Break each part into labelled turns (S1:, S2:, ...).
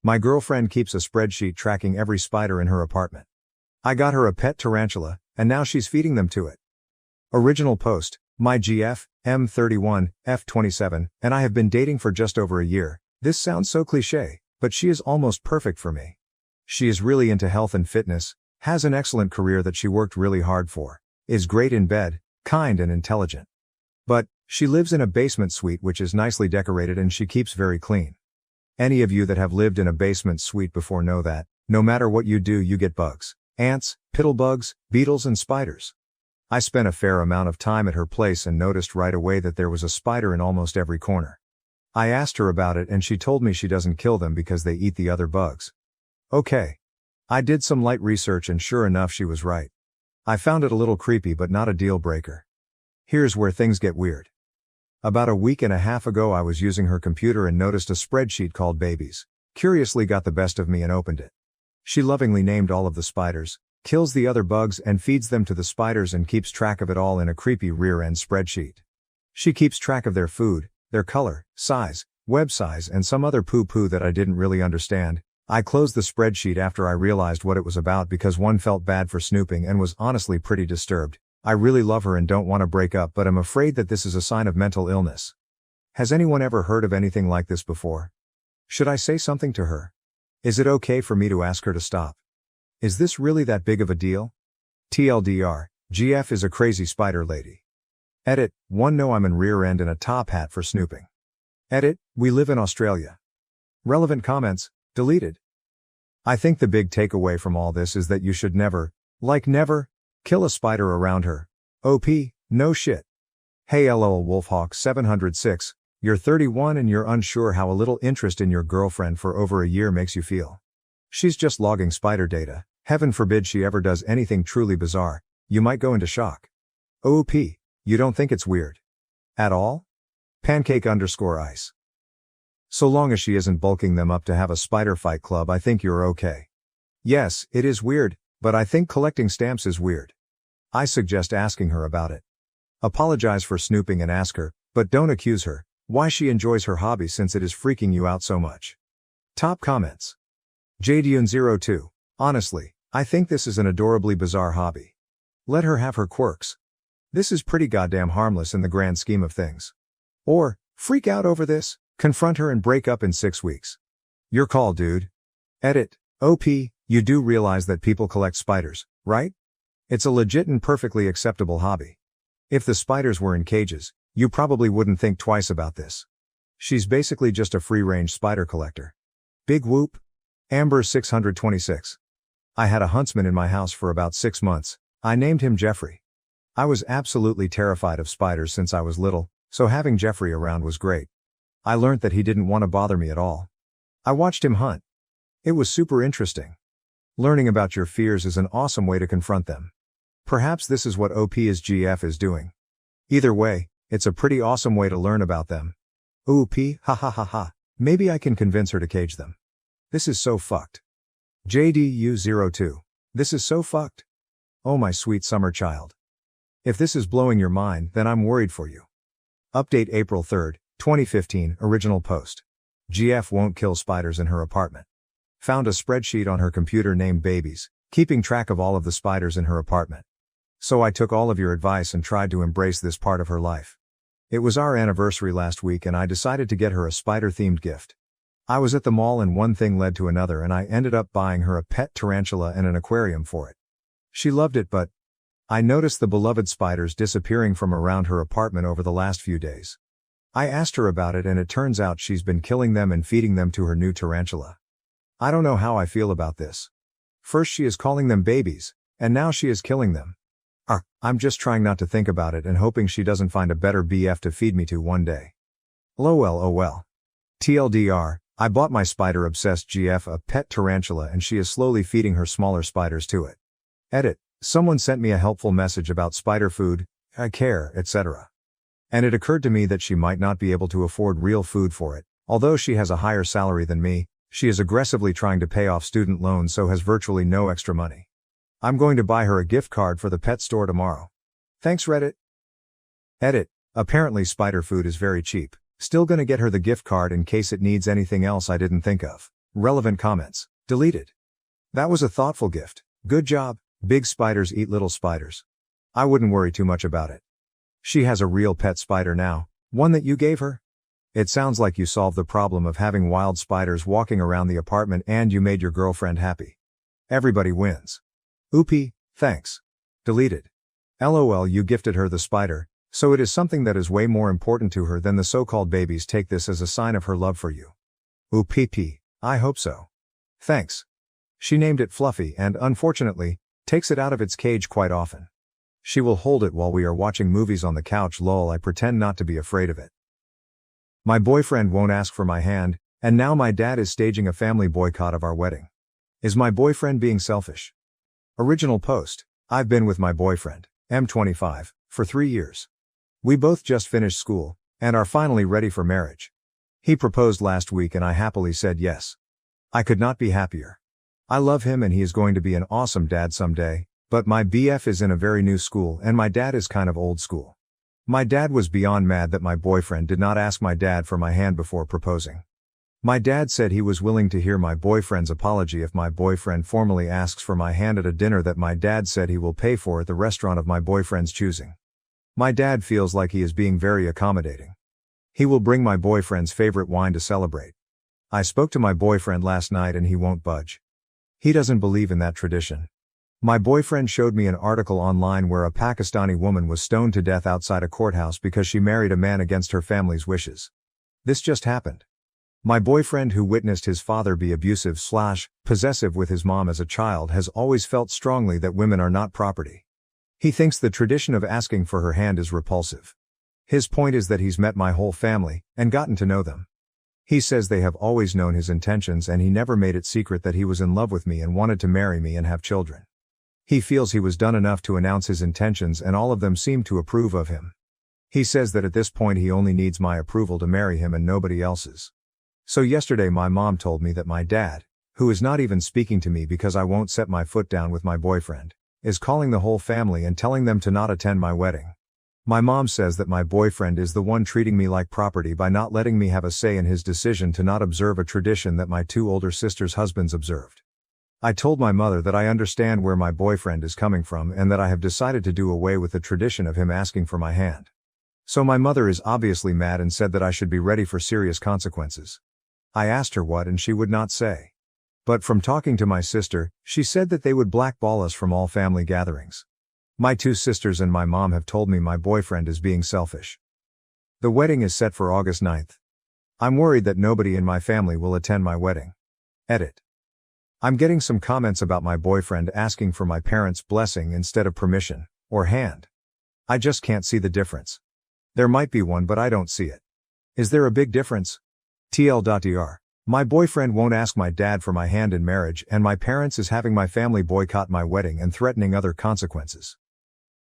S1: My girlfriend keeps a spreadsheet tracking every spider in her apartment. I got her a pet tarantula, and now she's feeding them to it. Original post, my GF, M31, F27, and I have been dating for just over a year. This sounds so cliché, but she is almost perfect for me. She is really into health and fitness, has an excellent career that she worked really hard for, is great in bed, kind and intelligent. But, she lives in a basement suite which is nicely decorated and she keeps very clean. Any of you that have lived in a basement suite before know that, no matter what you do you get bugs, ants, piddlebugs, beetles and spiders. I spent a fair amount of time at her place and noticed right away that there was a spider in almost every corner. I asked her about it and she told me she doesn't kill them because they eat the other bugs. Okay. I did some light research and sure enough she was right. I found it a little creepy but not a deal breaker. Here's where things get weird. About a week and a half ago I was using her computer and noticed a spreadsheet called Babies. Curiously got the best of me and opened it. She lovingly named all of the spiders, kills the other bugs and feeds them to the spiders and keeps track of it all in a creepy rear-end spreadsheet. She keeps track of their food, their color, size, web size and some other poo-poo that I didn't really understand. I closed the spreadsheet after I realized what it was about because one felt bad for snooping and was honestly pretty disturbed. I really love her and don't want to break up but I'm afraid that this is a sign of mental illness. Has anyone ever heard of anything like this before? Should I say something to her? Is it okay for me to ask her to stop? Is this really that big of a deal? TLDR, GF is a crazy spider lady. Edit, 1 No I'm in rear end and a top hat for snooping. Edit, we live in Australia. Relevant comments, deleted. I think the big takeaway from all this is that you should never, kill a spider around her. OP, no shit. Hey LOL Wolfhawk 706, you're 31 and you're unsure how a little interest in your girlfriend for over a year makes you feel. She's just logging spider data, heaven forbid she ever does anything truly bizarre, you might go into shock. OP, you don't think it's weird? At all? Pancake_ice. So long as she isn't bulking them up to have a spider fight club I think you're okay. Yes, it is weird, but I think collecting stamps is weird. I suggest asking her about it. Apologize for snooping and ask her, but don't accuse her, why she enjoys her hobby since it is freaking you out so much. Top comments. JDune02, honestly, I think this is an adorably bizarre hobby. Let her have her quirks. This is pretty goddamn harmless in the grand scheme of things. Or, freak out over this, confront her and break up in 6 weeks. Your call, dude. Edit, OP, you do realize that people collect spiders, right? It's a legit and perfectly acceptable hobby. If the spiders were in cages, you probably wouldn't think twice about this. She's basically just a free-range spider collector. Big whoop. Amber 626. I had a huntsman in my house for about 6 months. I named him Jeffrey. I was absolutely terrified of spiders since I was little, so having Jeffrey around was great. I learned that he didn't want to bother me at all. I watched him hunt. It was super interesting. Learning about your fears is an awesome way to confront them. Perhaps this is what OP's GF is doing. Either way, it's a pretty awesome way to learn about them. OP, ha ha ha ha, maybe I can convince her to cage them. This is so fucked. JDU02. This is so fucked. Oh my sweet summer child. If this is blowing your mind, then I'm worried for you. Update April 3, 2015, original post. GF won't kill spiders in her apartment. Found a spreadsheet on her computer named Babies, keeping track of all of the spiders in her apartment. So I took all of your advice and tried to embrace this part of her life. It was our anniversary last week and I decided to get her a spider-themed gift. I was at the mall and one thing led to another and I ended up buying her a pet tarantula and an aquarium for it. She loved it but I noticed the beloved spiders disappearing from around her apartment over the last few days. I asked her about it and it turns out she's been killing them and feeding them to her new tarantula. I don't know how I feel about this. First she is calling them babies, and now she is killing them. I'm just trying not to think about it and hoping she doesn't find a better BF to feed me to one day. LOL oh well. TLDR, I bought my spider-obsessed GF a pet tarantula and she is slowly feeding her smaller spiders to it. Edit, someone sent me a helpful message about spider food, care, etc. And it occurred to me that she might not be able to afford real food for it, although she has a higher salary than me. She is aggressively trying to pay off student loans so has virtually no extra money. I'm going to buy her a gift card for the pet store tomorrow. Thanks Reddit. Edit, apparently spider food is very cheap. Still gonna get her the gift card in case it needs anything else I didn't think of. Relevant comments. Deleted. That was a thoughtful gift. Good job. Big spiders eat little spiders. I wouldn't worry too much about it. She has a real pet spider now, one that you gave her. It sounds like you solved the problem of having wild spiders walking around the apartment and you made your girlfriend happy. Everybody wins. Oopie, thanks. Deleted. LOL, you gifted her the spider, so it is something that is way more important to her than the so-called babies. Take this as a sign of her love for you. Oopie, I hope so. Thanks. She named it Fluffy and, unfortunately, takes it out of its cage quite often. She will hold it while we are watching movies on the couch. Lol, I pretend not to be afraid of it. My boyfriend won't ask for my hand, and now my dad is staging a family boycott of our wedding. Is my boyfriend being selfish? Original post. I've been with my boyfriend, M25, for 3 years. We both just finished school, and are finally ready for marriage. He proposed last week and I happily said yes. I could not be happier. I love him and he is going to be an awesome dad someday, but my BF is in a very new school and my dad is kind of old school. My dad was beyond mad that my boyfriend did not ask my dad for my hand before proposing. My dad said he was willing to hear my boyfriend's apology if my boyfriend formally asks for my hand at a dinner that my dad said he will pay for at the restaurant of my boyfriend's choosing. My dad feels like he is being very accommodating. He will bring my boyfriend's favorite wine to celebrate. I spoke to my boyfriend last night and he won't budge. He doesn't believe in that tradition. My boyfriend showed me an article online where a Pakistani woman was stoned to death outside a courthouse because she married a man against her family's wishes. This just happened. My boyfriend, who witnessed his father be abusive/possessive with his mom as a child, has always felt strongly that women are not property. He thinks the tradition of asking for her hand is repulsive. His point is that he's met my whole family and gotten to know them. He says they have always known his intentions and he never made it secret that he was in love with me and wanted to marry me and have children. He feels he was done enough to announce his intentions and all of them seem to approve of him. He says that at this point he only needs my approval to marry him and nobody else's. So yesterday my mom told me that my dad, who is not even speaking to me because I won't set my foot down with my boyfriend, is calling the whole family and telling them to not attend my wedding. My mom says that my boyfriend is the one treating me like property by not letting me have a say in his decision to not observe a tradition that my 2 older sisters' husbands observed. I told my mother that I understand where my boyfriend is coming from and that I have decided to do away with the tradition of him asking for my hand. So my mother is obviously mad and said that I should be ready for serious consequences. I asked her what and she would not say. But from talking to my sister, she said that they would blackball us from all family gatherings. My 2 sisters and my mom have told me my boyfriend is being selfish. The wedding is set for August 9th. I'm worried that nobody in my family will attend my wedding. Edit. I'm getting some comments about my boyfriend asking for my parents' blessing instead of permission, or hand. I just can't see the difference. There might be one but I don't see it. Is there a big difference? TL.dr. My boyfriend won't ask my dad for my hand in marriage and my parents is having my family boycott my wedding and threatening other consequences.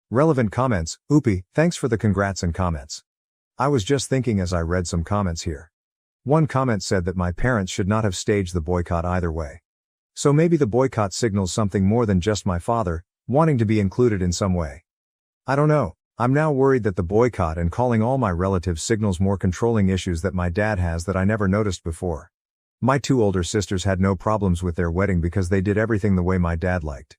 S1: Relevant comments. Oopie, thanks for the congrats and comments. I was just thinking as I read some comments here. One comment said that my parents should not have staged the boycott either way. So maybe the boycott signals something more than just my father wanting to be included in some way. I don't know. I'm now worried that the boycott and calling all my relatives signals more controlling issues that my dad has that I never noticed before. My 2 older sisters had no problems with their wedding because they did everything the way my dad liked.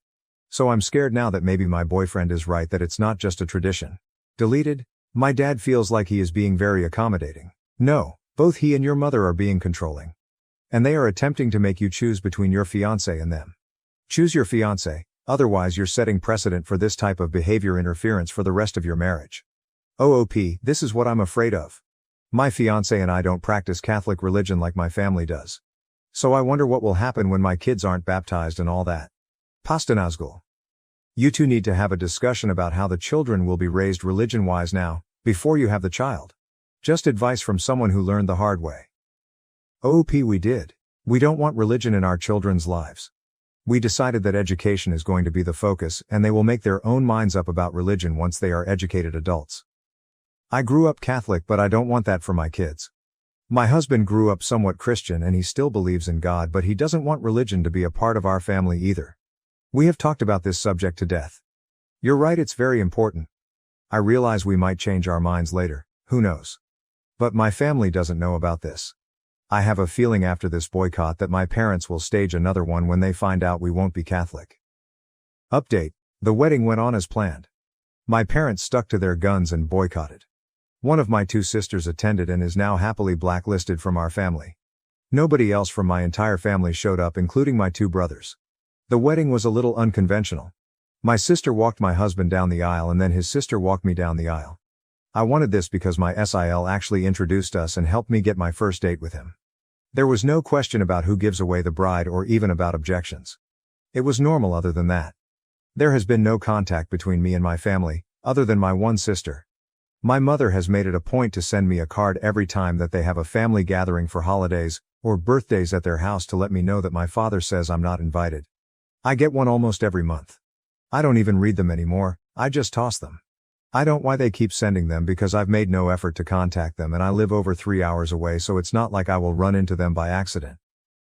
S1: So I'm scared now that maybe my boyfriend is right that it's not just a tradition. Deleted. My dad feels like he is being very accommodating. No, both he and your mother are being controlling. And they are attempting to make you choose between your fiancé and them. Choose your fiancé, otherwise you're setting precedent for this type of behavior interference for the rest of your marriage. OOP, this is what I'm afraid of. My fiancé and I don't practice Catholic religion like my family does. So I wonder what will happen when my kids aren't baptized and all that. Pastanazgul. You two need to have a discussion about how the children will be raised religion-wise now, before you have the child. Just advice from someone who learned the hard way. OOP, we did. We don't want religion in our children's lives. We decided that education is going to be the focus and they will make their own minds up about religion once they are educated adults. I grew up Catholic but I don't want that for my kids. My husband grew up somewhat Christian and he still believes in God but he doesn't want religion to be a part of our family either. We have talked about this subject to death. You're right, it's very important. I realize we might change our minds later, who knows. But my family doesn't know about this. I have a feeling after this boycott that my parents will stage another one when they find out we won't be Catholic. Update: the wedding went on as planned. My parents stuck to their guns and boycotted. One of my two sisters attended and is now happily blacklisted from our family. Nobody else from my entire family showed up, including my two brothers. The wedding was a little unconventional. My sister walked my husband down the aisle and then his sister walked me down the aisle. I wanted this because my SIL actually introduced us and helped me get my first date with him. There was no question about who gives away the bride or even about objections. It was normal other than that. There has been no contact between me and my family, other than my one sister. My mother has made it a point to send me a card every time that they have a family gathering for holidays or birthdays at their house to let me know that my father says I'm not invited. I get one almost every month. I don't even read them anymore, I just toss them. I don't know why they keep sending them because I've made no effort to contact them and I live over 3 hours away, so it's not like I will run into them by accident.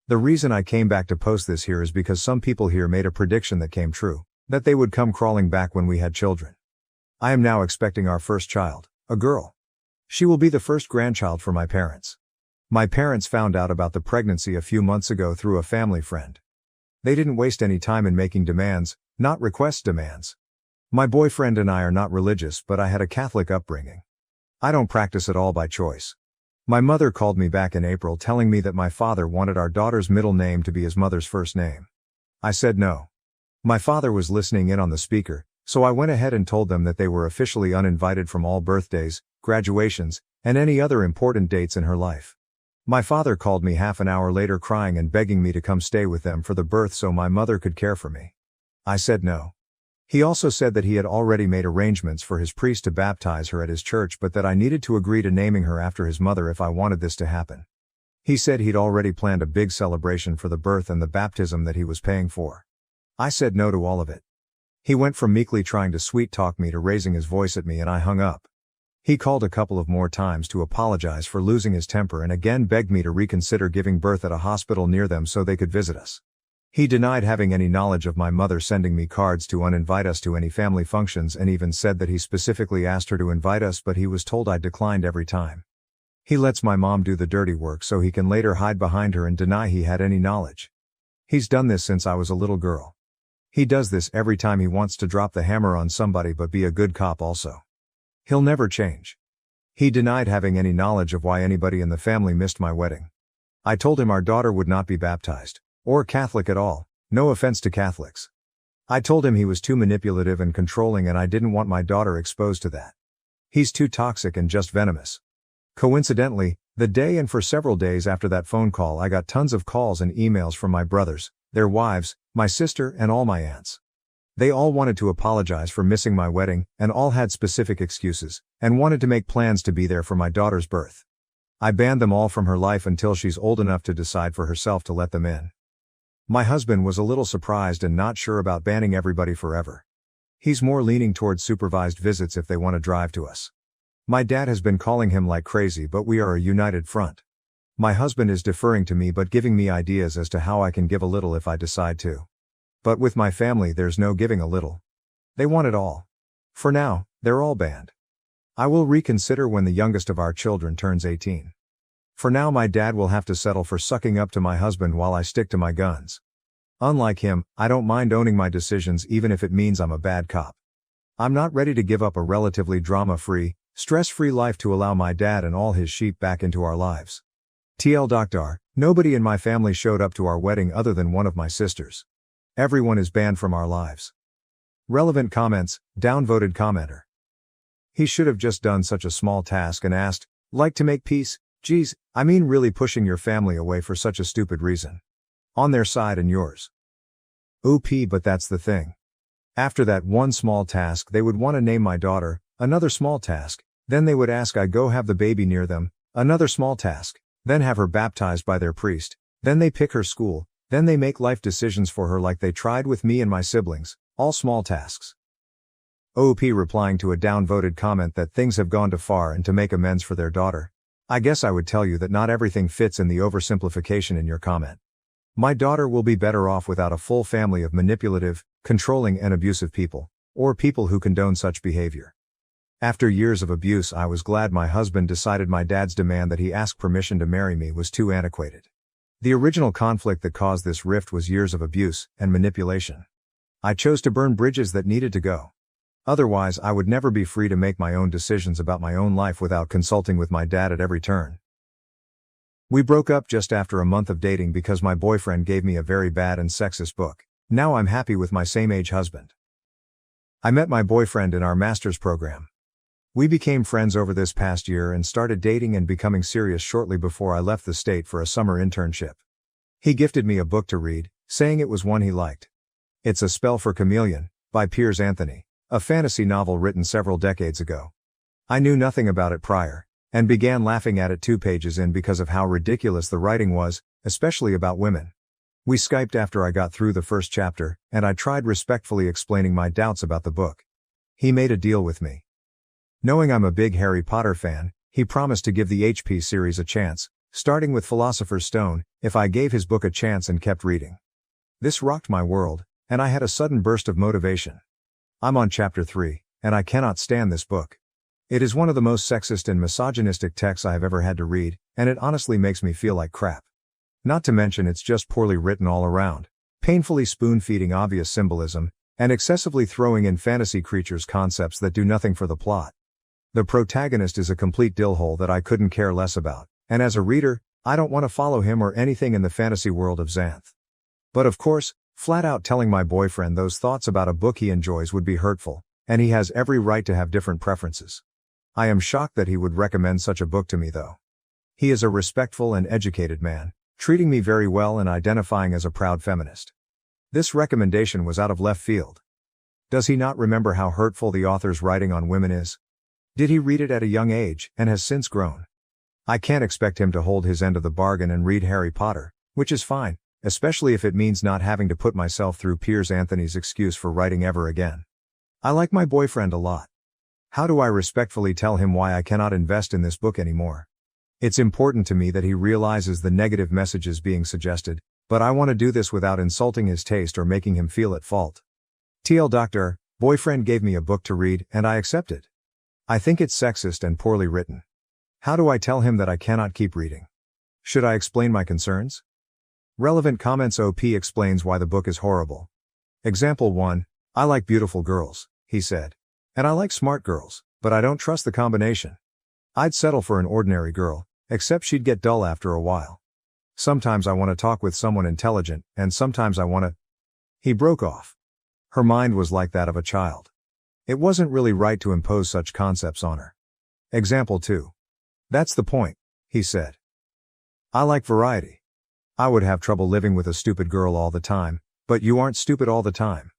S1: The reason I came back to post this here is because some people here made a prediction that came true, that they would come crawling back when we had children. I am now expecting our first child, a girl. She will be the first grandchild for my parents. My parents found out about the pregnancy a few months ago through a family friend. They didn't waste any time in making demands, not request demands. My boyfriend and I are not religious, but I had a Catholic upbringing. I don't practice at all by choice. My mother called me back in April telling me that my father wanted our daughter's middle name to be his mother's first name. I said no. My father was listening in on the speaker, so I went ahead and told them that they were officially uninvited from all birthdays, graduations, and any other important dates in her life. My father called me half an hour later crying and begging me to come stay with them for the birth so my mother could care for me. I said no. He also said that he had already made arrangements for his priest to baptize her at his church, but that I needed to agree to naming her after his mother if I wanted this to happen. He said he'd already planned a big celebration for the birth and the baptism that he was paying for. I said no to all of it. He went from meekly trying to sweet-talk me to raising his voice at me, and I hung up. He called a couple of more times to apologize for losing his temper and again begged me to reconsider giving birth at a hospital near them so they could visit us. He denied having any knowledge of my mother sending me cards to uninvite us to any family functions and even said that he specifically asked her to invite us, but he was told I declined every time. He lets my mom do the dirty work so he can later hide behind her and deny he had any knowledge. He's done this since I was a little girl. He does this every time he wants to drop the hammer on somebody but be a good cop also. He'll never change. He denied having any knowledge of why anybody in the family missed my wedding. I told him our daughter would not be baptized, or Catholic at all, no offense to Catholics. I told him he was too manipulative and controlling and I didn't want my daughter exposed to that. He's too toxic and just venomous. Coincidentally, the day and for several days after that phone call I got tons of calls and emails from my brothers, their wives, my sister and all my aunts. They all wanted to apologize for missing my wedding, and all had specific excuses, and wanted to make plans to be there for my daughter's birth. I banned them all from her life until she's old enough to decide for herself to let them in. My husband was a little surprised and not sure about banning everybody forever. He's more leaning towards supervised visits if they want to drive to us. My dad has been calling him like crazy, but we are a united front. My husband is deferring to me but giving me ideas as to how I can give a little if I decide to. But with my family there's no giving a little. They want it all. For now, they're all banned. I will reconsider when the youngest of our children turns 18. For now my dad will have to settle for sucking up to my husband while I stick to my guns. Unlike him, I don't mind owning my decisions even if it means I'm a bad cop. I'm not ready to give up a relatively drama-free, stress-free life to allow my dad and all his sheep back into our lives. TL Doctor, nobody in my family showed up to our wedding other than one of my sisters. Everyone is banned from our lives. Relevant comments, downvoted commenter. He should have just done such a small task and asked, like to make peace, geez, I mean really pushing your family away for such a stupid reason. On their side and yours. OP, but that's the thing. After that one small task they would want to name my daughter, another small task, then they would ask I go have the baby near them, another small task, then have her baptized by their priest, then they pick her school, then they make life decisions for her like they tried with me and my siblings, all small tasks. OP replying to a downvoted comment that things have gone too far and to make amends for their daughter. I guess I would tell you that not everything fits in the oversimplification in your comment. My daughter will be better off without a full family of manipulative, controlling and abusive people, or people who condone such behavior. After years of abuse, I was glad my husband decided my dad's demand that he ask permission to marry me was too antiquated. The original conflict that caused this rift was years of abuse and manipulation. I chose to burn bridges that needed to go. Otherwise, I would never be free to make my own decisions about my own life without consulting with my dad at every turn. We broke up just after a month of dating because my boyfriend gave me a very bad and sexist book. Now I'm happy with my same-age husband. I met my boyfriend in our master's program. We became friends over this past year and started dating and becoming serious shortly before I left the state for a summer internship. He gifted me a book to read, saying it was one he liked. It's A Spell for Chameleon, by Piers Anthony, a fantasy novel written several decades ago. I knew nothing about it prior, and began laughing at it 2 pages in because of how ridiculous the writing was, especially about women. We Skyped after I got through the first chapter, and I tried respectfully explaining my doubts about the book. He made a deal with me. Knowing I'm a big Harry Potter fan, he promised to give the HP series a chance, starting with Philosopher's Stone, if I gave his book a chance and kept reading. This rocked my world, and I had a sudden burst of motivation. I'm on chapter 3, and I cannot stand this book. It is one of the most sexist and misogynistic texts I have ever had to read, and it honestly makes me feel like crap. Not to mention it's just poorly written all around, painfully spoon-feeding obvious symbolism, and excessively throwing in fantasy creatures concepts that do nothing for the plot. The protagonist is a complete dillhole that I couldn't care less about, and as a reader, I don't want to follow him or anything in the fantasy world of Xanth. But of course, flat out telling my boyfriend those thoughts about a book he enjoys would be hurtful, and he has every right to have different preferences. I am shocked that he would recommend such a book to me though. He is a respectful and educated man, treating me very well and identifying as a proud feminist. This recommendation was out of left field. Does he not remember how hurtful the author's writing on women is? Did he read it at a young age, and has since grown? I can't expect him to hold his end of the bargain and read Harry Potter, which is fine, especially if it means not having to put myself through Piers Anthony's excuse for writing ever again. I like my boyfriend a lot. How do I respectfully tell him why I cannot invest in this book anymore? It's important to me that he realizes the negative messages being suggested, but I want to do this without insulting his taste or making him feel at fault. TL Doctor, boyfriend gave me a book to read, and I accepted. I think it's sexist and poorly written. How do I tell him that I cannot keep reading? Should I explain my concerns? Relevant comments. OP explains why the book is horrible. Example 1, I like beautiful girls, he said. And I like smart girls, but I don't trust the combination. I'd settle for an ordinary girl, except she'd get dull after a while. Sometimes I want to talk with someone intelligent, and sometimes I want to... He broke off. Her mind was like that of a child. It wasn't really right to impose such concepts on her. Example 2. That's the point, he said. I like variety. I would have trouble living with a stupid girl all the time, but you aren't stupid all the time.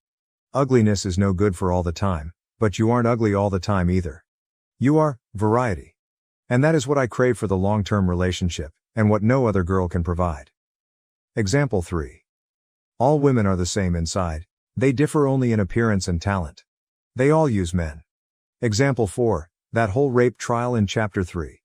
S1: Ugliness is no good for all the time, but you aren't ugly all the time either. You are variety. And that is what I crave for the long-term relationship, and what no other girl can provide. Example 3. All women are the same inside, they differ only in appearance and talent. They all use men. Example 4, that whole rape trial in chapter 3.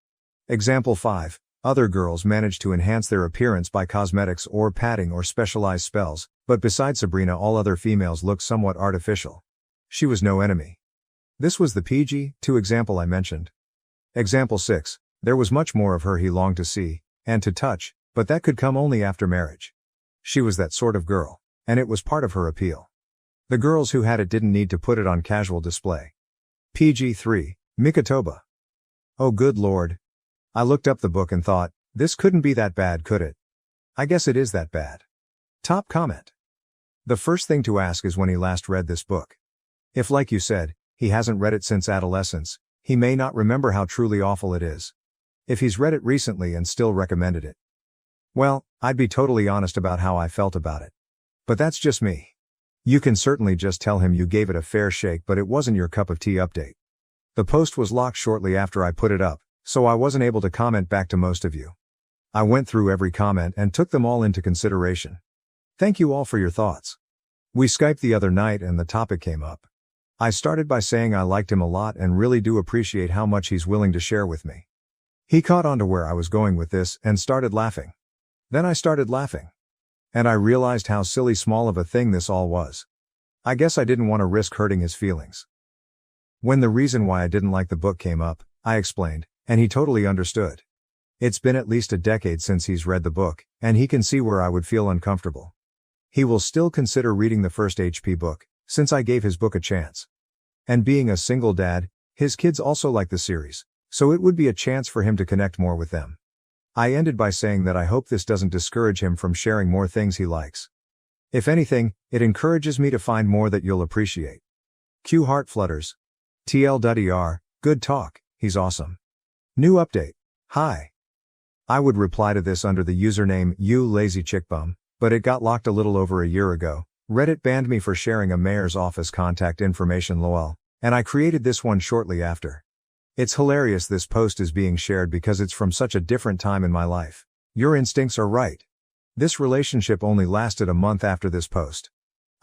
S1: Example 5, other girls manage to enhance their appearance by cosmetics or padding or specialized spells, but besides Sabrina all other females look somewhat artificial. She was no enemy. This was the PG-2 example I mentioned. Example 6, there was much more of her he longed to see, and to touch, but that could come only after marriage. She was that sort of girl, and it was part of her appeal. The girls who had it didn't need to put it on casual display. PG-3, Mikatoba. Oh good lord. I looked up the book and thought, this couldn't be that bad, could it? I guess it is that bad. Top comment. The first thing to ask is when he last read this book. If, like you said, he hasn't read it since adolescence, he may not remember how truly awful it is. If he's read it recently and still recommended it, well, I'd be totally honest about how I felt about it. But that's just me. You can certainly just tell him you gave it a fair shake, but it wasn't your cup of tea. Update. The post was locked shortly after I put it up, so I wasn't able to comment back to most of you. I went through every comment and took them all into consideration. Thank you all for your thoughts. We Skyped the other night and the topic came up. I started by saying I liked him a lot and really do appreciate how much he's willing to share with me. He caught on to where I was going with this and started laughing. Then I started laughing. And I realized how silly small of a thing this all was. I guess I didn't want to risk hurting his feelings. When the reason why I didn't like the book came up, I explained, and he totally understood. It's been at least a decade since he's read the book, and he can see where I would feel uncomfortable. He will still consider reading the first HP book, since I gave his book a chance. And being a single dad, his kids also like the series, so it would be a chance for him to connect more with them. I ended by saying that I hope this doesn't discourage him from sharing more things he likes. If anything, it encourages me to find more that you'll appreciate. Q heart flutters. TL.ER, good talk, he's awesome. New update. Hi. I would reply to this under the username you lazy chickbum, but it got locked a little over a year ago. Reddit banned me for sharing a mayor's office contact information lol, and I created this one shortly after. It's hilarious this post is being shared because it's from such a different time in my life. Your instincts are right. This relationship only lasted a month after this post.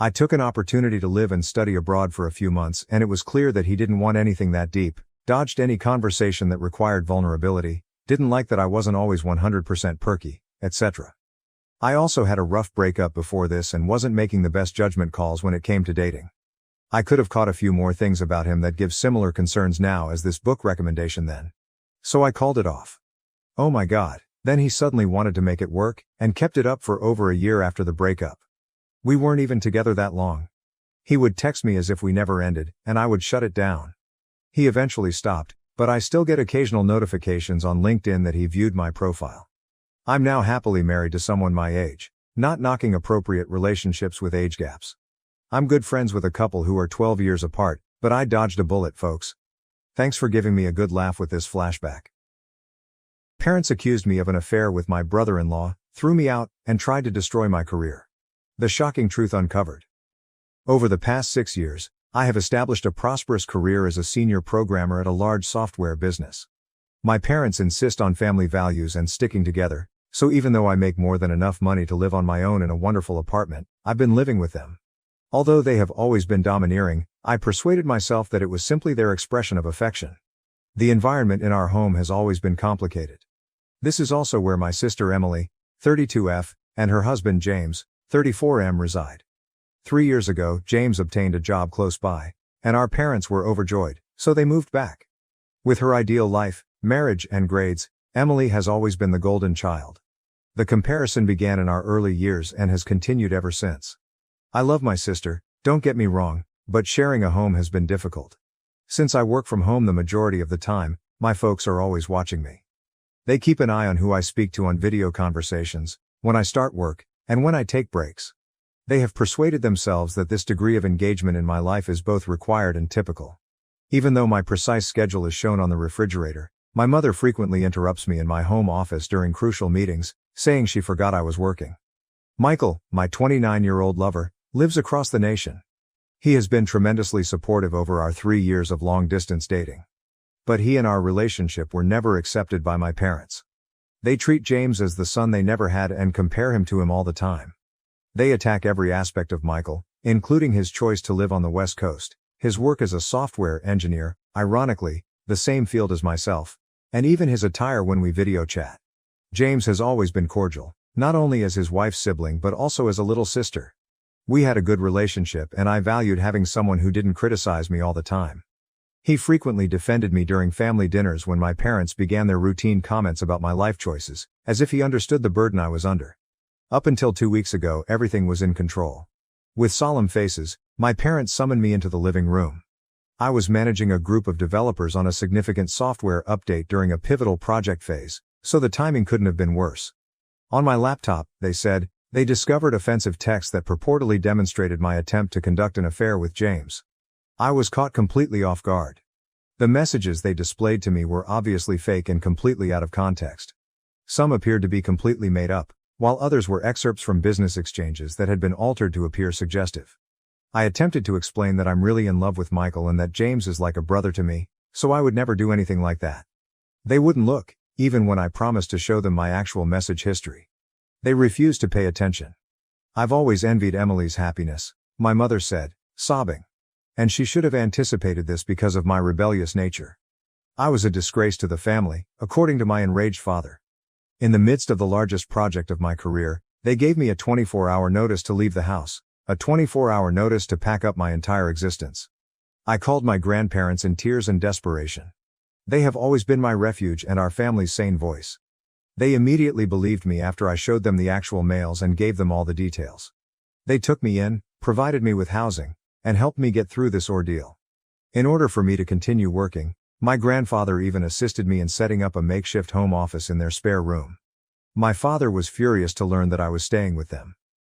S1: I took an opportunity to live and study abroad for a few months, and it was clear that he didn't want anything that deep, dodged any conversation that required vulnerability, didn't like that I wasn't always 100% perky, etc. I also had a rough breakup before this and wasn't making the best judgment calls when it came to dating. I could have caught a few more things about him that give similar concerns now as this book recommendation then. So I called it off. Oh my god, then he suddenly wanted to make it work, and kept it up for over a year after the breakup. We weren't even together that long. He would text me as if we never ended, and I would shut it down. He eventually stopped, but I still get occasional notifications on LinkedIn that he viewed my profile. I'm now happily married to someone my age, not knocking appropriate relationships with age gaps. I'm good friends with a couple who are 12 years apart, but I dodged a bullet, folks. Thanks for giving me a good laugh with this flashback. Parents accused me of an affair with my brother-in-law, threw me out, and tried to destroy my career. The shocking truth uncovered. Over the past 6 years, I have established a prosperous career as a senior programmer at a large software business. My parents insist on family values and sticking together, so even though I make more than enough money to live on my own in a wonderful apartment, I've been living with them. Although they have always been domineering, I persuaded myself that it was simply their expression of affection. The environment in our home has always been complicated. This is also where my sister Emily, 32F, and her husband James, 34M reside. 3 years ago, James obtained a job close by, and our parents were overjoyed, so they moved back. With her ideal life, marriage, and grades, Emily has always been the golden child. The comparison began in our early years and has continued ever since. I love my sister, don't get me wrong, but sharing a home has been difficult. Since I work from home the majority of the time, my folks are always watching me. They keep an eye on who I speak to on video conversations, when I start work, and when I take breaks. They have persuaded themselves that this degree of engagement in my life is both required and typical. Even though my precise schedule is shown on the refrigerator, my mother frequently interrupts me in my home office during crucial meetings, saying she forgot I was working. Michael, my 29-year-old lover, lives across the nation. He has been tremendously supportive over our 3 years of long-distance dating. But he and our relationship were never accepted by my parents. They treat James as the son they never had and compare him to him all the time. They attack every aspect of Michael, including his choice to live on the West Coast, his work as a software engineer, ironically, the same field as myself, and even his attire when we video chat. James has always been cordial, not only as his wife's sibling but also as a little sister. We had a good relationship and I valued having someone who didn't criticize me all the time. He frequently defended me during family dinners when my parents began their routine comments about my life choices, as if he understood the burden I was under. Up until 2 weeks ago, everything was in control. With solemn faces, my parents summoned me into the living room. I was managing a group of developers on a significant software update during a pivotal project phase, so the timing couldn't have been worse. On my laptop, they said, they discovered offensive text that purportedly demonstrated my attempt to conduct an affair with James. I was caught completely off guard. The messages they displayed to me were obviously fake and completely out of context. Some appeared to be completely made up, while others were excerpts from business exchanges that had been altered to appear suggestive. I attempted to explain that I'm really in love with Michael and that James is like a brother to me, so I would never do anything like that. They wouldn't look, even when I promised to show them my actual message history. They refused to pay attention. I've always envied Emily's happiness, my mother said, sobbing. And she should have anticipated this because of my rebellious nature. I was a disgrace to the family, according to my enraged father. In the midst of the largest project of my career, they gave me a 24-hour notice to leave the house, a 24-hour notice to pack up my entire existence. I called my grandparents in tears and desperation. They have always been my refuge and our family's sane voice. They immediately believed me after I showed them the actual mails and gave them all the details. They took me in, provided me with housing, and helped me get through this ordeal. In order for me to continue working, my grandfather even assisted me in setting up a makeshift home office in their spare room. My father was furious to learn that I was staying with them.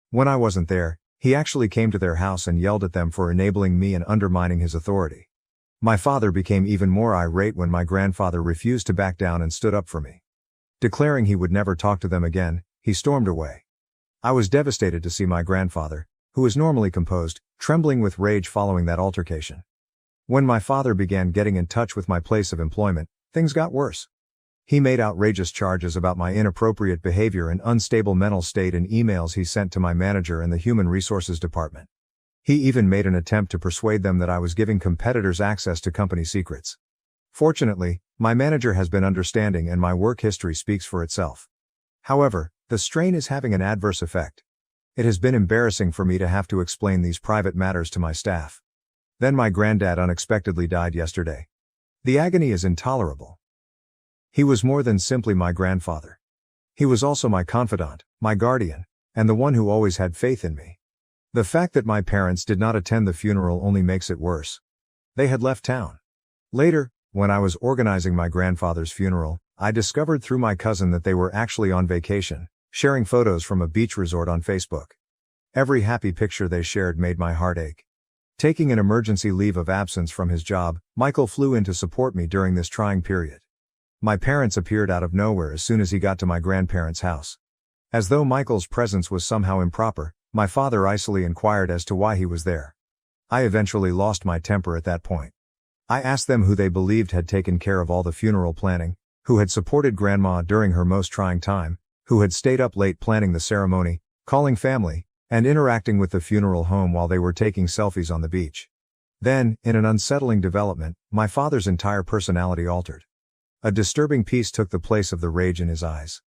S1: When I wasn't there, he actually came to their house and yelled at them for enabling me and undermining his authority. My father became even more irate when my grandfather refused to back down and stood up for me. Declaring he would never talk to them again, he stormed away. I was devastated to see my grandfather, who is normally composed, trembling with rage following that altercation. When my father began getting in touch with my place of employment, things got worse. He made outrageous charges about my inappropriate behavior and unstable mental state in emails he sent to my manager and the Human Resources Department. He even made an attempt to persuade them that I was giving competitors access to company secrets. Fortunately, my manager has been understanding and my work history speaks for itself. However, the strain is having an adverse effect. It has been embarrassing for me to have to explain these private matters to my staff. Then my granddad unexpectedly died yesterday. The agony is intolerable. He was more than simply my grandfather. He was also my confidant, my guardian, and the one who always had faith in me. The fact that my parents did not attend the funeral only makes it worse. They had left town. Later, when I was organizing my grandfather's funeral, I discovered through my cousin that they were actually on vacation, sharing photos from a beach resort on Facebook. Every happy picture they shared made my heart ache. Taking an emergency leave of absence from his job, Michael flew in to support me during this trying period. My parents appeared out of nowhere as soon as he got to my grandparents' house. As though Michael's presence was somehow improper, my father icily inquired as to why he was there. I eventually lost my temper at that point. I asked them who they believed had taken care of all the funeral planning, who had supported Grandma during her most trying time, who had stayed up late planning the ceremony, calling family, and interacting with the funeral home while they were taking selfies on the beach. Then, in an unsettling development, my father's entire personality altered. A disturbing peace took the place of the rage in his eyes.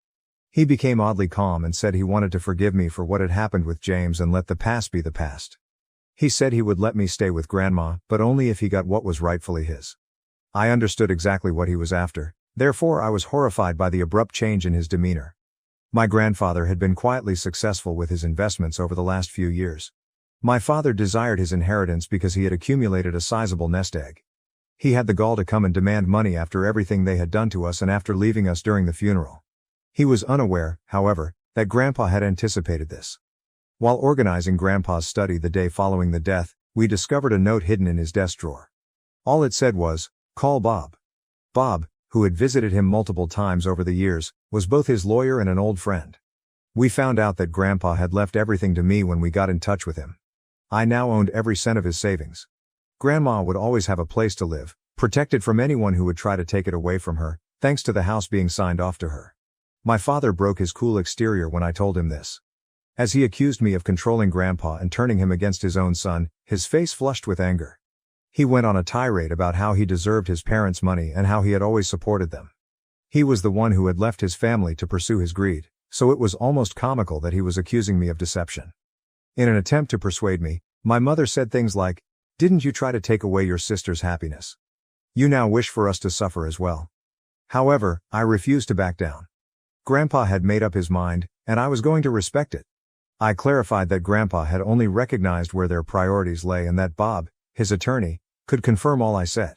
S1: He became oddly calm and said he wanted to forgive me for what had happened with James and let the past be the past. He said he would let me stay with Grandma, but only if he got what was rightfully his. I understood exactly what he was after, therefore I was horrified by the abrupt change in his demeanor. My grandfather had been quietly successful with his investments over the last few years. My father desired his inheritance because he had accumulated a sizable nest egg. He had the gall to come and demand money after everything they had done to us and after leaving us during the funeral. He was unaware, however, that Grandpa had anticipated this. While organizing Grandpa's study the day following the death, we discovered a note hidden in his desk drawer. All it said was, "Call Bob." Bob, who had visited him multiple times over the years, was both his lawyer and an old friend. We found out that Grandpa had left everything to me when we got in touch with him. I now owned every cent of his savings. Grandma would always have a place to live, protected from anyone who would try to take it away from her, thanks to the house being signed off to her. My father broke his cool exterior when I told him this. As he accused me of controlling Grandpa and turning him against his own son, his face flushed with anger. He went on a tirade about how he deserved his parents' money and how he had always supported them. He was the one who had left his family to pursue his greed, so it was almost comical that he was accusing me of deception. In an attempt to persuade me, my mother said things like, "Didn't you try to take away your sister's happiness? You now wish for us to suffer as well." However, I refused to back down. Grandpa had made up his mind, and I was going to respect it. I clarified that Grandpa had only recognized where their priorities lay and that Bob, his attorney, could confirm all I said.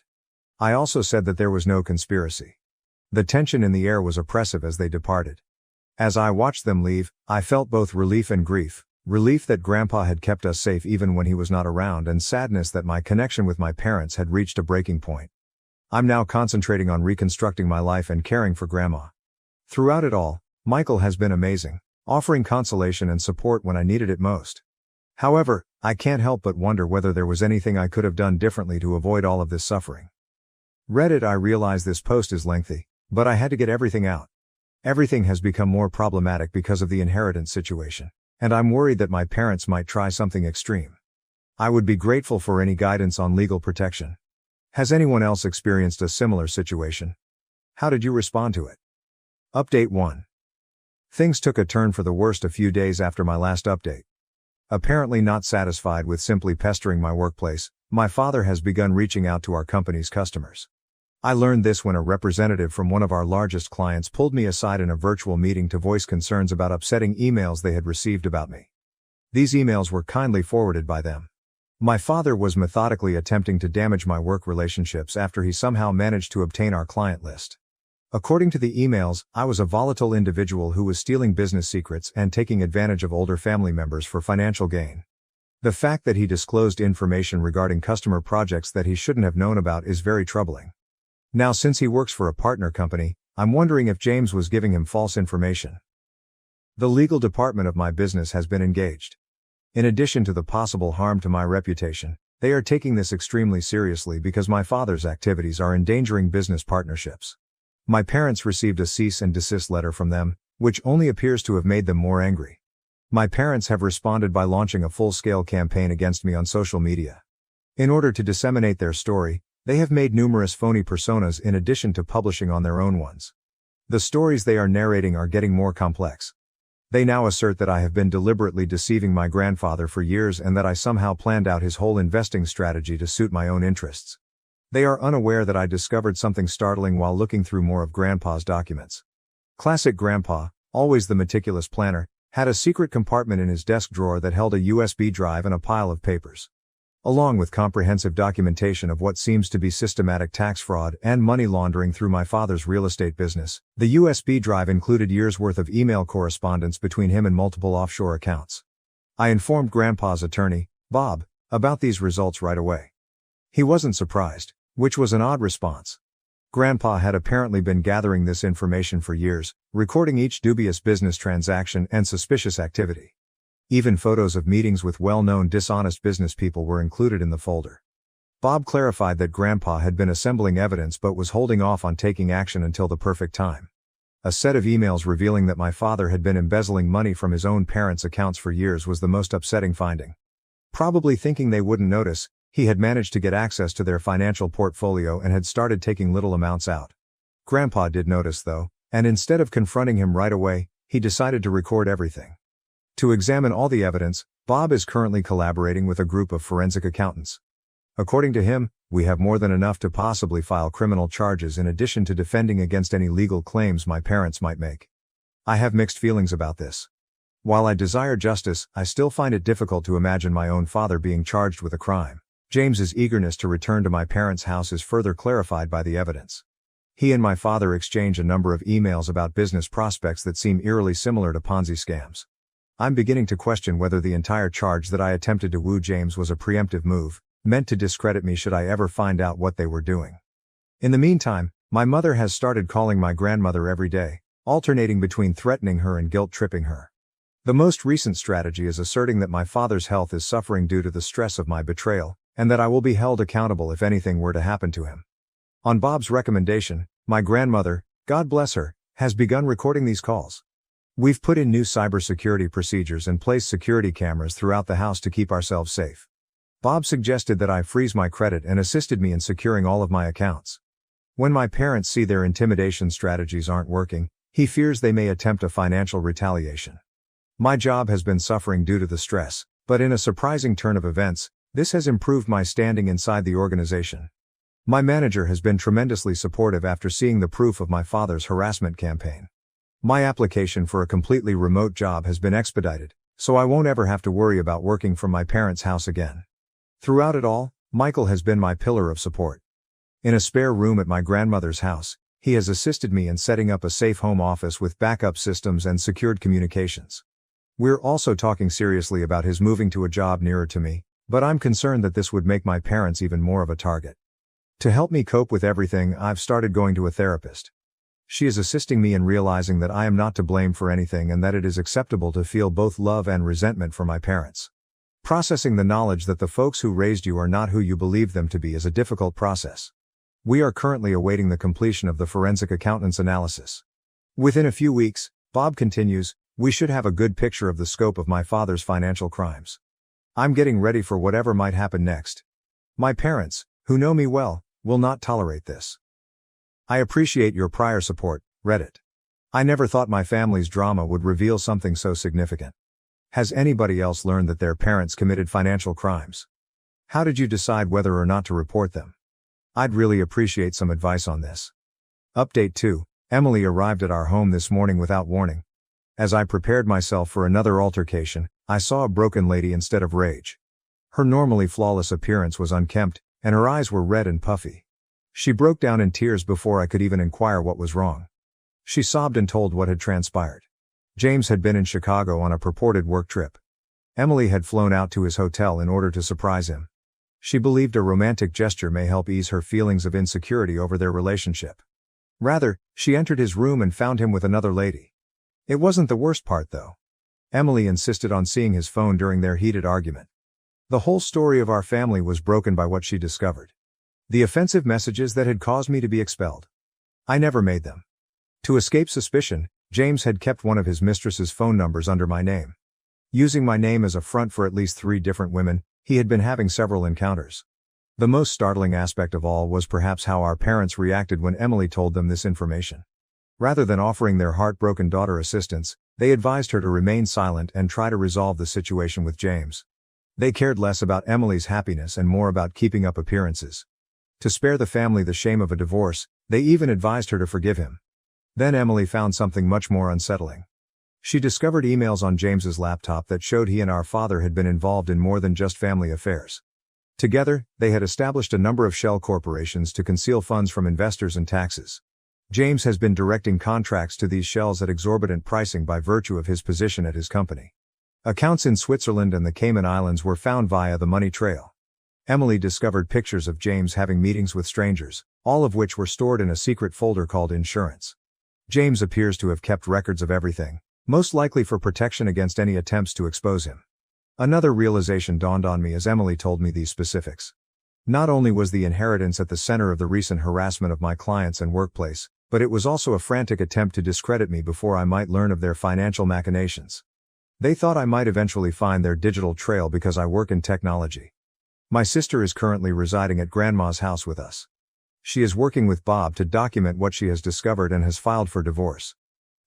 S1: I also said that there was no conspiracy. The tension in the air was oppressive as they departed. As I watched them leave, I felt both relief and grief. Relief that Grandpa had kept us safe even when he was not around, and sadness that my connection with my parents had reached a breaking point. I'm now concentrating on reconstructing my life and caring for Grandma. Throughout it all, Michael has been amazing, offering consolation and support when I needed it most. However, I can't help but wonder whether there was anything I could have done differently to avoid all of this suffering. Reddit. I realize this post is lengthy, but I had to get everything out. Everything has become more problematic because of the inheritance situation, and I'm worried that my parents might try something extreme. I would be grateful for any guidance on legal protection. Has anyone else experienced a similar situation? How did you respond to it? Update 1. Things took a turn for the worst a few days after my last update. Apparently not satisfied with simply pestering my workplace, my father has begun reaching out to our company's customers. I learned this when a representative from one of our largest clients pulled me aside in a virtual meeting to voice concerns about upsetting emails they had received about me. These emails were kindly forwarded by them. My father was methodically attempting to damage my work relationships after he somehow managed to obtain our client list. According to the emails, I was a volatile individual who was stealing business secrets and taking advantage of older family members for financial gain. The fact that he disclosed information regarding customer projects that he shouldn't have known about is very troubling. Now, since he works for a partner company, I'm wondering if James was giving him false information. The legal department of my business has been engaged. In addition to the possible harm to my reputation, they are taking this extremely seriously because my father's activities are endangering business partnerships. My parents received a cease and desist letter from them, which only appears to have made them more angry. My parents have responded by launching a full-scale campaign against me on social media. In order to disseminate their story, they have made numerous phony personas in addition to publishing on their own ones. The stories they are narrating are getting more complex. They now assert that I have been deliberately deceiving my grandfather for years and that I somehow planned out his whole investing strategy to suit my own interests. They are unaware that I discovered something startling while looking through more of Grandpa's documents. Classic Grandpa, always the meticulous planner, had a secret compartment in his desk drawer that held a USB drive and a pile of papers. Along with comprehensive documentation of what seems to be systematic tax fraud and money laundering through my father's real estate business, the USB drive included years' worth of email correspondence between him and multiple offshore accounts. I informed Grandpa's attorney, Bob, about these results right away. He wasn't surprised, which was an odd response. Grandpa had apparently been gathering this information for years, recording each dubious business transaction and suspicious activity. Even photos of meetings with well-known dishonest business people were included in the folder. Bob clarified that Grandpa had been assembling evidence but was holding off on taking action until the perfect time. A set of emails revealing that my father had been embezzling money from his own parents' accounts for years was the most upsetting finding. Probably thinking they wouldn't notice, he had managed to get access to their financial portfolio and had started taking little amounts out. Grandpa did notice though, and instead of confronting him right away, he decided to record everything. To examine all the evidence, Bob is currently collaborating with a group of forensic accountants. According to him, we have more than enough to possibly file criminal charges in addition to defending against any legal claims my parents might make. I have mixed feelings about this. While I desire justice, I still find it difficult to imagine my own father being charged with a crime. James's eagerness to return to my parents' house is further clarified by the evidence. He and my father exchange a number of emails about business prospects that seem eerily similar to Ponzi scams. I'm beginning to question whether the entire charge that I attempted to woo James was a preemptive move, meant to discredit me should I ever find out what they were doing. In the meantime, my mother has started calling my grandmother every day, alternating between threatening her and guilt-tripping her. The most recent strategy is asserting that my father's health is suffering due to the stress of my betrayal, and that I will be held accountable if anything were to happen to him. On Bob's recommendation, my grandmother, God bless her, has begun recording these calls. We've put in new cybersecurity procedures and placed security cameras throughout the house to keep ourselves safe. Bob suggested that I freeze my credit and assisted me in securing all of my accounts. When my parents see their intimidation strategies aren't working, he fears they may attempt a financial retaliation. My job has been suffering due to the stress, but in a surprising turn of events, this has improved my standing inside the organization. My manager has been tremendously supportive after seeing the proof of my father's harassment campaign. My application for a completely remote job has been expedited, so I won't ever have to worry about working from my parents' house again. Throughout it all, Michael has been my pillar of support. In a spare room at my grandmother's house, he has assisted me in setting up a safe home office with backup systems and secured communications. We're also talking seriously about his moving to a job nearer to me, but I'm concerned that this would make my parents even more of a target. To help me cope with everything, I've started going to a therapist. She is assisting me in realizing that I am not to blame for anything and that it is acceptable to feel both love and resentment for my parents. Processing the knowledge that the folks who raised you are not who you believe them to be is a difficult process. We are currently awaiting the completion of the forensic accountant's analysis. Within a few weeks, Bob continues, we should have a good picture of the scope of my father's financial crimes. I'm getting ready for whatever might happen next. My parents, who know me well, will not tolerate this. I appreciate your prior support, Reddit. I never thought my family's drama would reveal something so significant. Has anybody else learned that their parents committed financial crimes? How did you decide whether or not to report them? I'd really appreciate some advice on this. Update 2. Emily arrived at our home this morning without warning. As I prepared myself for another altercation, I saw a broken lady instead of rage. Her normally flawless appearance was unkempt, and her eyes were red and puffy. She broke down in tears before I could even inquire what was wrong. She sobbed and told what had transpired. James had been in Chicago on a purported work trip. Emily had flown out to his hotel in order to surprise him. She believed a romantic gesture may help ease her feelings of insecurity over their relationship. Rather, she entered his room and found him with another lady. It wasn't the worst part though. Emily insisted on seeing his phone during their heated argument. The whole story of our family was broken by what she discovered. The offensive messages that had caused me to be expelled. I never made them. To escape suspicion, James had kept one of his mistress's phone numbers under my name. Using my name as a front for at least 3 different women, he had been having several encounters. The most startling aspect of all was perhaps how our parents reacted when Emily told them this information. Rather than offering their heartbroken daughter assistance, they advised her to remain silent and try to resolve the situation with James. They cared less about Emily's happiness and more about keeping up appearances. To spare the family the shame of a divorce, they even advised her to forgive him. Then Emily found something much more unsettling. She discovered emails on James's laptop that showed he and our father had been involved in more than just family affairs. Together, they had established a number of shell corporations to conceal funds from investors and taxes. James has been directing contracts to these shells at exorbitant pricing by virtue of his position at his company. Accounts in Switzerland and the Cayman Islands were found via the money trail. Emily discovered pictures of James having meetings with strangers, all of which were stored in a secret folder called insurance. James appears to have kept records of everything, most likely for protection against any attempts to expose him. Another realization dawned on me as Emily told me these specifics. Not only was the inheritance at the center of the recent harassment of my clients and workplace, but it was also a frantic attempt to discredit me before I might learn of their financial machinations. They thought I might eventually find their digital trail because I work in technology. My sister is currently residing at Grandma's house with us. She is working with Bob to document what she has discovered and has filed for divorce.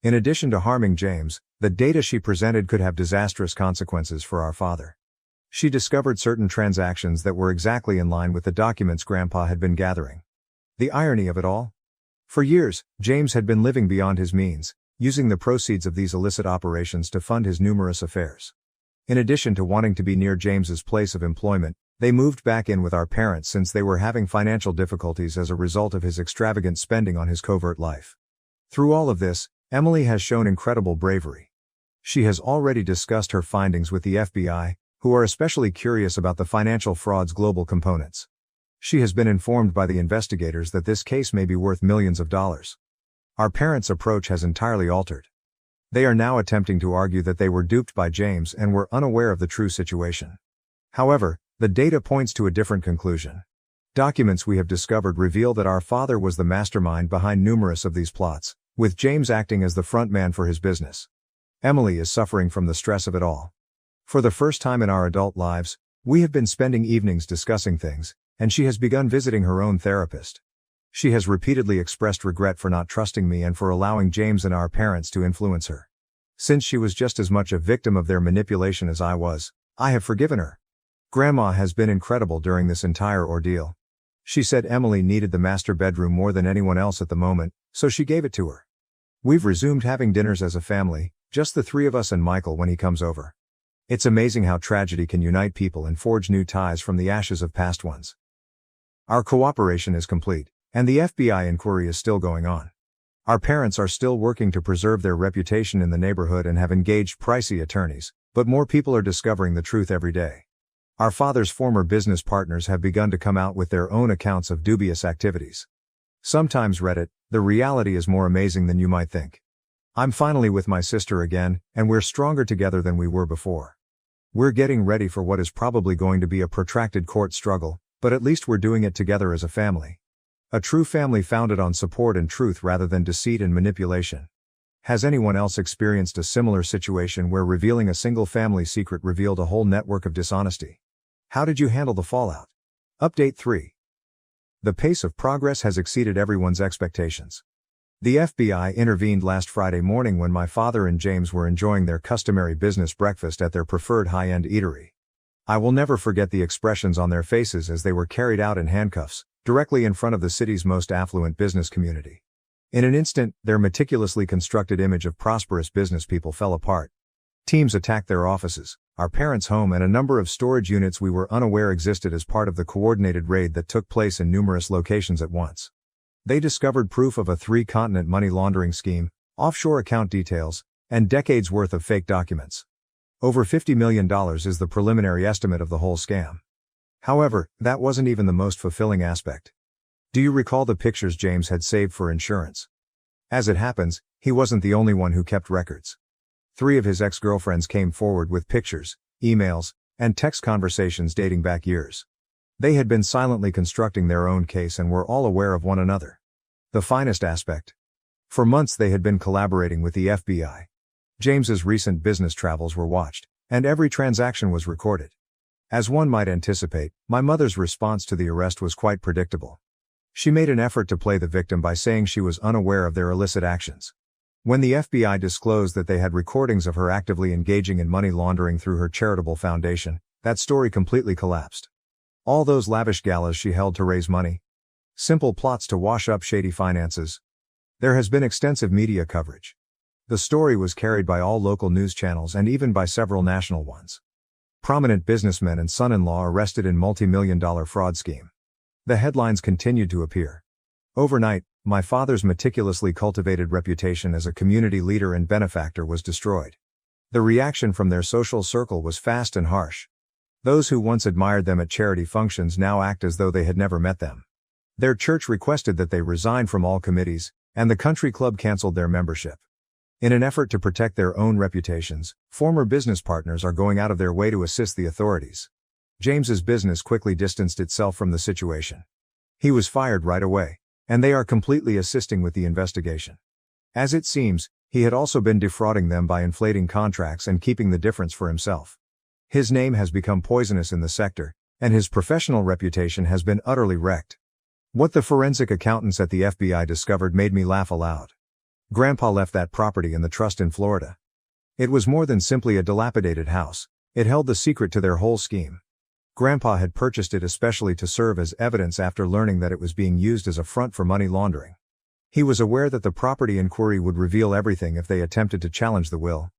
S1: In addition to harming James, the data she presented could have disastrous consequences for our father. She discovered certain transactions that were exactly in line with the documents Grandpa had been gathering. The irony of it all? For years, James had been living beyond his means, using the proceeds of these illicit operations to fund his numerous affairs. In addition to wanting to be near James's place of employment, they moved back in with our parents since they were having financial difficulties as a result of his extravagant spending on his covert life. Through all of this, Emily has shown incredible bravery. She has already discussed her findings with the FBI, who are especially curious about the financial fraud's global components. She has been informed by the investigators that this case may be worth millions of dollars. Our parents' approach has entirely altered. They are now attempting to argue that they were duped by James and were unaware of the true situation. However, the data points to a different conclusion. Documents we have discovered reveal that our father was the mastermind behind numerous of these plots, with James acting as the front man for his business. Emily is suffering from the stress of it all. For the first time in our adult lives, we have been spending evenings discussing things, and she has begun visiting her own therapist. She has repeatedly expressed regret for not trusting me and for allowing James and our parents to influence her. Since she was just as much a victim of their manipulation as I was, I have forgiven her. Grandma has been incredible during this entire ordeal. She said Emily needed the master bedroom more than anyone else at the moment, so she gave it to her. We've resumed having dinners as a family, just the 3 of us and Michael when he comes over. It's amazing how tragedy can unite people and forge new ties from the ashes of past ones. Our cooperation is complete, and the FBI inquiry is still going on. Our parents are still working to preserve their reputation in the neighborhood and have engaged pricey attorneys, but more people are discovering the truth every day. Our father's former business partners have begun to come out with their own accounts of dubious activities. Sometimes Reddit, the reality is more amazing than you might think. I'm finally with my sister again, and we're stronger together than we were before. We're getting ready for what is probably going to be a protracted court struggle, but at least we're doing it together as a family. A true family founded on support and truth rather than deceit and manipulation. Has anyone else experienced a similar situation where revealing a single family secret revealed a whole network of dishonesty? How did you handle the fallout? Update 3. The pace of progress has exceeded everyone's expectations. The FBI intervened last Friday morning when my father and James were enjoying their customary business breakfast at their preferred high-end eatery. I will never forget the expressions on their faces as they were carried out in handcuffs, directly in front of the city's most affluent business community. In an instant, their meticulously constructed image of prosperous business people fell apart. Teams attacked their offices, our parents' home, and a number of storage units we were unaware existed as part of the coordinated raid that took place in numerous locations at once. They discovered proof of a 3-continent money laundering scheme, offshore account details, and decades worth of fake documents. Over $50 million is the preliminary estimate of the whole scam. However, that wasn't even the most fulfilling aspect. Do you recall the pictures James had saved for insurance? As it happens, he wasn't the only one who kept records. 3 of his ex-girlfriends came forward with pictures, emails, and text conversations dating back years. They had been silently constructing their own case and were all aware of one another. The finest aspect. For months they had been collaborating with the FBI. James's recent business travels were watched, and every transaction was recorded. As one might anticipate, my mother's response to the arrest was quite predictable. She made an effort to play the victim by saying she was unaware of their illicit actions. When the FBI disclosed that they had recordings of her actively engaging in money laundering through her charitable foundation, that story completely collapsed. All those lavish galas she held to raise money. Simple plots to wash up shady finances. There has been extensive media coverage. The story was carried by all local news channels and even by several national ones. Prominent businessmen and son-in-law arrested in multi-million-dollar fraud scheme. The headlines continued to appear. Overnight, my father's meticulously cultivated reputation as a community leader and benefactor was destroyed. The reaction from their social circle was fast and harsh. Those who once admired them at charity functions now act as though they had never met them. Their church requested that they resign from all committees, and the country club canceled their membership. In an effort to protect their own reputations, former business partners are going out of their way to assist the authorities. James's business quickly distanced itself from the situation. He was fired right away, and they are completely assisting with the investigation. As it seems, he had also been defrauding them by inflating contracts and keeping the difference for himself. His name has become poisonous in the sector, and his professional reputation has been utterly wrecked. What the forensic accountants at the FBI discovered made me laugh aloud. Grandpa left that property in the trust in Florida. It was more than simply a dilapidated house. It held the secret to their whole scheme. Grandpa had purchased it especially to serve as evidence after learning that it was being used as a front for money laundering. He was aware that the property inquiry would reveal everything if they attempted to challenge the will.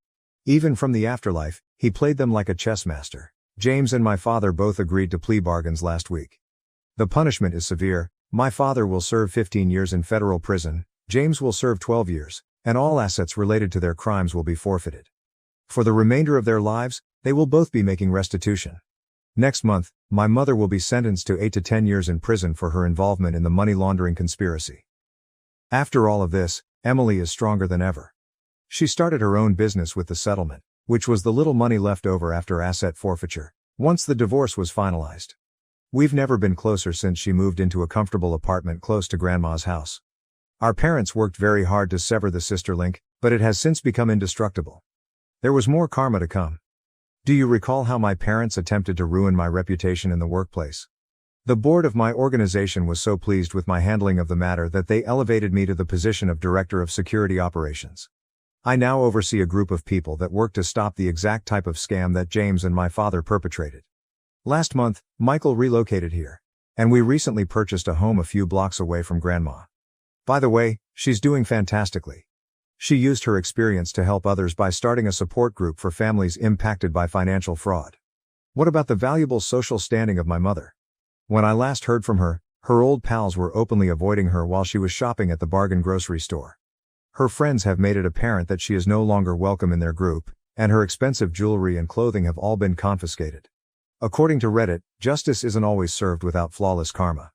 S1: Even from the afterlife, he played them like a chess master. James and my father both agreed to plea bargains last week. The punishment is severe. My father will serve 15 years in federal prison, James will serve 12 years, and all assets related to their crimes will be forfeited. For the remainder of their lives, they will both be making restitution. Next month, my mother will be sentenced to 8 to 10 years in prison for her involvement in the money laundering conspiracy. After all of this, Emily is stronger than ever. She started her own business with the settlement, which was the little money left over after asset forfeiture, once the divorce was finalized. We've never been closer since she moved into a comfortable apartment close to Grandma's house. Our parents worked very hard to sever the sister link, but it has since become indestructible. There was more karma to come. Do you recall how my parents attempted to ruin my reputation in the workplace? The board of my organization was so pleased with my handling of the matter that they elevated me to the position of Director of Security Operations. I now oversee a group of people that work to stop the exact type of scam that James and my father perpetrated. Last month, Michael relocated here, and we recently purchased a home a few blocks away from Grandma. By the way, she's doing fantastically. She used her experience to help others by starting a support group for families impacted by financial fraud. What about the valuable social standing of my mother? When I last heard from her, her old pals were openly avoiding her while she was shopping at the bargain grocery store. Her friends have made it apparent that she is no longer welcome in their group, and her expensive jewelry and clothing have all been confiscated. According to Reddit, justice isn't always served without flawless karma.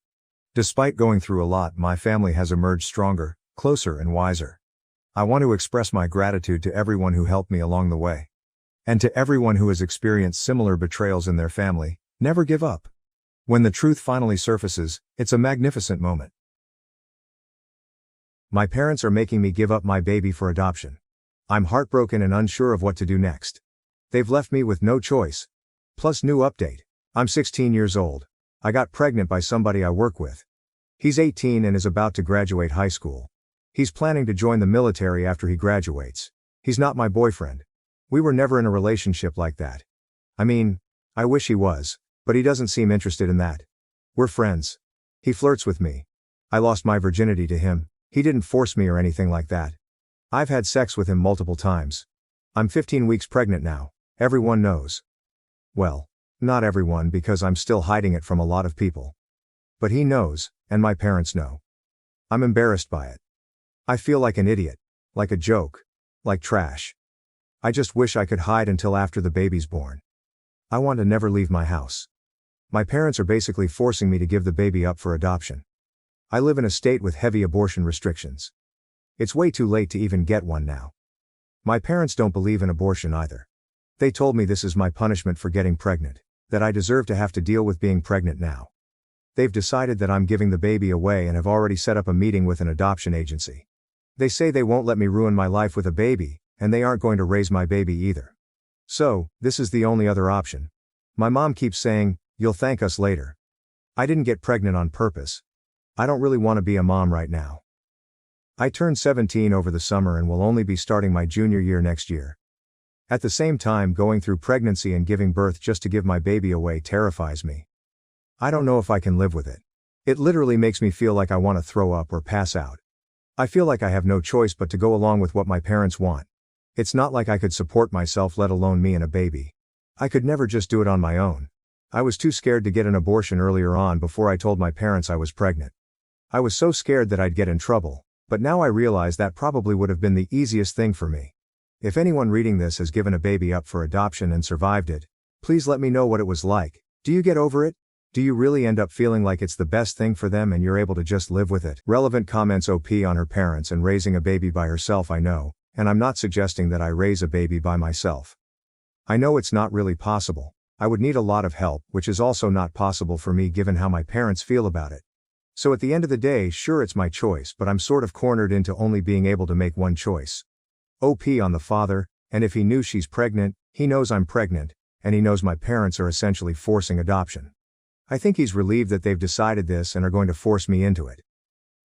S1: Despite going through a lot, my family has emerged stronger, closer, and wiser. I want to express my gratitude to everyone who helped me along the way. And to everyone who has experienced similar betrayals in their family, never give up. When the truth finally surfaces, it's a magnificent moment. My parents are making me give up my baby for adoption. I'm heartbroken and unsure of what to do next. They've left me with no choice. Plus new update. I'm 16 years old. I got pregnant by somebody I work with. He's 18 and is about to graduate high school. He's planning to join the military after he graduates. He's not my boyfriend. We were never in a relationship like that. I mean, I wish he was, but he doesn't seem interested in that. We're friends. He flirts with me. I lost my virginity to him, he didn't force me or anything like that. I've had sex with him multiple times. I'm 15 weeks pregnant now, everyone knows. Well, not everyone because I'm still hiding it from a lot of people. But he knows, and my parents know. I'm embarrassed by it. I feel like an idiot, like a joke, like trash. I just wish I could hide until after the baby's born. I want to never leave my house. My parents are basically forcing me to give the baby up for adoption. I live in a state with heavy abortion restrictions. It's way too late to even get one now. My parents don't believe in abortion either. They told me this is my punishment for getting pregnant, that I deserve to have to deal with being pregnant now. They've decided that I'm giving the baby away and have already set up a meeting with an adoption agency. They say they won't let me ruin my life with a baby, and they aren't going to raise my baby either. So, this is the only other option. My mom keeps saying, "You'll thank us later." I didn't get pregnant on purpose. I don't really want to be a mom right now. I turned 17 over the summer and will only be starting my junior year next year. At the same time, going through pregnancy and giving birth just to give my baby away terrifies me. I don't know if I can live with it. It literally makes me feel like I want to throw up or pass out. I feel like I have no choice but to go along with what my parents want. It's not like I could support myself, let alone me and a baby. I could never just do it on my own. I was too scared to get an abortion earlier on before I told my parents I was pregnant. I was so scared that I'd get in trouble, but now I realize that probably would have been the easiest thing for me. If anyone reading this has given a baby up for adoption and survived it, please let me know what it was like. Do you get over it? Do you really end up feeling like it's the best thing for them and you're able to just live with it? Relevant comments. OP on her parents and raising a baby by herself. I know, and I'm not suggesting that I raise a baby by myself. I know it's not really possible. I would need a lot of help, which is also not possible for me given how my parents feel about it. So at the end of the day, sure, it's my choice, but I'm sort of cornered into only being able to make one choice. OP on the father, and if he knew she's pregnant, he knows I'm pregnant, and he knows my parents are essentially forcing adoption. I think he's relieved that they've decided this and are going to force me into it.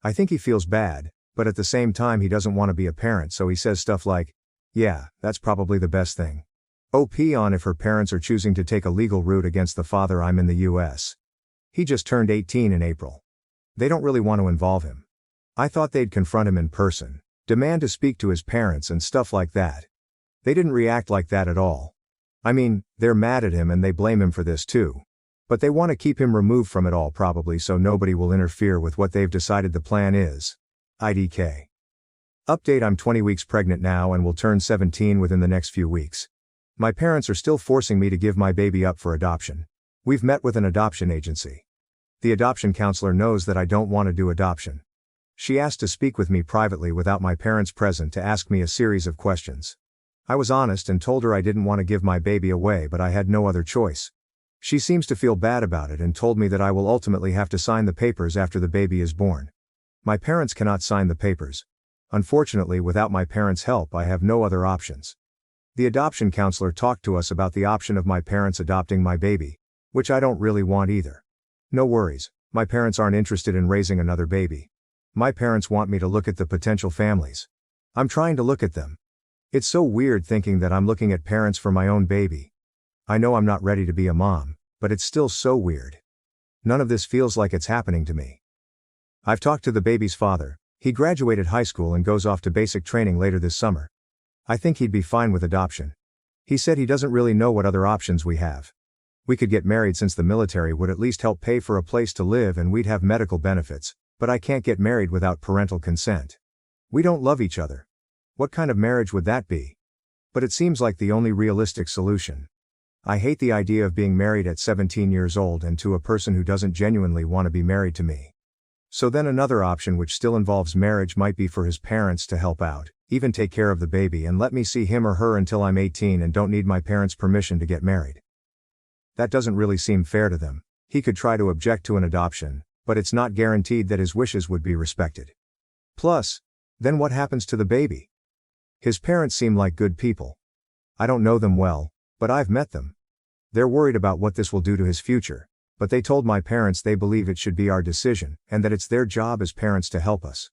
S1: I think he feels bad, but at the same time he doesn't want to be a parent, so he says stuff like, "Yeah, that's probably the best thing." OP on if her parents are choosing to take a legal route against the father. I'm in the US. He just turned 18 in April. They don't really want to involve him. I thought they'd confront him in person, demand to speak to his parents and stuff like that. They didn't react like that at all. I mean, they're mad at him and they blame him for this too. But they want to keep him removed from it all probably so nobody will interfere with what they've decided the plan is. IDK. Update: I'm 20 weeks pregnant now and will turn 17 within the next few weeks. My parents are still forcing me to give my baby up for adoption. We've met with an adoption agency. The adoption counselor knows that I don't want to do adoption. She asked to speak with me privately without my parents present to ask me a series of questions. I was honest and told her I didn't want to give my baby away, but I had no other choice. She seems to feel bad about it and told me that I will ultimately have to sign the papers after the baby is born. My parents cannot sign the papers. Unfortunately, without my parents' help, I have no other options. The adoption counselor talked to us about the option of my parents adopting my baby, which I don't really want either. No worries, my parents aren't interested in raising another baby. My parents want me to look at the potential families. I'm trying to look at them. It's so weird thinking that I'm looking at parents for my own baby. I know I'm not ready to be a mom, but it's still so weird. None of this feels like it's happening to me. I've talked to the baby's father. He graduated high school and goes off to basic training later this summer. I think he'd be fine with adoption. He said he doesn't really know what other options we have. We could get married since the military would at least help pay for a place to live and we'd have medical benefits, but I can't get married without parental consent. We don't love each other. What kind of marriage would that be? But it seems like the only realistic solution. I hate the idea of being married at 17 years old and to a person who doesn't genuinely want to be married to me. So then another option which still involves marriage might be for his parents to help out, even take care of the baby and let me see him or her until I'm 18 and don't need my parents' permission to get married. That doesn't really seem fair to them. He could try to object to an adoption, but it's not guaranteed that his wishes would be respected. Plus, then what happens to the baby? His parents seem like good people. I don't know them well, but I've met them. They're worried about what this will do to his future, but they told my parents they believe it should be our decision and that it's their job as parents to help us.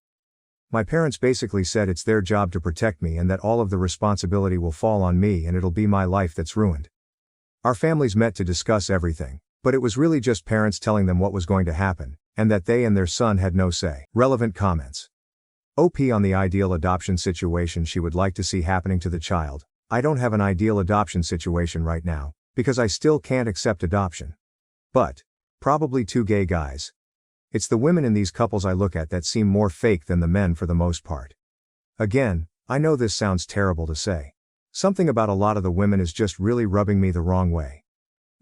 S1: My parents basically said it's their job to protect me and that all of the responsibility will fall on me and it'll be my life that's ruined. Our families met to discuss everything, but it was really just parents telling them what was going to happen, and that they and their son had no say. Relevant comments. OP on the ideal adoption situation she would like to see happening to the child. I don't have an ideal adoption situation right now, because I still can't accept adoption. But probably two gay guys. It's the women in these couples I look at that seem more fake than the men for the most part. Again, I know this sounds terrible to say. Something about a lot of the women is just really rubbing me the wrong way.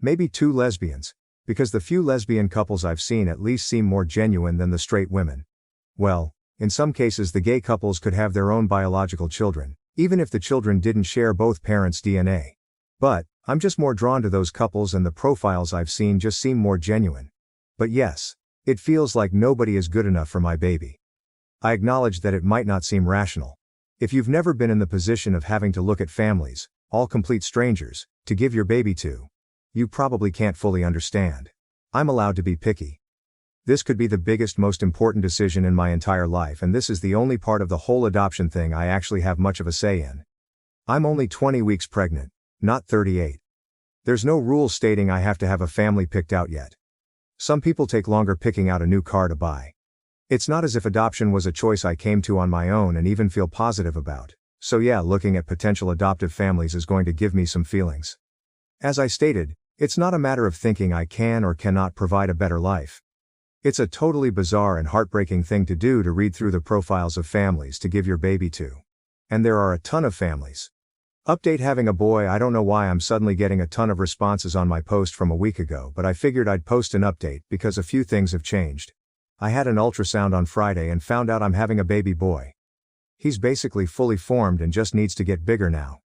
S1: Maybe two lesbians, because the few lesbian couples I've seen at least seem more genuine than the straight women. Well, in some cases the gay couples could have their own biological children, even if the children didn't share both parents' DNA. But I'm just more drawn to those couples, and the profiles I've seen just seem more genuine. But yes, it feels like nobody is good enough for my baby. I acknowledge that it might not seem rational. If you've never been in the position of having to look at families, all complete strangers, to give your baby to, you probably can't fully understand. I'm allowed to be picky. This could be the biggest, most important decision in my entire life, and this is the only part of the whole adoption thing I actually have much of a say in. I'm only 20 weeks pregnant, not 38. There's no rule stating I have to have a family picked out yet. Some people take longer picking out a new car to buy. It's not as if adoption was a choice I came to on my own and even feel positive about. So yeah, looking at potential adoptive families is going to give me some feelings. As I stated, it's not a matter of thinking I can or cannot provide a better life. It's a totally bizarre and heartbreaking thing to do, to read through the profiles of families to give your baby to. And there are a ton of families. Update: having a boy. I don't know why I'm suddenly getting a ton of responses on my post from a week ago, but I figured I'd post an update because a few things have changed. I had an ultrasound on Friday and found out I'm having a baby boy. He's basically fully formed and just needs to get bigger now.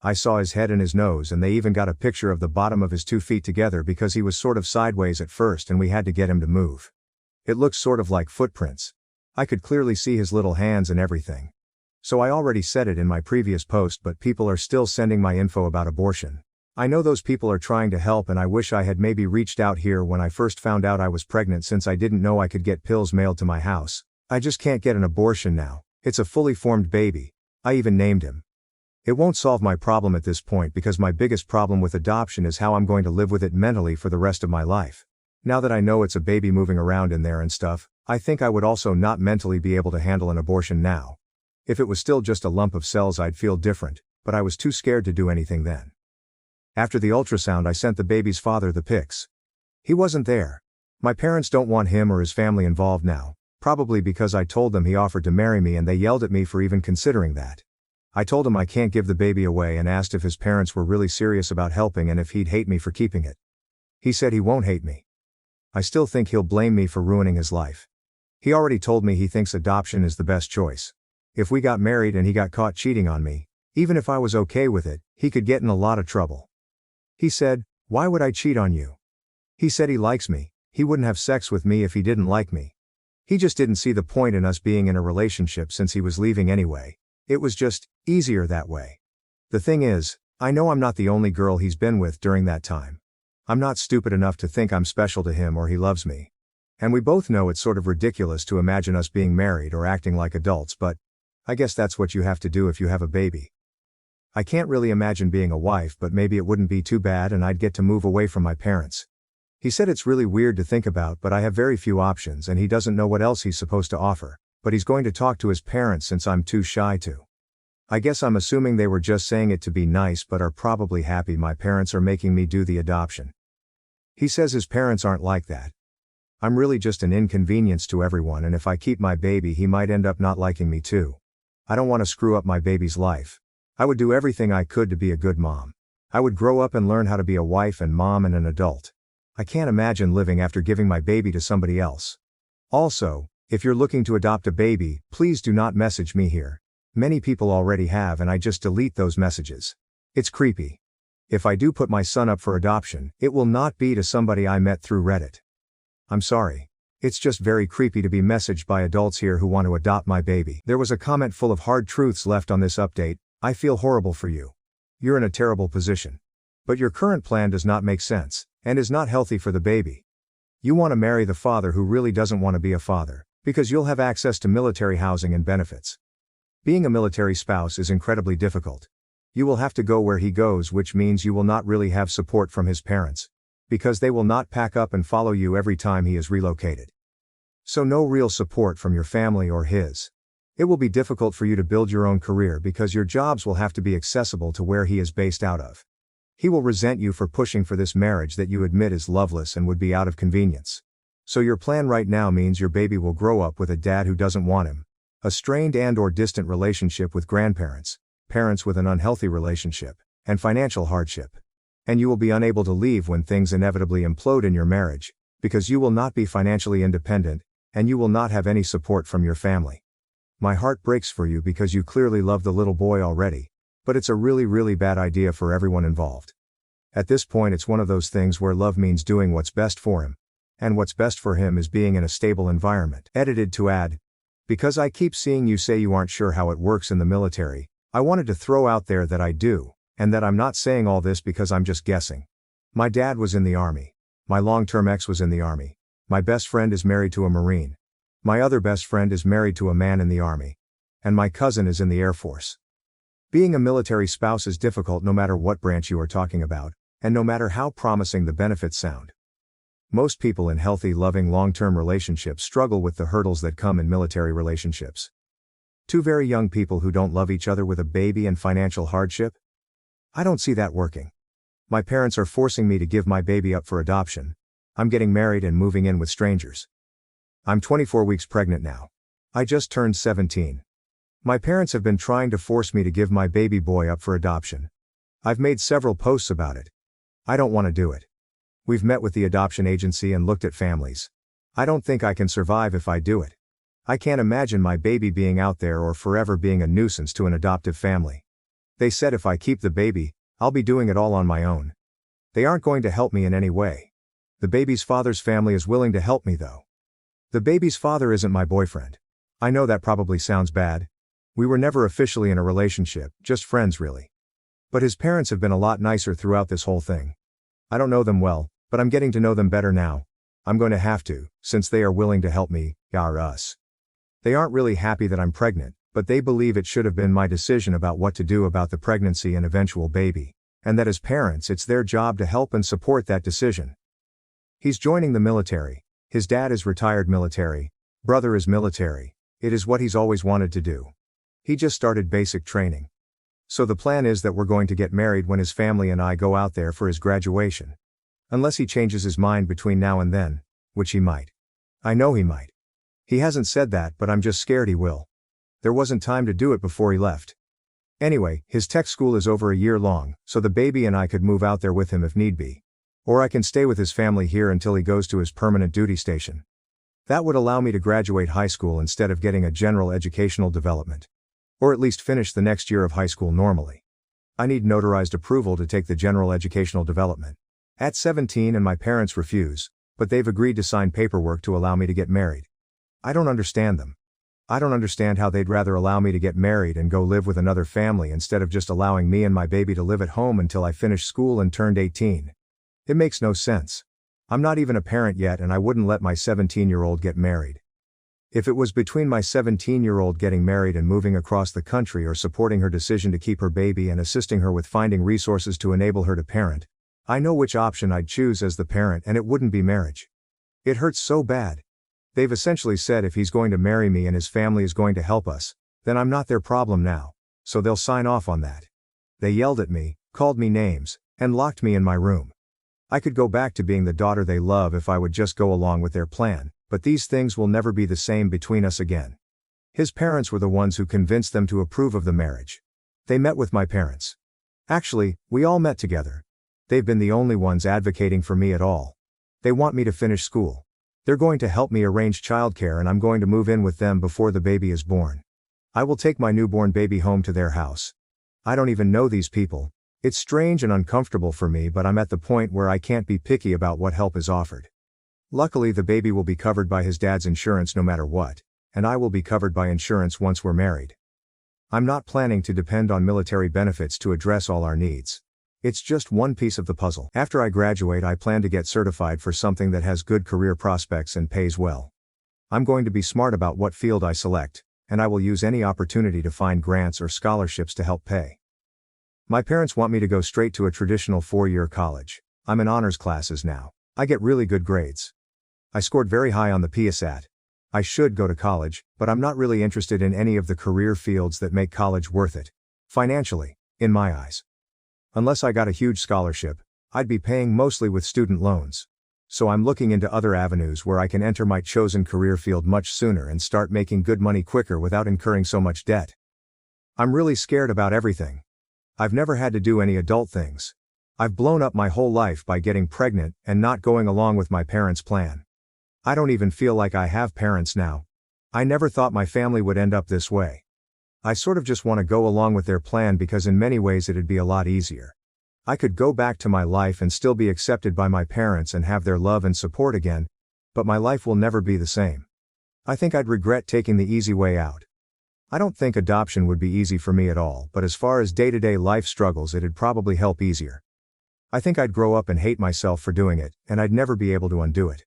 S1: I saw his head and his nose, and they even got a picture of the bottom of his 2 feet together because he was sort of sideways at first and we had to get him to move. It looks sort of like footprints. I could clearly see his little hands and everything. So I already said it in my previous post, but people are still sending my info about abortion. I know those people are trying to help, and I wish I had maybe reached out here when I first found out I was pregnant, since I didn't know I could get pills mailed to my house. I just can't get an abortion now. It's a fully formed baby. I even named him. It won't solve my problem at this point, because my biggest problem with adoption is how I'm going to live with it mentally for the rest of my life. Now that I know it's a baby moving around in there and stuff, I think I would also not mentally be able to handle an abortion now. If it was still just a lump of cells, I'd feel different, but I was too scared to do anything then. After the ultrasound, I sent the baby's father the pics. He wasn't there. My parents don't want him or his family involved now, probably because I told them he offered to marry me and they yelled at me for even considering that. I told him I can't give the baby away and asked if his parents were really serious about helping and if he'd hate me for keeping it. He said he won't hate me. I still think he'll blame me for ruining his life. He already told me he thinks adoption is the best choice. If we got married and he got caught cheating on me, even if I was okay with it, he could get in a lot of trouble. He said, "Why would I cheat on you?" He said he likes me. He wouldn't have sex with me if he didn't like me. He just didn't see the point in us being in a relationship since he was leaving anyway. It was just easier that way. The thing is, I know I'm not the only girl he's been with during that time. I'm not stupid enough to think I'm special to him or he loves me. And we both know it's sort of ridiculous to imagine us being married or acting like adults, but I guess that's what you have to do if you have a baby. I can't really imagine being a wife, but maybe it wouldn't be too bad and I'd get to move away from my parents. He said it's really weird to think about, but I have very few options and he doesn't know what else he's supposed to offer, but he's going to talk to his parents since I'm too shy to. I guess I'm assuming they were just saying it to be nice, but are probably happy my parents are making me do the adoption. He says his parents aren't like that. I'm really just an inconvenience to everyone, and if I keep my baby he might end up not liking me too. I don't want to screw up my baby's life. I would do everything I could to be a good mom. I would grow up and learn how to be a wife and mom and an adult. I can't imagine living after giving my baby to somebody else. Also, if you're looking to adopt a baby, please do not message me here. Many people already have and I just delete those messages. It's creepy. If I do put my son up for adoption, it will not be to somebody I met through Reddit. I'm sorry. It's just very creepy to be messaged by adults here who want to adopt my baby. There was a comment full of hard truths left on this update. I feel horrible for you. You're in a terrible position. But your current plan does not make sense, and is not healthy for the baby. You want to marry the father who really doesn't want to be a father, because you'll have access to military housing and benefits. Being a military spouse is incredibly difficult. You will have to go where he goes, which means you will not really have support from his parents. Because they will not pack up and follow you every time he is relocated. So no real support from your family or his. It will be difficult for you to build your own career because your jobs will have to be accessible to where he is based out of. He will resent you for pushing for this marriage that you admit is loveless and would be out of convenience. So your plan right now means your baby will grow up with a dad who doesn't want him, a strained and/or distant relationship with grandparents, parents with an unhealthy relationship, and financial hardship. And you will be unable to leave when things inevitably implode in your marriage, because you will not be financially independent, and you will not have any support from your family. My heart breaks for you because you clearly love the little boy already, but it's a really bad idea for everyone involved. At this point it's one of those things where love means doing what's best for him. And what's best for him is being in a stable environment. Edited to add, because I keep seeing you say you aren't sure how it works in the military, I wanted to throw out there that I do, and that I'm not saying all this because I'm just guessing. My dad was in the Army. My long-term ex was in the Army. My best friend is married to a Marine. My other best friend is married to a man in the Army. And my cousin is in the Air Force. Being a military spouse is difficult no matter what branch you are talking about, and no matter how promising the benefits sound. Most people in healthy, loving long-term relationships struggle with the hurdles that come in military relationships. Two very young people who don't love each other with a baby and financial hardship? I don't see that working. My parents are forcing me to give my baby up for adoption. I'm getting married and moving in with strangers. I'm 24 weeks pregnant now. I just turned 17. My parents have been trying to force me to give my baby boy up for adoption. I've made several posts about it. I don't want to do it. We've met with the adoption agency and looked at families. I don't think I can survive if I do it. I can't imagine my baby being out there or forever being a nuisance to an adoptive family. They said if I keep the baby, I'll be doing it all on my own. They aren't going to help me in any way. The baby's father's family is willing to help me though. The baby's father isn't my boyfriend. I know that probably sounds bad. We were never officially in a relationship, just friends really. But his parents have been a lot nicer throughout this whole thing. I don't know them well, but I'm getting to know them better now. I'm going to have to, since they are willing to help me, us. They aren't really happy that I'm pregnant, but they believe it should have been my decision about what to do about the pregnancy and eventual baby, and that as parents it's their job to help and support that decision. He's joining the military. His dad is retired military, brother is military. It is what he's always wanted to do. He just started basic training. So the plan is that we're going to get married when his family and I go out there for his graduation. Unless he changes his mind between now and then, which he might. I know he might. He hasn't said that, but I'm just scared he will. There wasn't time to do it before he left. Anyway, his tech school is over a year long, so the baby and I could move out there with him if need be. Or I can stay with his family here until he goes to his permanent duty station. That would allow me to graduate high school instead of getting a general educational development. Or at least finish the next year of high school normally. I need notarized approval to take the general educational development. At 17 and my parents refuse, but they've agreed to sign paperwork to allow me to get married. I don't understand them. I don't understand how they'd rather allow me to get married and go live with another family instead of just allowing me and my baby to live at home until I finish school and turned 18. It makes no sense. I'm not even a parent yet and I wouldn't let my 17-year-old get married. If it was between my 17-year-old getting married and moving across the country or supporting her decision to keep her baby and assisting her with finding resources to enable her to parent, I know which option I'd choose as the parent and it wouldn't be marriage. It hurts so bad. They've essentially said if he's going to marry me and his family is going to help us, then I'm not their problem now, so they'll sign off on that. They yelled at me, called me names, and locked me in my room. I could go back to being the daughter they love if I would just go along with their plan, but these things will never be the same between us again. His parents were the ones who convinced them to approve of the marriage. They met with my parents. Actually, we all met together. They've been the only ones advocating for me at all. They want me to finish school. They're going to help me arrange childcare and I'm going to move in with them before the baby is born. I will take my newborn baby home to their house. I don't even know these people. It's strange and uncomfortable for me, but I'm at the point where I can't be picky about what help is offered. Luckily the baby will be covered by his dad's insurance no matter what, and I will be covered by insurance once we're married. I'm not planning to depend on military benefits to address all our needs. It's just one piece of the puzzle. After I graduate I plan to get certified for something that has good career prospects and pays well. I'm going to be smart about what field I select, and I will use any opportunity to find grants or scholarships to help pay. My parents want me to go straight to a traditional 4-year college. I'm in honors classes now. I get really good grades. I scored very high on the PSAT. I should go to college, but I'm not really interested in any of the career fields that make college worth it. Financially, in my eyes. Unless I got a huge scholarship, I'd be paying mostly with student loans. So I'm looking into other avenues where I can enter my chosen career field much sooner and start making good money quicker without incurring so much debt. I'm really scared about everything. I've never had to do any adult things. I've blown up my whole life by getting pregnant and not going along with my parents' plan. I don't even feel like I have parents now. I never thought my family would end up this way. I sort of just want to go along with their plan because in many ways it'd be a lot easier. I could go back to my life and still be accepted by my parents and have their love and support again, but my life will never be the same. I think I'd regret taking the easy way out. I don't think adoption would be easy for me at all, but as far as day-to-day life struggles it'd probably help easier. I think I'd grow up and hate myself for doing it, and I'd never be able to undo it.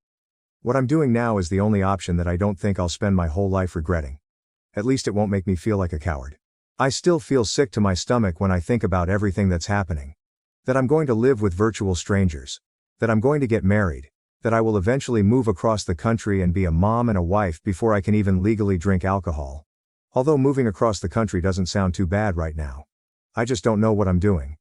S1: What I'm doing now is the only option that I don't think I'll spend my whole life regretting. At least it won't make me feel like a coward. I still feel sick to my stomach when I think about everything that's happening. That I'm going to live with virtual strangers. That I'm going to get married. That I will eventually move across the country and be a mom and a wife before I can even legally drink alcohol. Although moving across the country doesn't sound too bad right now. I just don't know what I'm doing.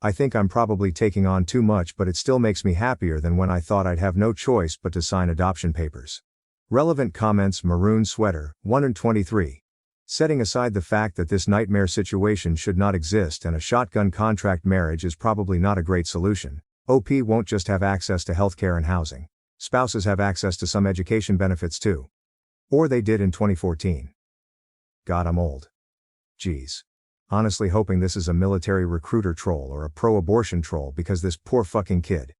S1: I think I'm probably taking on too much, but it still makes me happier than when I thought I'd have no choice but to sign adoption papers. Relevant comments. Maroon Sweater, 123. Setting aside the fact that this nightmare situation should not exist and a shotgun contract marriage is probably not a great solution, OP won't just have access to healthcare and housing. Spouses have access to some education benefits too. Or they did in 2014. God, I'm old. Jeez. Honestly hoping this is a military recruiter troll or a pro-abortion troll because this poor fucking kid.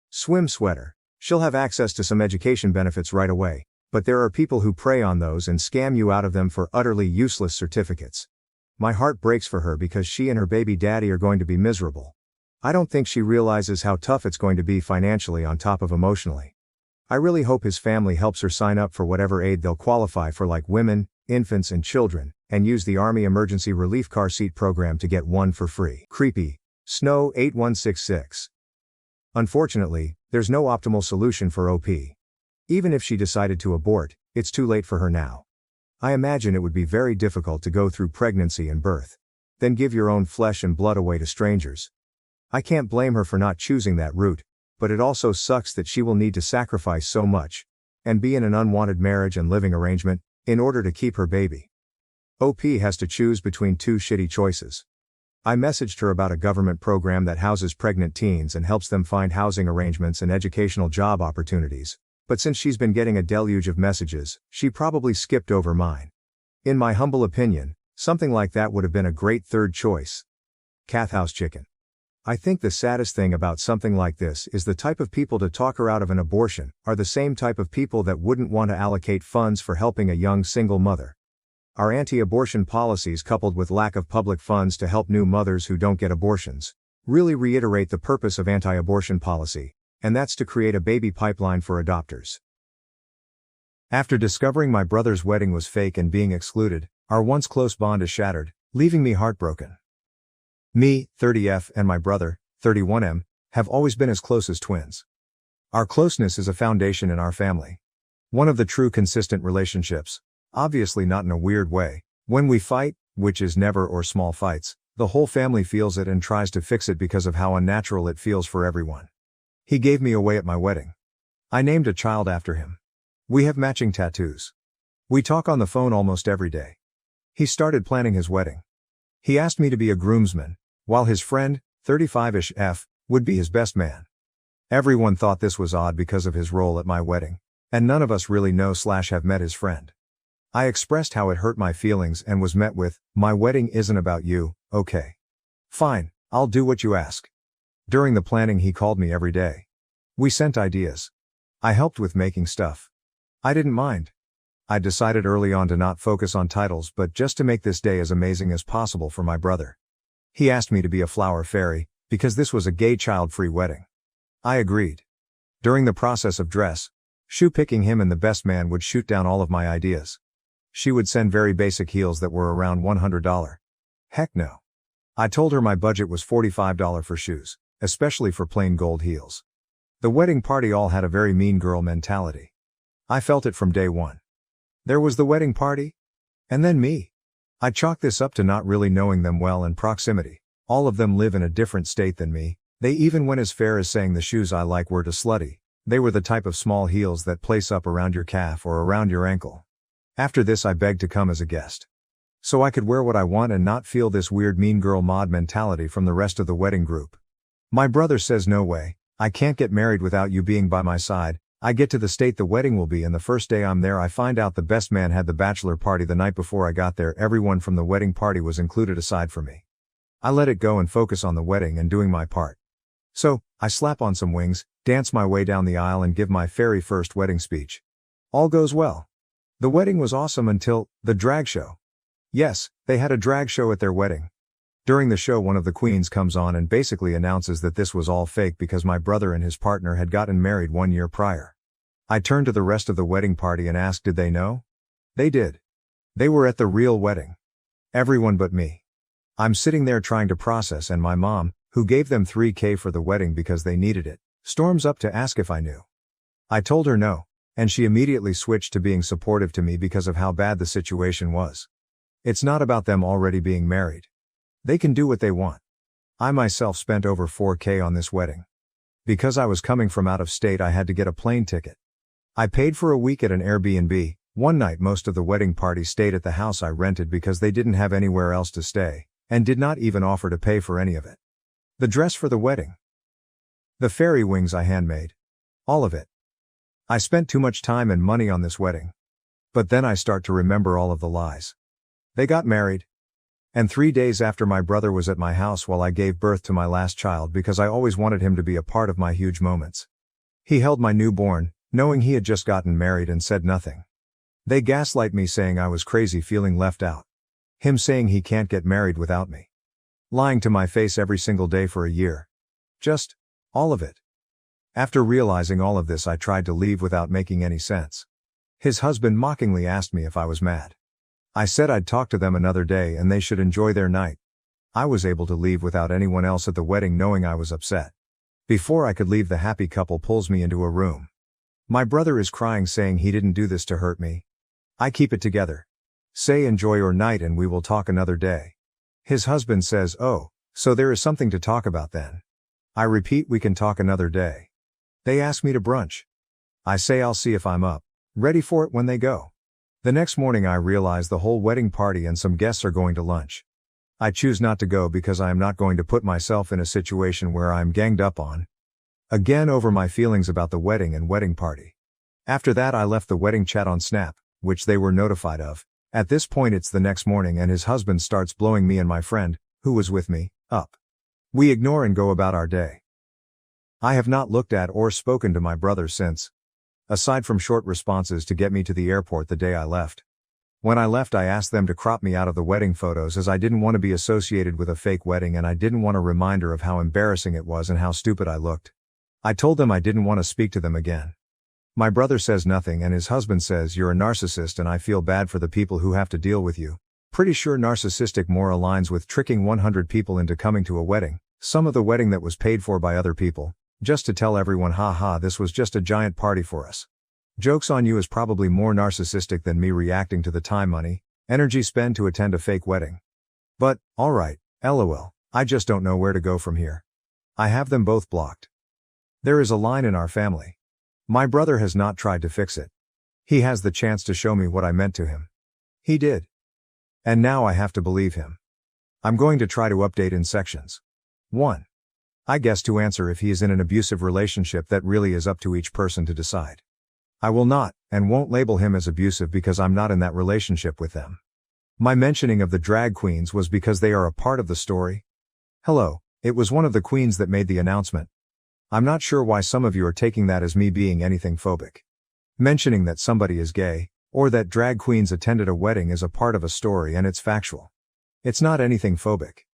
S1: Swim Sweater. She'll have access to some education benefits right away, but there are people who prey on those and scam you out of them for utterly useless certificates. My heart breaks for her because she and her baby daddy are going to be miserable. I don't think she realizes how tough it's going to be financially on top of emotionally. I really hope his family helps her sign up for whatever aid they'll qualify for, like women, infants and children, and use the Army Emergency Relief Car Seat Program to get one for free. Creepy. Snow 8166. Unfortunately, there's no optimal solution for OP. Even if she decided to abort, it's too late for her now. I imagine it would be very difficult to go through pregnancy and birth. Then give your own flesh and blood away to strangers. I can't blame her for not choosing that route, but it also sucks that she will need to sacrifice so much, and be in an unwanted marriage and living arrangement, in order to keep her baby. OP has to choose between two shitty choices. I messaged her about a government program that houses pregnant teens and helps them find housing arrangements and educational job opportunities, but since she's been getting a deluge of messages, she probably skipped over mine. In my humble opinion, something like that would have been a great third choice. Cathouse Chicken. I think the saddest thing about something like this is the type of people to talk her out of an abortion are the same type of people that wouldn't want to allocate funds for helping a young single mother. Our anti-abortion policies, coupled with lack of public funds to help new mothers who don't get abortions, really reiterate the purpose of anti-abortion policy, and that's to create a baby pipeline for adopters. After discovering my brother's wedding was fake and being excluded, our once close bond is shattered, leaving me heartbroken. Me, 30F, and my brother, 31M, have always been as close as twins. Our closeness is a foundation in our family. One of the true consistent relationships, obviously not in a weird way. When we fight, which is never or small fights, the whole family feels it and tries to fix it because of how unnatural it feels for everyone. He gave me away at my wedding. I named a child after him. We have matching tattoos. We talk on the phone almost every day. He started planning his wedding. He asked me to be a groomsman, while his friend, 35-ish F, would be his best man. Everyone thought this was odd because of his role at my wedding, and none of us really know/have met his friend. I expressed how it hurt my feelings and was met with, "My wedding isn't about you, okay? Fine, I'll do what you ask." During the planning he called me every day. We sent ideas. I helped with making stuff. I didn't mind. I decided early on to not focus on titles but just to make this day as amazing as possible for my brother. He asked me to be a flower fairy, because this was a gay child-free wedding. I agreed. During the process of shoe picking, him and the best man would shoot down all of my ideas. She would send very basic heels that were around $100. Heck no. I told her my budget was $45 for shoes, especially for plain gold heels. The wedding party all had a very mean girl mentality. I felt it from day one. There was the wedding party, and then me. I chalk this up to not really knowing them well and proximity. All of them live in a different state than me. They even went as far as saying the shoes I like were too slutty. They were the type of small heels that place up around your calf or around your ankle. After this I begged to come as a guest, so I could wear what I want and not feel this weird mean girl mod mentality from the rest of the wedding group. My brother says no way, I can't get married without you being by my side. I get to the state the wedding will be and the first day I'm there I find out the best man had the bachelor party the night before I got there. Everyone from the wedding party was included aside from me. I let it go and focus on the wedding and doing my part. So, I slap on some wings, dance my way down the aisle and give my very first wedding speech. All goes well. The wedding was awesome until the drag show. Yes, they had a drag show at their wedding. During the show one of the queens comes on and basically announces that this was all fake because my brother and his partner had gotten married 1 year prior. I turned to the rest of the wedding party and asked did they know? They did. They were at the real wedding. Everyone but me. I'm sitting there trying to process and my mom, who gave them $3,000 for the wedding because they needed it, storms up to ask if I knew. I told her no, and she immediately switched to being supportive to me because of how bad the situation was. It's not about them already being married. They can do what they want. I myself spent over $4,000 on this wedding. Because I was coming from out of state I had to get a plane ticket. I paid for a week at an Airbnb. One night most of the wedding party stayed at the house I rented because they didn't have anywhere else to stay, and did not even offer to pay for any of it. The dress for the wedding. The fairy wings I handmade. All of it. I spent too much time and money on this wedding. But then I start to remember all of the lies. They got married. And 3 days after my brother was at my house while I gave birth to my last child because I always wanted him to be a part of my huge moments. He held my newborn, knowing he had just gotten married and said nothing. They gaslight me saying I was crazy feeling left out. Him saying he can't get married without me. Lying to my face every single day for a year. Just, all of it. After realizing all of this I tried to leave without making any sense. His husband mockingly asked me if I was mad. I said I'd talk to them another day and they should enjoy their night. I was able to leave without anyone else at the wedding knowing I was upset. Before I could leave the happy couple pulls me into a room. My brother is crying saying he didn't do this to hurt me. I keep it together. Say enjoy your night and we will talk another day. His husband says oh, so there is something to talk about then. I repeat we can talk another day. They ask me to brunch. I say I'll see if I'm up, ready for it when they go. The next morning I realize the whole wedding party and some guests are going to lunch. I choose not to go because I am not going to put myself in a situation where I am ganged up on. Again over my feelings about the wedding and wedding party. After that I left the wedding chat on Snap, which they were notified of. At this point it's the next morning and his husband starts blowing me and my friend, who was with me, up. We ignore and go about our day. I have not looked at or spoken to my brother since. Aside from short responses to get me to the airport the day I left. When I left I asked them to crop me out of the wedding photos as I didn't want to be associated with a fake wedding and I didn't want a reminder of how embarrassing it was and how stupid I looked. I told them I didn't want to speak to them again. My brother says nothing and his husband says you're a narcissist and I feel bad for the people who have to deal with you. Pretty sure narcissistic more aligns with tricking 100 people into coming to a wedding, some of the wedding that was paid for by other people. Just to tell everyone haha this was just a giant party for us. Joke's on you is probably more narcissistic than me reacting to the time, money, energy spent to attend a fake wedding. But, alright, lol, I just don't know where to go from here. I have them both blocked. There is a line in our family. My brother has not tried to fix it. He has the chance to show me what I meant to him. He did. And now I have to believe him. I'm going to try to update in sections. 1. I guess to answer if he is in an abusive relationship that really is up to each person to decide. I will not, and won't label him as abusive because I'm not in that relationship with them. My mentioning of the drag queens was because they are a part of the story. Hello, it was one of the queens that made the announcement. I'm not sure why some of you are taking that as me being anything phobic. Mentioning that somebody is gay, or that drag queens attended a wedding is a part of a story and it's factual. It's not anything phobic.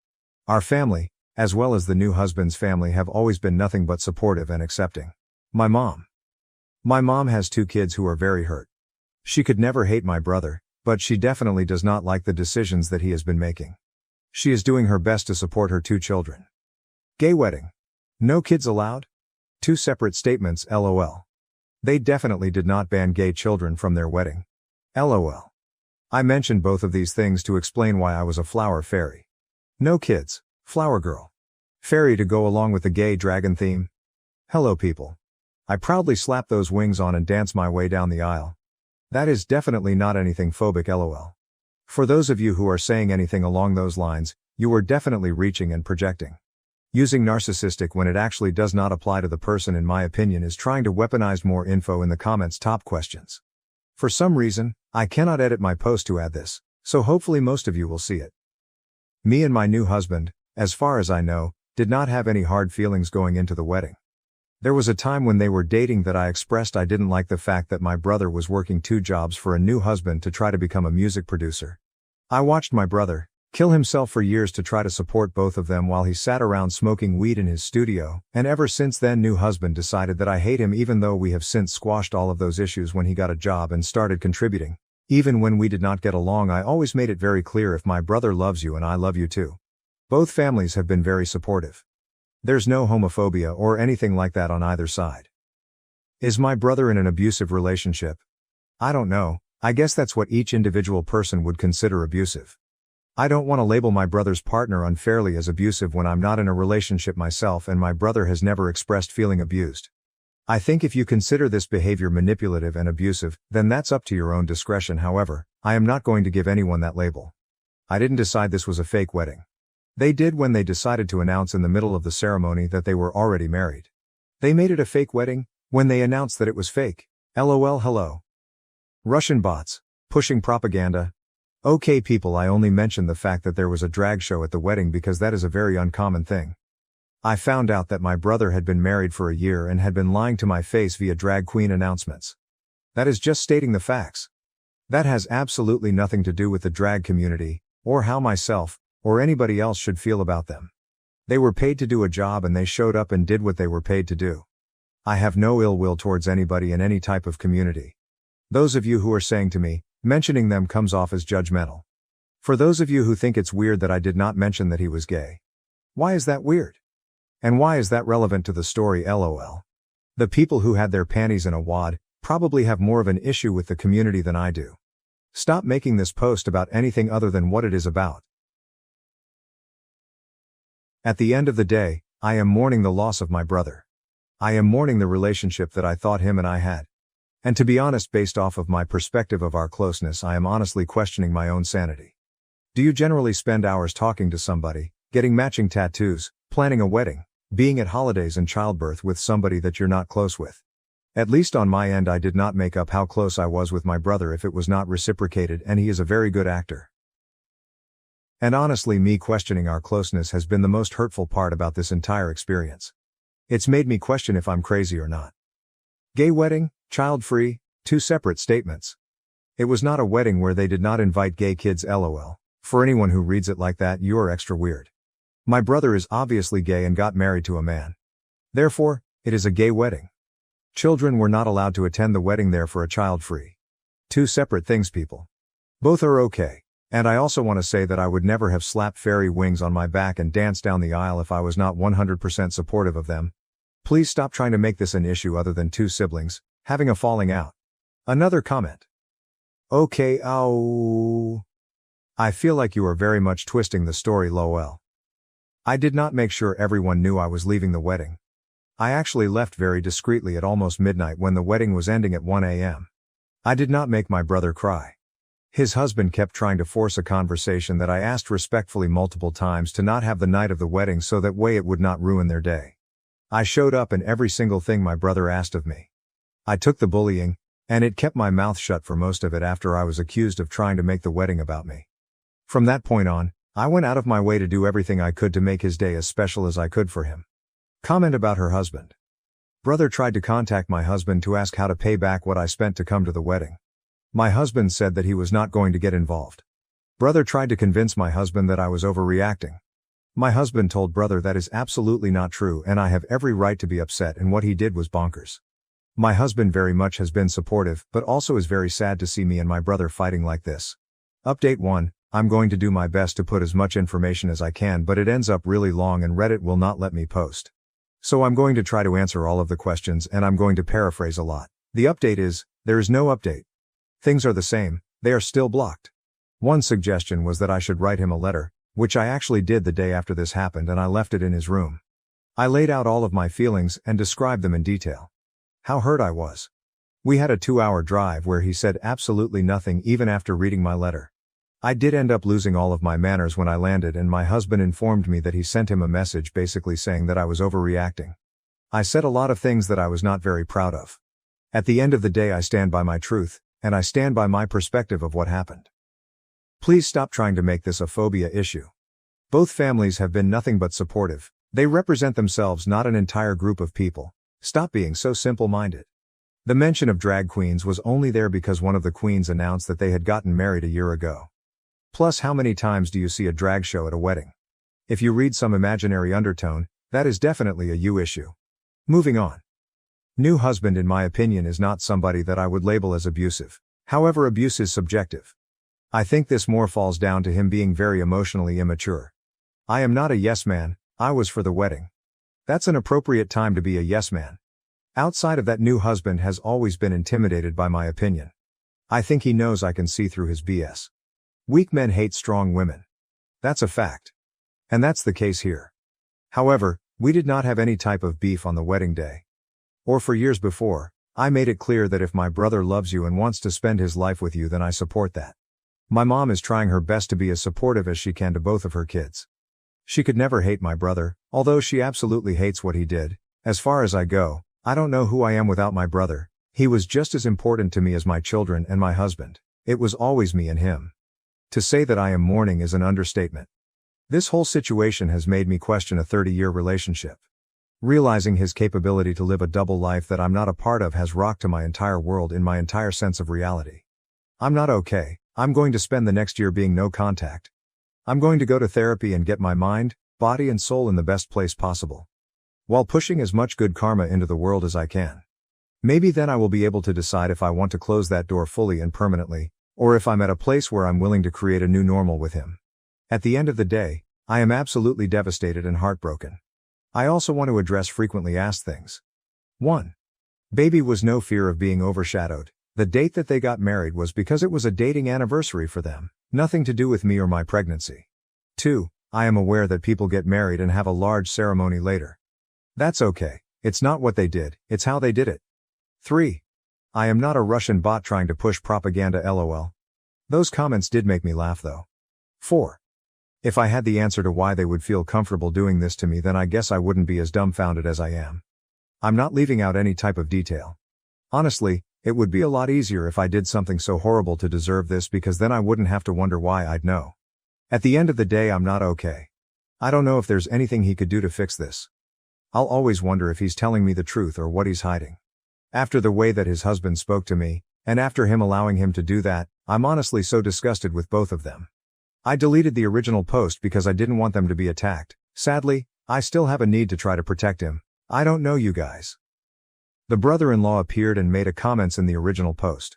S1: Our family, as well as the new husband's family have always been nothing but supportive and accepting. My mom has 2 kids who are very hurt. She could never hate my brother, but she definitely does not like the decisions that he has been making. She is doing her best to support her 2 children. Gay wedding. No kids allowed? 2 separate statements LOL. They definitely did not ban gay children from their wedding. LOL. I mentioned both of these things to explain why I was a flower fairy. No kids, flower girl. Fairy to go along with the gay dragon theme. Hello people. I proudly slap those wings on and dance my way down the aisle. That is definitely not anything phobic LOL. For those of you who are saying anything along those lines, you are definitely reaching and projecting. Using narcissistic when it actually does not apply to the person, in my opinion, is trying to weaponize more info in the comments top questions. For some reason, I cannot edit my post to add this, so hopefully most of you will see it. Me and my new husband, as far as I know, did not have any hard feelings going into the wedding. There was a time when they were dating that I expressed I didn't like the fact that my brother was working 2 jobs for a new husband to try to become a music producer. I watched my brother kill himself for years to try to support both of them while he sat around smoking weed in his studio, and ever since then new husband decided that I hate him, even though we have since squashed all of those issues when he got a job and started contributing. Even when we did not get along, I always made it very clear, if my brother loves you and I love you too. Both families have been very supportive. There's no homophobia or anything like that on either side. Is my brother in an abusive relationship? I don't know, I guess that's what each individual person would consider abusive. I don't want to label my brother's partner unfairly as abusive when I'm not in a relationship myself and my brother has never expressed feeling abused. I think if you consider this behavior manipulative and abusive, then that's up to your own discretion. However, I am not going to give anyone that label. I didn't decide this was a fake wedding. They did when they decided to announce in the middle of the ceremony that they were already married. They made it a fake wedding when they announced that it was fake. LOL. Hello. Russian bots, pushing propaganda. Okay people, I only mentioned the fact that there was a drag show at the wedding because that is a very uncommon thing. I found out that my brother had been married for a year and had been lying to my face via drag queen announcements. That is just stating the facts. That has absolutely nothing to do with the drag community, or how myself, or anybody else should feel about them. They were paid to do a job and they showed up and did what they were paid to do. I have no ill will towards anybody in any type of community. Those of you who are saying to me, mentioning them comes off as judgmental. For those of you who think it's weird that I did not mention that he was gay. Why is that weird? And why is that relevant to the story? LOL. The people who had their panties in a wad probably have more of an issue with the community than I do. Stop making this post about anything other than what it is about. At the end of the day, I am mourning the loss of my brother. I am mourning the relationship that I thought him and I had. And to be honest, based off of my perspective of our closeness, I am honestly questioning my own sanity. Do you generally spend hours talking to somebody, getting matching tattoos, planning a wedding, being at holidays and childbirth with somebody that you're not close with? At least on my end, I did not make up how close I was with my brother if it was not reciprocated, and he is a very good actor. And honestly, me questioning our closeness has been the most hurtful part about this entire experience. It's made me question if I'm crazy or not. Gay wedding, child-free, 2 separate statements. It was not a wedding where they did not invite gay kids. LOL. For anyone who reads it like that, you're extra weird. My brother is obviously gay and got married to a man. Therefore, it is a gay wedding. Children were not allowed to attend the wedding there for a child-free. 2 separate things, people. Both are okay. And I also want to say that I would never have slapped fairy wings on my back and danced down the aisle if I was not 100% supportive of them. Please stop trying to make this an issue other than 2 siblings having a falling out. Another comment. Okay, ow. I feel like you are very much twisting the story. LOL. I did not make sure everyone knew I was leaving the wedding. I actually left very discreetly at almost midnight when the wedding was ending at 1 a.m. I did not make my brother cry. His husband kept trying to force a conversation that I asked respectfully multiple times to not have the night of the wedding so that way it would not ruin their day. I showed up in every single thing my brother asked of me. I took the bullying, and it kept my mouth shut for most of it after I was accused of trying to make the wedding about me. From that point on, I went out of my way to do everything I could to make his day as special as I could for him. Comment about her husband. Brother tried to contact my husband to ask how to pay back what I spent to come to the wedding. My husband said that he was not going to get involved. Brother tried to convince my husband that I was overreacting. My husband told brother that is absolutely not true and I have every right to be upset, and what he did was bonkers. My husband very much has been supportive, but also is very sad to see me and my brother fighting like this. Update 1. I'm going to do my best to put as much information as I can, but it ends up really long and Reddit will not let me post. So I'm going to try to answer all of the questions and I'm going to paraphrase a lot. The update is, there is no update. Things are the same, they are still blocked. One suggestion was that I should write him a letter, which I actually did the day after this happened and I left it in his room. I laid out all of my feelings and described them in detail. How hurt I was. We had a 2-hour drive where he said absolutely nothing even after reading my letter. I did end up losing all of my manners when I landed and my husband informed me that he sent him a message basically saying that I was overreacting. I said a lot of things that I was not very proud of. At the end of the day I stand by my truth, and I stand by my perspective of what happened. Please stop trying to make this a phobia issue. Both families have been nothing but supportive. They represent themselves, not an entire group of people. Stop being so simple-minded. The mention of drag queens was only there because one of the queens announced that they had gotten married a year ago. Plus, how many times do you see a drag show at a wedding? If you read some imaginary undertone, that is definitely a you issue. Moving on. New husband, in my opinion, is not somebody that I would label as abusive. However, abuse is subjective. I think this more falls down to him being very emotionally immature. I am not a yes man, I was for the wedding. That's an appropriate time to be a yes man. Outside of that, new husband has always been intimidated by my opinion. I think he knows I can see through his BS. Weak men hate strong women. That's a fact. And that's the case here. However, we did not have any type of beef on the wedding day. Or for years before. I made it clear that if my brother loves you and wants to spend his life with you, then I support that. My mom is trying her best to be as supportive as she can to both of her kids. She could never hate my brother, although she absolutely hates what he did. As far as I go, I don't know who I am without my brother. He was just as important to me as my children and my husband. It was always me and him. To say that I am mourning is an understatement. This whole situation has made me question a 30-year relationship. Realizing his capability to live a double life that I'm not a part of has rocked to my entire world in my entire sense of reality. I'm not okay. I'm going to spend the next year being no contact. I'm going to go to therapy and get my mind, body and soul in the best place possible, while pushing as much good karma into the world as I can. Maybe then I will be able to decide if I want to close that door fully and permanently, or if I'm at a place where I'm willing to create a new normal with him. At the end of the day, I am absolutely devastated and heartbroken. I also want to address frequently asked things. 1. Baby was no fear of being overshadowed. The date that they got married was because it was a dating anniversary for them, nothing to do with me or my pregnancy. 2. I am aware that people get married and have a large ceremony later. That's okay. It's not what they did, it's how they did it. 3. I am not a Russian bot trying to push propaganda, lol. Those comments did make me laugh though. 4. If I had the answer to why they would feel comfortable doing this to me, then I guess I wouldn't be as dumbfounded as I am. I'm not leaving out any type of detail. Honestly, it would be a lot easier if I did something so horrible to deserve this, because then I wouldn't have to wonder why. I'd know. At the end of the day, I'm not okay. I don't know if there's anything he could do to fix this. I'll always wonder if he's telling me the truth or what he's hiding. After the way that his husband spoke to me, and after him allowing him to do that, I'm honestly so disgusted with both of them. I deleted the original post because I didn't want them to be attacked. Sadly, I still have a need to try to protect him. I don't know you guys. The brother-in-law appeared and made a comments in the original post.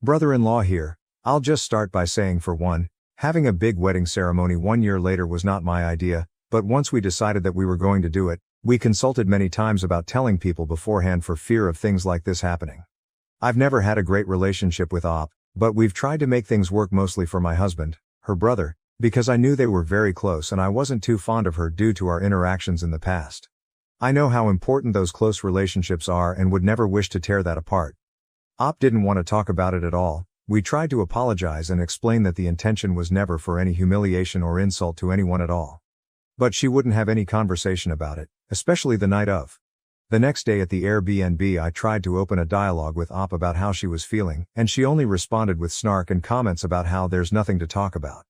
S1: Brother-in-law here, I'll just start by saying, for one, having a big wedding ceremony 1 year later was not my idea, but once we decided that we were going to do it, we consulted many times about telling people beforehand for fear of things like this happening. I've never had a great relationship with Op, but we've tried to make things work mostly for my husband, her brother, because I knew they were very close and I wasn't too fond of her due to our interactions in the past. I know how important those close relationships are and would never wish to tear that apart. Op didn't want to talk about it at all. We tried to apologize and explain that the intention was never for any humiliation or insult to anyone at all. But she wouldn't have any conversation about it, especially the night of. The next day at the Airbnb, I tried to open a dialogue with Op about how she was feeling, and she only responded with snark and comments about how there's nothing to talk about.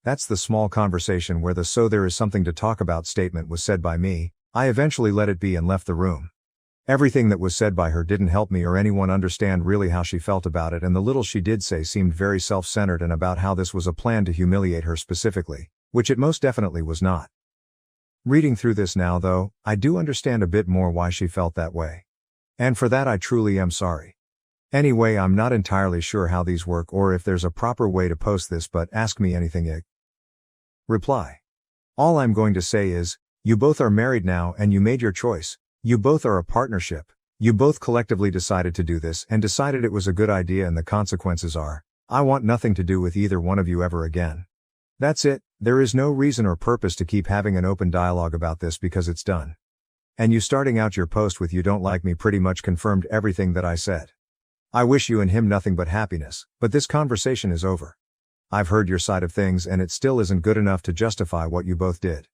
S1: That's the small conversation where the "so there is something to talk about" statement was said by me. I eventually let it be and left the room. Everything that was said by her didn't help me or anyone understand really how she felt about it, and the little she did say seemed very self-centered and about how this was a plan to humiliate her specifically, which it most definitely was not. Reading through this now though, I do understand a bit more why she felt that way. And for that I truly am sorry. Anyway, I'm not entirely sure how these work or if there's a proper way to post this, but ask me anything. Reply. All I'm going to say is, you both are married now and you made your choice. You both are a partnership. You both collectively decided to do this and decided it was a good idea, and the consequences are, I want nothing to do with either one of you ever again. That's it. There is no reason or purpose to keep having an open dialogue about this because it's done. And you starting out your post with "you don't like me" pretty much confirmed everything that I said. I wish you and him nothing but happiness, but this conversation is over. I've heard your side of things and it still isn't good enough to justify what you both did.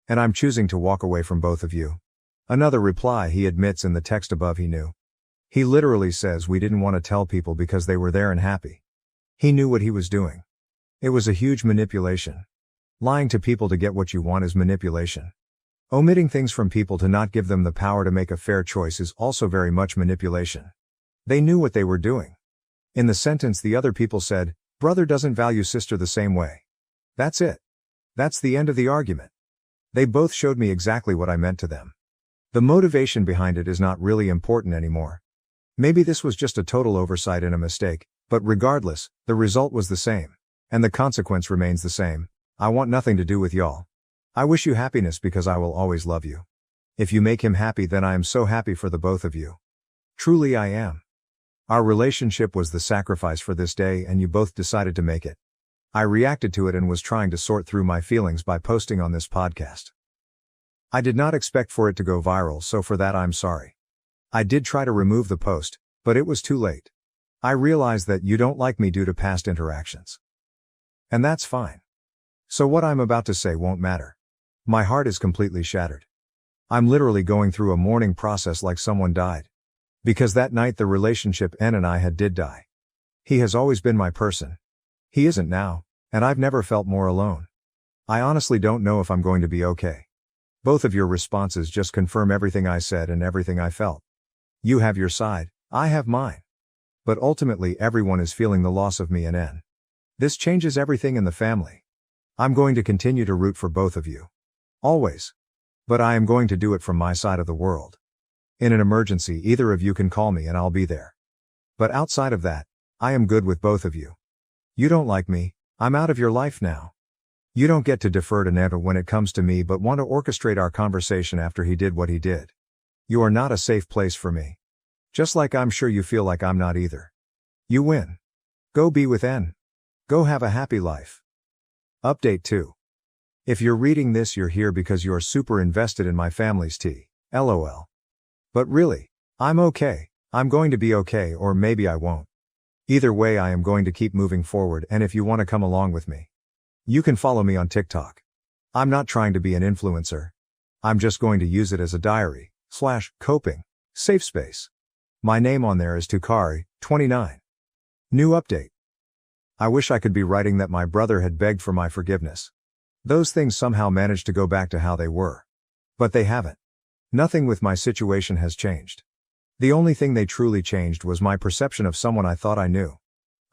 S1: And I'm choosing to walk away from both of you. Another reply. He admits in the text above he knew. He literally says we didn't want to tell people because they were there and happy. He knew what he was doing. It was a huge manipulation. Lying to people to get what you want is manipulation. Omitting things from people to not give them the power to make a fair choice is also very much manipulation. They knew what they were doing. In the sentence, the other people said, "Brother doesn't value sister the same way." That's it. That's the end of the argument. They both showed me exactly what I meant to them. The motivation behind it is not really important anymore. Maybe this was just a total oversight and a mistake, but regardless, the result was the same. And the consequence remains the same. I want nothing to do with y'all. I wish you happiness because I will always love you. If you make him happy, then I am so happy for the both of you. Truly I am. Our relationship was the sacrifice for this day and you both decided to make it. I reacted to it and was trying to sort through my feelings by posting on this podcast. I did not expect for it to go viral, so for that I'm sorry. I did try to remove the post, but it was too late. I realized that you don't like me due to past interactions. And that's fine. So what I'm about to say won't matter. My heart is completely shattered. I'm literally going through a mourning process like someone died. Because that night the relationship N and I had did die. He has always been my person. He isn't now, and I've never felt more alone. I honestly don't know if I'm going to be okay. Both of your responses just confirm everything I said and everything I felt. You have your side, I have mine. But ultimately everyone is feeling the loss of me and N. This changes everything in the family. I'm going to continue to root for both of you. Always. But I am going to do it from my side of the world. In an emergency, either of you can call me and I'll be there. But outside of that, I am good with both of you. You don't like me, I'm out of your life now. You don't get to defer to Neva when it comes to me but want to orchestrate our conversation after he did what he did. You are not a safe place for me. Just like I'm sure you feel like I'm not either. You win. Go be with N. Go have a happy life. Update 2. If you're reading this, you're here because you're super invested in my family's tea. LOL. But really, I'm okay. I'm going to be okay, or maybe I won't. Either way, I am going to keep moving forward, and if you want to come along with me, you can follow me on TikTok. I'm not trying to be an influencer. I'm just going to use it as a diary, / coping, safe space. My name on there is Tukari, 29. New update. I wish I could be writing that my brother had begged for my forgiveness. Those things somehow managed to go back to how they were. But they haven't. Nothing with my situation has changed. The only thing they truly changed was my perception of someone I thought I knew.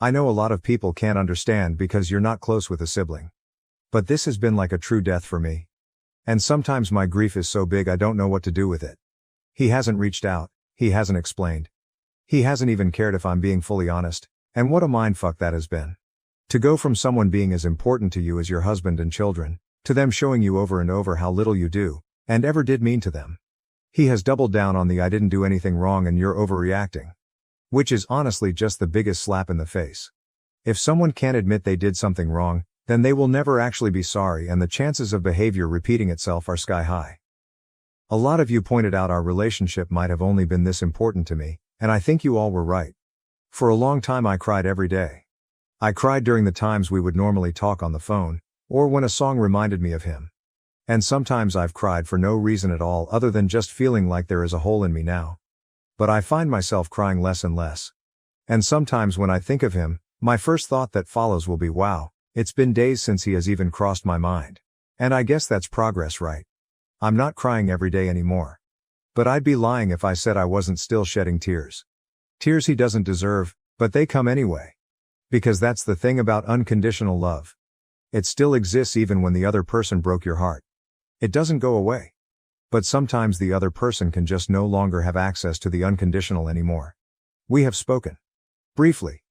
S1: I know a lot of people can't understand because you're not close with a sibling. But this has been like a true death for me. And sometimes my grief is so big I don't know what to do with it. He hasn't reached out, he hasn't explained. He hasn't even cared if I'm being fully honest, and what a mindfuck that has been. To go from someone being as important to you as your husband and children, to them showing you over and over how little you do, and ever did mean to them. He has doubled down on the "I didn't do anything wrong and you're overreacting." Which is honestly just the biggest slap in the face. If someone can't admit they did something wrong, then they will never actually be sorry, and the chances of behavior repeating itself are sky high. A lot of you pointed out our relationship might have only been this important to me, and I think you all were right. For a long time I cried every day. I cried during the times we would normally talk on the phone, or when a song reminded me of him. And sometimes I've cried for no reason at all other than just feeling like there is a hole in me now. But I find myself crying less and less. And sometimes when I think of him, my first thought that follows will be, wow, it's been days since he has even crossed my mind. And I guess that's progress, right? I'm not crying every day anymore. But I'd be lying if I said I wasn't still shedding tears. Tears he doesn't deserve, but they come anyway. Because that's the thing about unconditional love. It still exists even when the other person broke your heart. It doesn't go away. But sometimes the other person can just no longer have access to the unconditional anymore. We have spoken. Briefly.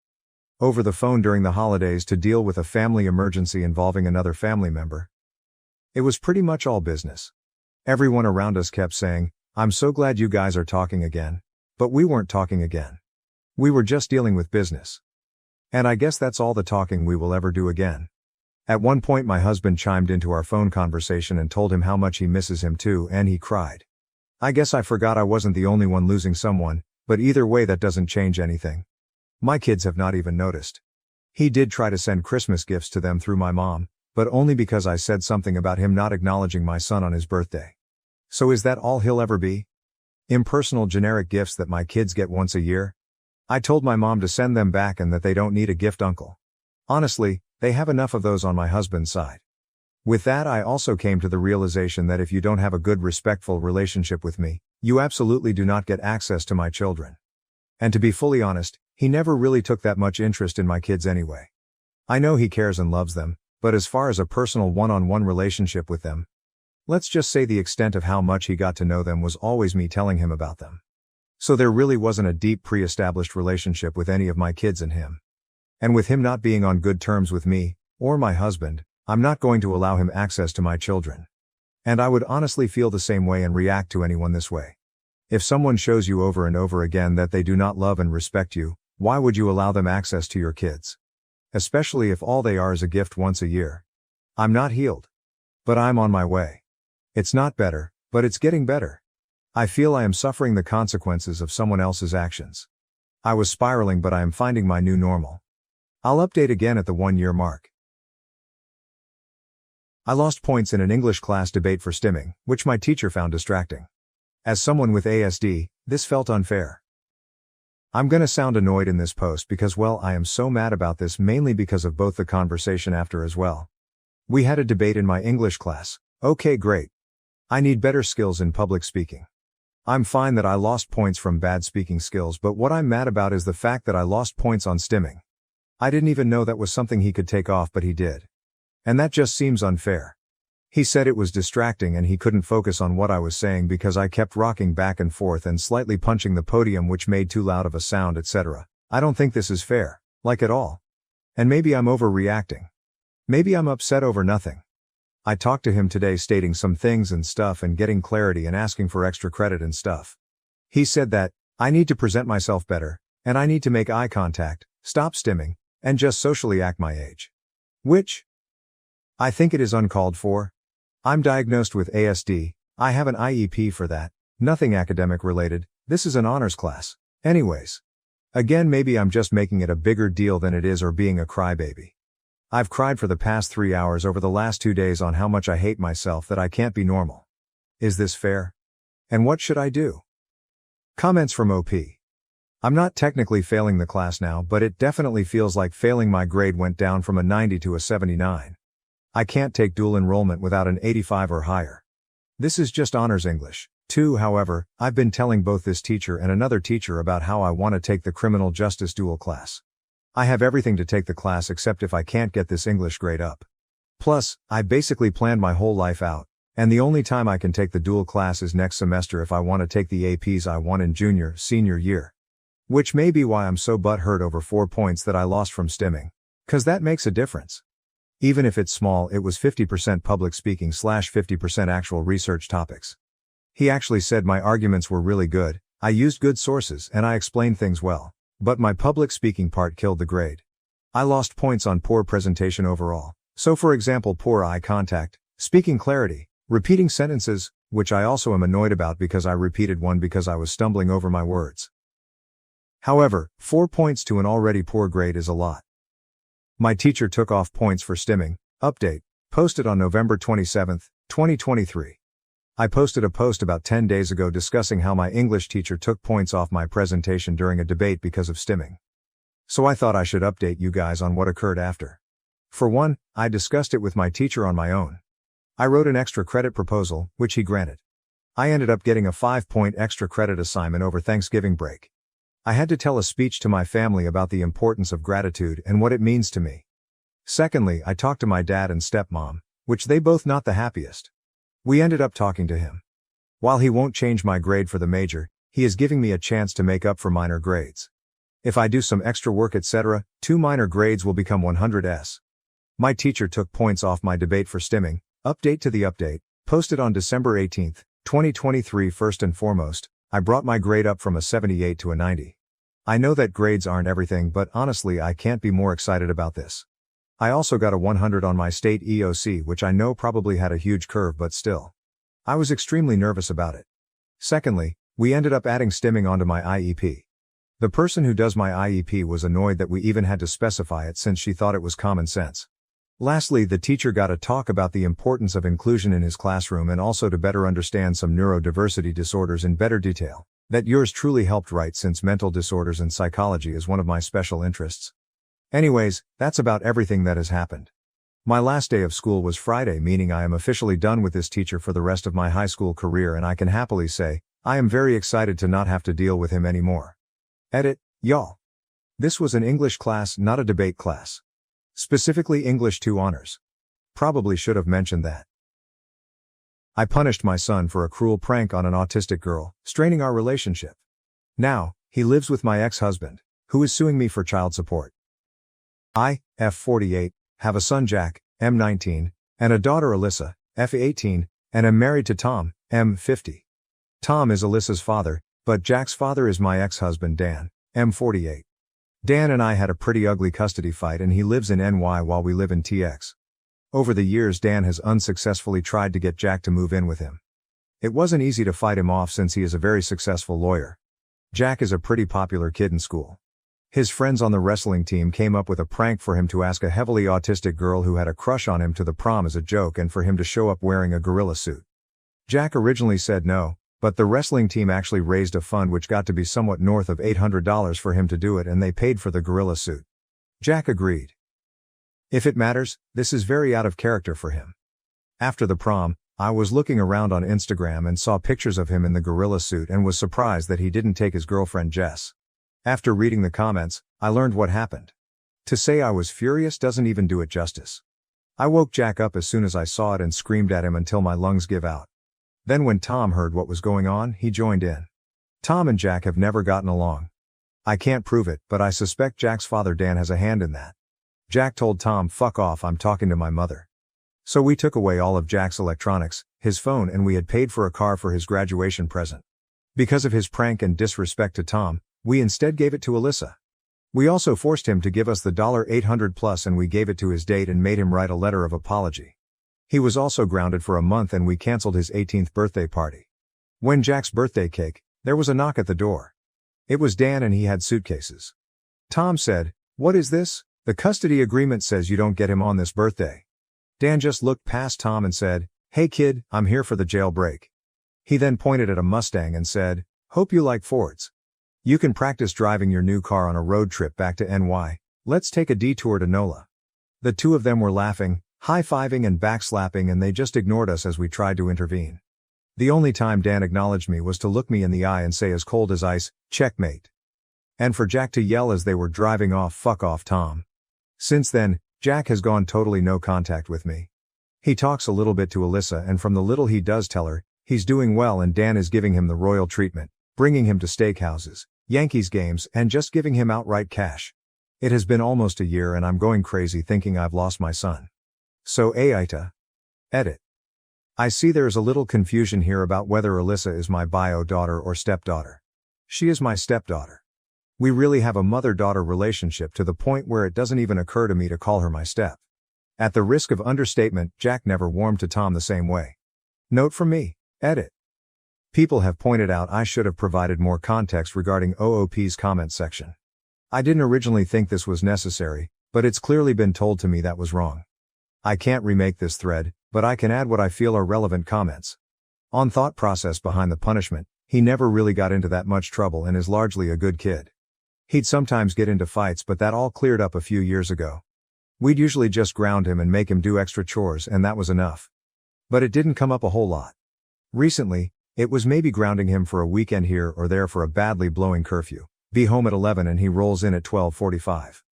S1: Over the phone during the holidays to deal with a family emergency involving another family member. It was pretty much all business. Everyone around us kept saying, "I'm so glad you guys are talking again." But we weren't talking again. We were just dealing with business. And I guess that's all the talking we will ever do again. At one point my husband chimed into our phone conversation and told him how much he misses him too, and he cried. I guess I forgot I wasn't the only one losing someone, but either way that doesn't change anything. My kids have not even noticed. He did try to send Christmas gifts to them through my mom, but only because I said something about him not acknowledging my son on his birthday. So is that all he'll ever be? Impersonal generic gifts that my kids get once a year? I told my mom to send them back and that they don't need a gift uncle. Honestly, they have enough of those on my husband's side. With that I also came to the realization that if you don't have a good respectful relationship with me, you absolutely do not get access to my children. And to be fully honest, he never really took that much interest in my kids anyway. I know he cares and loves them, but as far as a personal one-on-one relationship with them, let's just say the extent of how much he got to know them was always me telling him about them. So there really wasn't a deep pre-established relationship with any of my kids and him. And with him not being on good terms with me, or my husband, I'm not going to allow him access to my children. And I would honestly feel the same way and react to anyone this way. If someone shows you over and over again that they do not love and respect you, why would you allow them access to your kids? Especially if all they are is a gift once a year. I'm not healed. But I'm on my way. It's not better, but it's getting better. I feel I am suffering the consequences of someone else's actions. I was spiraling, but I am finding my new normal. I'll update again at the 1-year mark. I lost points in an English class debate for stimming, which my teacher found distracting. As someone with ASD, this felt unfair. I'm gonna sound annoyed in this post because, well, I am so mad about this, mainly because of both the conversation after as well. We had a debate in my English class. Okay, great. I need better skills in public speaking. I'm fine that I lost points from bad speaking skills, but what I'm mad about is the fact that I lost points on stimming. I didn't even know that was something he could take off, but he did. And that just seems unfair. He said it was distracting and he couldn't focus on what I was saying because I kept rocking back and forth and slightly punching the podium, which made too loud of a sound, etc. I don't think this is fair, like at all. And maybe I'm overreacting. Maybe I'm upset over nothing. I talked to him today stating some things and stuff and getting clarity and asking for extra credit and stuff. He said that, I need to present myself better, and I need to make eye contact, stop stimming, and just socially act my age. Which? I think it is uncalled for. I'm diagnosed with ASD, I have an IEP for that, nothing academic related, this is an honors class. Anyways. Again, maybe I'm just making it a bigger deal than it is or being a crybaby. I've cried for the past 3 hours over the last 2 days on how much I hate myself that I can't be normal. Is this fair? And what should I do? Comments from OP. I'm not technically failing the class now, but it definitely feels like failing. My grade went down from a 90 to a 79. I can't take dual enrollment without an 85 or higher. This is just honors English. Too, however, I've been telling both this teacher and another teacher about how I want to take the criminal justice dual class. I have everything to take the class except if I can't get this English grade up. Plus, I basically planned my whole life out, and the only time I can take the dual class is next semester if I want to take the APs I want in senior year. Which may be why I'm so butthurt over 4 points that I lost from stimming. 'Cause that makes a difference. Even if it's small, it was 50% public speaking / 50% actual research topics. He actually said my arguments were really good, I used good sources and I explained things well. But my public speaking part killed the grade. I lost points on poor presentation overall. So for example, poor eye contact, speaking clarity, repeating sentences, which I also am annoyed about because I repeated one because I was stumbling over my words. However, 4 points to an already poor grade is a lot. My teacher took off points for stimming. Update, posted on November 27, 2023. I posted a post about 10 days ago discussing how my English teacher took points off my presentation during a debate because of stimming. So I thought I should update you guys on what occurred after. For one, I discussed it with my teacher on my own. I wrote an extra credit proposal, which he granted. I ended up getting a 5-point extra credit assignment over Thanksgiving break. I had to tell a speech to my family about the importance of gratitude and what it means to me. Secondly, I talked to my dad and stepmom, which they both not the happiest. We ended up talking to him. While he won't change my grade for the major, he is giving me a chance to make up for minor grades. If I do some extra work etc., 2 minor grades will become 100s. My teacher took points off my debate for stimming. Update to the update, posted on December 18, 2023. First and foremost, I brought my grade up from a 78 to a 90. I know that grades aren't everything, but honestly I can't be more excited about this. I also got a 100 on my state EOC, which I know probably had a huge curve, but still. I was extremely nervous about it. Secondly, we ended up adding stimming onto my IEP. The person who does my IEP was annoyed that we even had to specify it since she thought it was common sense. Lastly, the teacher got to talk about the importance of inclusion in his classroom and also to better understand some neurodiversity disorders in better detail. That yours truly helped write, since mental disorders and psychology is one of my special interests. Anyways, that's about everything that has happened. My last day of school was Friday, meaning I am officially done with this teacher for the rest of my high school career, and I can happily say, I am very excited to not have to deal with him anymore. Edit, y'all. This was an English class, not a debate class. Specifically English 2 honors. Probably should have mentioned that. I punished my son for a cruel prank on an autistic girl, straining our relationship. Now, he lives with my ex-husband, who is suing me for child support. I, F48, have a son Jack, M19, and a daughter Alyssa, F18, and am married to Tom, M50. Tom is Alyssa's father, but Jack's father is my ex-husband Dan, M48. Dan and I had a pretty ugly custody fight, and he lives in NY while we live in TX. Over the years Dan has unsuccessfully tried to get Jack to move in with him. It wasn't easy to fight him off since he is a very successful lawyer. Jack is a pretty popular kid in school. His friends on the wrestling team came up with a prank for him to ask a heavily autistic girl who had a crush on him to the prom as a joke, and for him to show up wearing a gorilla suit. Jack originally said no, but the wrestling team actually raised a fund which got to be somewhat north of $800 for him to do it, and they paid for the gorilla suit. Jack agreed. If it matters, this is very out of character for him. After the prom, I was looking around on Instagram and saw pictures of him in the gorilla suit and was surprised that he didn't take his girlfriend Jess. After reading the comments, I learned what happened. To say I was furious doesn't even do it justice. I woke Jack up as soon as I saw it and screamed at him until my lungs give out. Then when Tom heard what was going on, he joined in. Tom and Jack have never gotten along. I can't prove it, but I suspect Jack's father Dan has a hand in that. Jack told Tom, "Fuck off, I'm talking to my mother." So we took away all of Jack's electronics, his phone, and we had paid for a car for his graduation present. Because of his prank and disrespect to Tom, we instead gave it to Alyssa. We also forced him to give us the $800 plus, and we gave it to his date and made him write a letter of apology. He was also grounded for a month, and we canceled his 18th birthday party. When Jack's birthday cake, there was a knock at the door. It was Dan, and he had suitcases. Tom said, "What is this? The custody agreement says you don't get him on this birthday." Dan just looked past Tom and said, "Hey kid, I'm here for the jailbreak." He then pointed at a Mustang and said, "Hope you like Fords. You can practice driving your new car on a road trip back to NY. Let's take a detour to NOLA." The two of them were laughing, high-fiving and backslapping, and they just ignored us as we tried to intervene. The only time Dan acknowledged me was to look me in the eye and say as cold as ice, "Checkmate." And for Jack to yell as they were driving off, "Fuck off, Tom." Since then, Jack has gone totally no contact with me. He talks a little bit to Alyssa, and from the little he does tell her, he's doing well, and Dan is giving him the royal treatment, bringing him to steakhouses, Yankees games, and just giving him outright cash. It has been almost a year, and I'm going crazy thinking I've lost my son. So AITA. Edit. I see there is a little confusion here about whether Alyssa is my bio daughter or stepdaughter. She is my stepdaughter. We really have a mother-daughter relationship, to the point where it doesn't even occur to me to call her my step. At the risk of understatement, Jack never warmed to Tom the same way. Note from me. Edit. People have pointed out I should have provided more context regarding OOP's comment section. I didn't originally think this was necessary, but it's clearly been told to me that was wrong. I can't remake this thread, but I can add what I feel are relevant comments. On thought process behind the punishment, he never really got into that much trouble and is largely a good kid. He'd sometimes get into fights, but that all cleared up a few years ago. We'd usually just ground him and make him do extra chores, and that was enough. But it didn't come up a whole lot. Recently, it was maybe grounding him for a weekend here or there for a badly blowing curfew, be home at 11 and he rolls in at 12:45.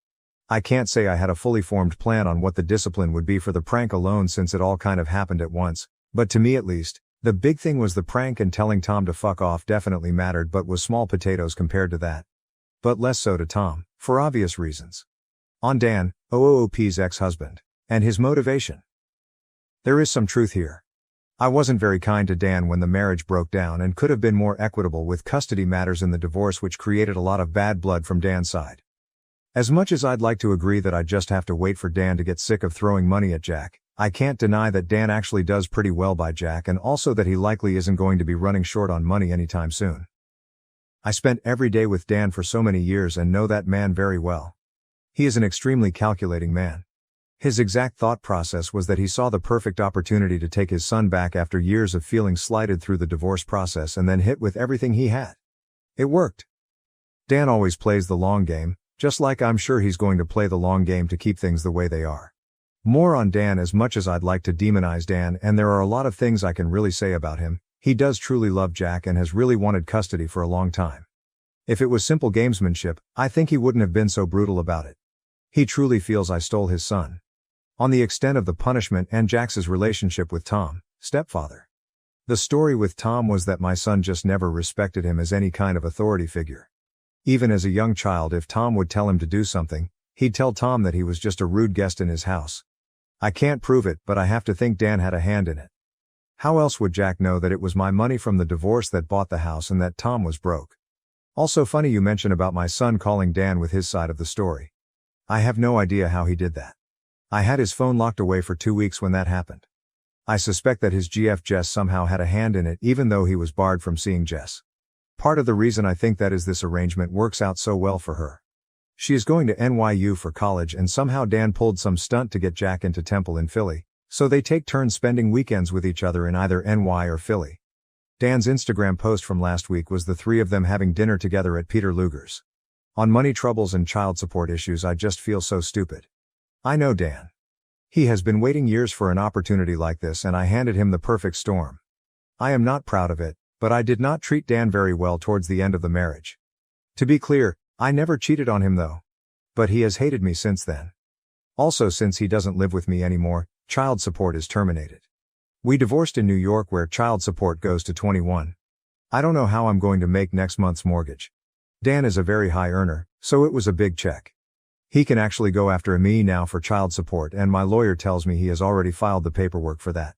S1: I can't say I had a fully formed plan on what the discipline would be for the prank alone, since it all kind of happened at once, but to me at least, the big thing was the prank, and telling Tom to fuck off definitely mattered, but was small potatoes compared to that. but less so to Tom, for obvious reasons. On Dan, OOOP's ex-husband, and his motivation. There is some truth here. I wasn't very kind to Dan when the marriage broke down and could have been more equitable with custody matters in the divorce, which created a lot of bad blood from Dan's side. As much as I'd like to agree that I just have to wait for Dan to get sick of throwing money at Jack, I can't deny that Dan actually does pretty well by Jack, and also that he likely isn't going to be running short on money anytime soon. I spent every day with Dan for so many years and know that man very well. He is an extremely calculating man. His exact thought process was that he saw the perfect opportunity to take his son back after years of feeling slighted through the divorce process and then hit with everything he had. It worked. Dan always plays the long game, just like I'm sure he's going to play the long game to keep things the way they are. More on Dan. As much as I'd like to demonize Dan, and there are a lot of things I can really say about him, he does truly love Jack and has really wanted custody for a long time. If it was simple gamesmanship, I think he wouldn't have been so brutal about it. He truly feels I stole his son. On the extent of the punishment and Jack's relationship with Tom, stepfather. The story with Tom was that my son just never respected him as any kind of authority figure. Even as a young child, if Tom would tell him to do something, he'd tell Tom that he was just a rude guest in his house. I can't prove it, but I have to think Dan had a hand in it. How else would Jack know that it was my money from the divorce that bought the house and that Tom was broke? Also funny you mention about my son calling Dan with his side of the story. I have no idea how he did that. I had his phone locked away for 2 weeks when that happened. I suspect that his GF Jess somehow had a hand in it, even though he was barred from seeing Jess. Part of the reason I think that is this arrangement works out so well for her. She is going to NYU for college, and somehow Dan pulled some stunt to get Jack into Temple in Philly, so they take turns spending weekends with each other in either NY or Philly. Dan's Instagram post from last week was the three of them having dinner together at Peter Luger's. On money troubles and child support issues, I just feel so stupid. I know Dan. He has been waiting years for an opportunity like this, and I handed him the perfect storm. I am not proud of it, but I did not treat Dan very well towards the end of the marriage. To be clear, I never cheated on him though. But he has hated me since then. Also, since he doesn't live with me anymore, child support is terminated. We divorced in New York, where child support goes to 21. I don't know how I'm going to make next month's mortgage. Dan is a very high earner, so it was a big check. He can actually go after me now for child support, and my lawyer tells me he has already filed the paperwork for that.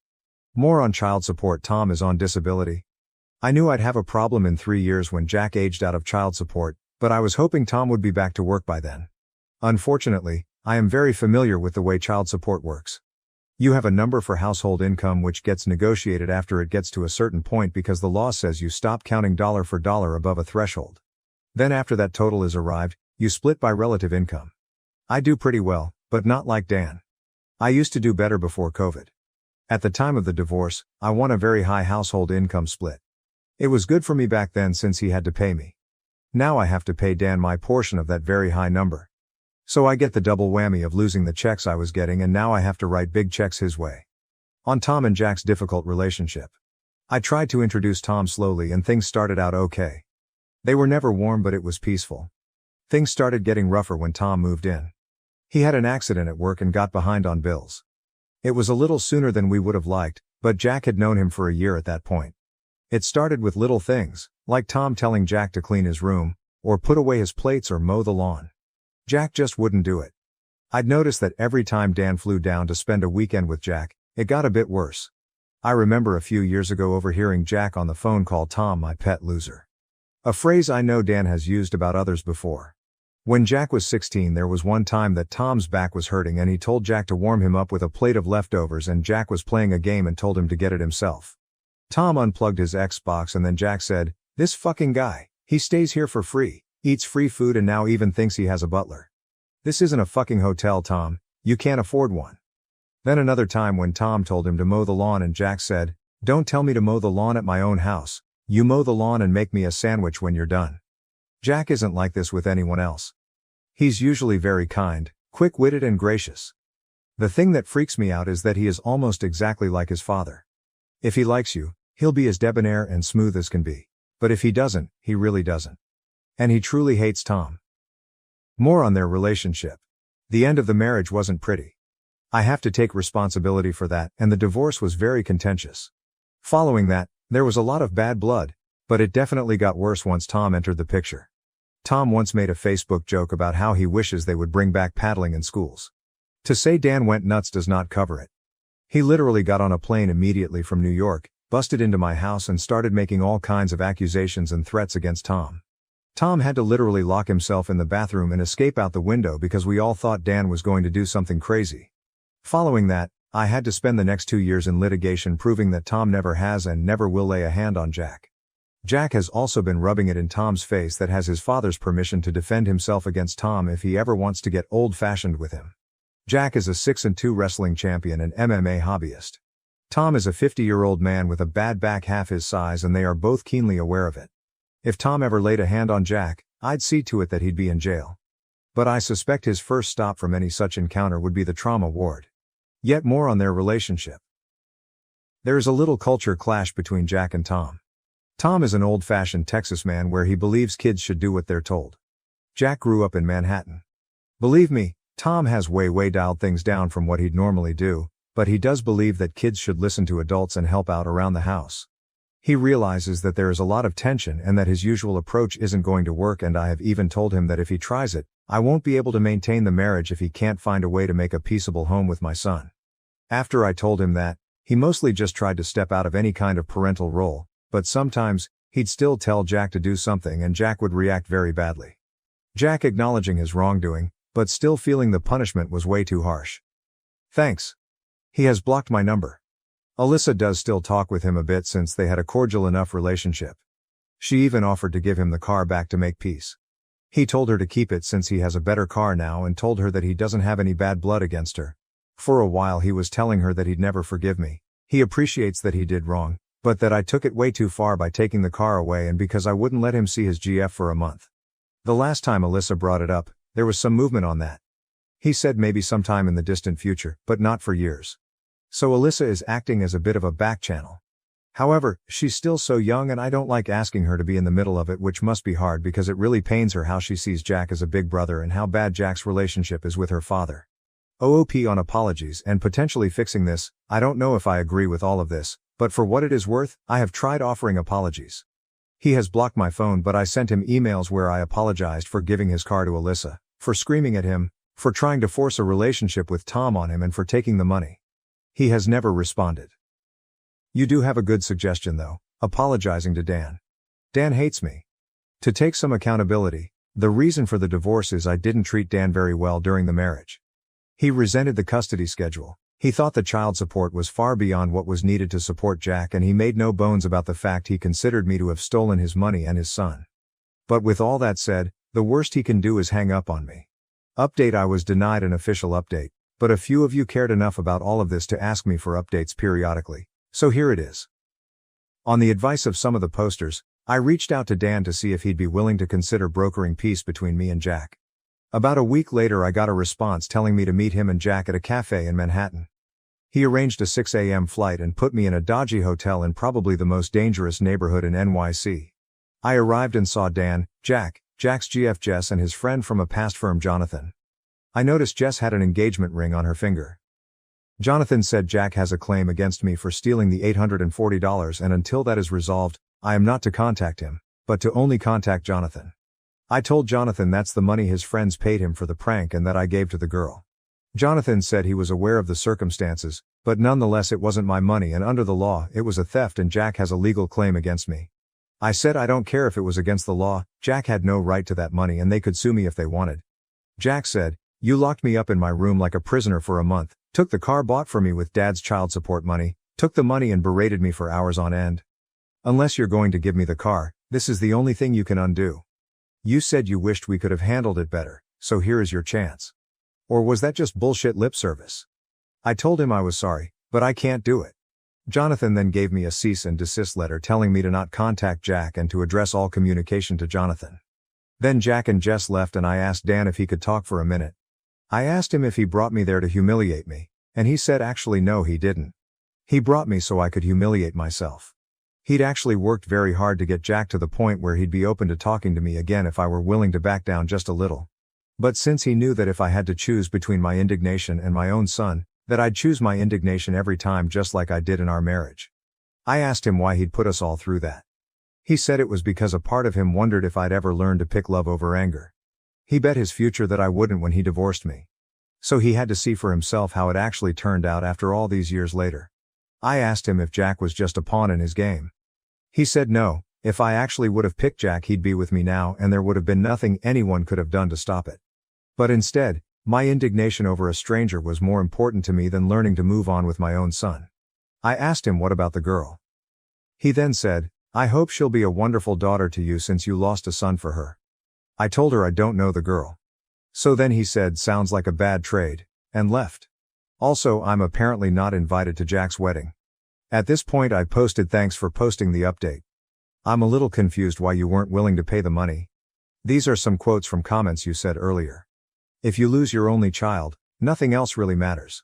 S1: More on child support. Tom is on disability. I knew I'd have a problem in 3 years when Jack aged out of child support, but I was hoping Tom would be back to work by then. Unfortunately, I am very familiar with the way child support works. You have a number for household income which gets negotiated after it gets to a certain point, because the law says you stop counting dollar for dollar above a threshold. Then after that total is arrived, you split by relative income. I do pretty well, but not like Dan. I used to do better before COVID. At the time of the divorce, I won a very high household income split. It was good for me back then since he had to pay me. Now I have to pay Dan my portion of that very high number. So I get the double whammy of losing the checks I was getting, and now I have to write big checks his way. On Tom and Jack's difficult relationship. I tried to introduce Tom slowly and things started out okay. They were never warm, but it was peaceful. Things started getting rougher when Tom moved in. He had an accident at work and got behind on bills. It was a little sooner than we would have liked, but Jack had known him for a year at that point. It started with little things, like Tom telling Jack to clean his room, or put away his plates or mow the lawn. Jack just wouldn't do it. I'd noticed that every time Dan flew down to spend a weekend with Jack, it got a bit worse. I remember a few years ago overhearing Jack on the phone call Tom my pet loser. A phrase I know Dan has used about others before. When Jack was 16, there was one time that Tom's back was hurting and he told Jack to warm him up with a plate of leftovers, and Jack was playing a game and told him to get it himself. Tom unplugged his Xbox and then Jack said, "This fucking guy, he stays here for free, eats free food, and now even thinks he has a butler. This isn't a fucking hotel, Tom, you can't afford one." Then another time when Tom told him to mow the lawn and Jack said, "Don't tell me to mow the lawn at my own house, you mow the lawn and make me a sandwich when you're done." Jack isn't like this with anyone else. He's usually very kind, quick-witted and gracious. The thing that freaks me out is that he is almost exactly like his father. If he likes you, he'll be as debonair and smooth as can be. But if he doesn't, he really doesn't. And he truly hates Tom. More on their relationship. The end of the marriage wasn't pretty. I have to take responsibility for that, and the divorce was very contentious. Following that, there was a lot of bad blood, but it definitely got worse once Tom entered the picture. Tom once made a Facebook joke about how he wishes they would bring back paddling in schools. To say Dan went nuts does not cover it. He literally got on a plane immediately from New York, busted into my house and started making all kinds of accusations and threats against Tom. Tom had to literally lock himself in the bathroom and escape out the window because we all thought Dan was going to do something crazy. Following that, I had to spend the next 2 years in litigation proving that Tom never has and never will lay a hand on Jack. Jack has also been rubbing it in Tom's face that has his father's permission to defend himself against Tom if he ever wants to get old-fashioned with him. Jack is a 6-2 wrestling champion and MMA hobbyist. Tom is a 50-year-old man with a bad back half his size and they are both keenly aware of it. If Tom ever laid a hand on Jack, I'd see to it that he'd be in jail. But I suspect his first stop from any such encounter would be the trauma ward. Yet more on their relationship. There is a little culture clash between Jack and Tom. Tom is an old-fashioned Texas man where he believes kids should do what they're told. Jack grew up in Manhattan. Believe me, Tom has way dialed things down from what he'd normally do, but he does believe that kids should listen to adults and help out around the house. He realizes that there is a lot of tension and that his usual approach isn't going to work, and I have even told him that if he tries it, I won't be able to maintain the marriage if he can't find a way to make a peaceable home with my son. After I told him that, he mostly just tried to step out of any kind of parental role, but sometimes, he'd still tell Jack to do something and Jack would react very badly. Jack acknowledging his wrongdoing, but still feeling the punishment was way too harsh. Thanks. He has blocked my number. Alyssa does still talk with him a bit since they had a cordial enough relationship. She even offered to give him the car back to make peace. He told her to keep it since he has a better car now and told her that he doesn't have any bad blood against her. For a while he was telling her that he'd never forgive me. He appreciates that he did wrong, but that I took it way too far by taking the car away and because I wouldn't let him see his GF for a month. The last time Alyssa brought it up, there was some movement on that. He said maybe sometime in the distant future, but not for years. So Alyssa is acting as a bit of a back channel. However, she's still so young and I don't like asking her to be in the middle of it, which must be hard because it really pains her how she sees Jack as a big brother and how bad Jack's relationship is with her father. OOP on apologies and potentially fixing this. I don't know if I agree with all of this, but for what it is worth, I have tried offering apologies. He has blocked my phone, but I sent him emails where I apologized for giving his car to Alyssa, for screaming at him, for trying to force a relationship with Tom on him and for taking the money. He has never responded. You do have a good suggestion though, apologizing to Dan. Dan hates me. To take some accountability, the reason for the divorce is I didn't treat Dan very well during the marriage. He resented the custody schedule. He thought the child support was far beyond what was needed to support Jack, and he made no bones about the fact he considered me to have stolen his money and his son. But with all that said, the worst he can do is hang up on me. Update: I was denied an official update, but a few of you cared enough about all of this to ask me for updates periodically, so here it is. On the advice of some of the posters, I reached out to Dan to see if he'd be willing to consider brokering peace between me and Jack. About a week later I got a response telling me to meet him and Jack at a cafe in Manhattan. He arranged a 6 a.m. flight and put me in a dodgy hotel in probably the most dangerous neighborhood in NYC. I arrived and saw Dan, Jack's GF Jess and his friend from a past firm Jonathan. I noticed Jess had an engagement ring on her finger. Jonathan said Jack has a claim against me for stealing the $840 and until that is resolved, I am not to contact him, but to only contact Jonathan. I told Jonathan that's the money his friends paid him for the prank and that I gave to the girl. Jonathan said he was aware of the circumstances, but nonetheless it wasn't my money and under the law it was a theft and Jack has a legal claim against me. I said I don't care if it was against the law, Jack had no right to that money and they could sue me if they wanted. Jack said, you locked me up in my room like a prisoner for a month, took the car bought for me with Dad's child support money, took the money and berated me for hours on end. Unless you're going to give me the car, this is the only thing you can undo. You said you wished we could have handled it better, so here is your chance. Or was that just bullshit lip service? I told him I was sorry, but I can't do it. Jonathan then gave me a cease and desist letter telling me to not contact Jack and to address all communication to Jonathan. Then Jack and Jess left and I asked Dan if he could talk for a minute. I asked him if he brought me there to humiliate me, and he said actually no he didn't. He brought me so I could humiliate myself. He'd actually worked very hard to get Jack to the point where he'd be open to talking to me again if I were willing to back down just a little. But since he knew that if I had to choose between my indignation and my own son, that I'd choose my indignation every time just like I did in our marriage. I asked him why he'd put us all through that. He said it was because a part of him wondered if I'd ever learn to pick love over anger. He bet his future that I wouldn't when he divorced me. So he had to see for himself how it actually turned out after all these years later. I asked him if Jack was just a pawn in his game. He said no, if I actually would have picked Jack he'd be with me now and there would have been nothing anyone could have done to stop it. But instead, my indignation over a stranger was more important to me than learning to move on with my own son. I asked him what about the girl. He then said, I hope she'll be a wonderful daughter to you since you lost a son for her. I told her I don't know the girl. So then he said sounds like a bad trade, and left. Also, I'm apparently not invited to Jack's wedding. At this point I posted thanks for posting the update. I'm a little confused why you weren't willing to pay the money. These are some quotes from comments you said earlier. If you lose your only child, nothing else really matters.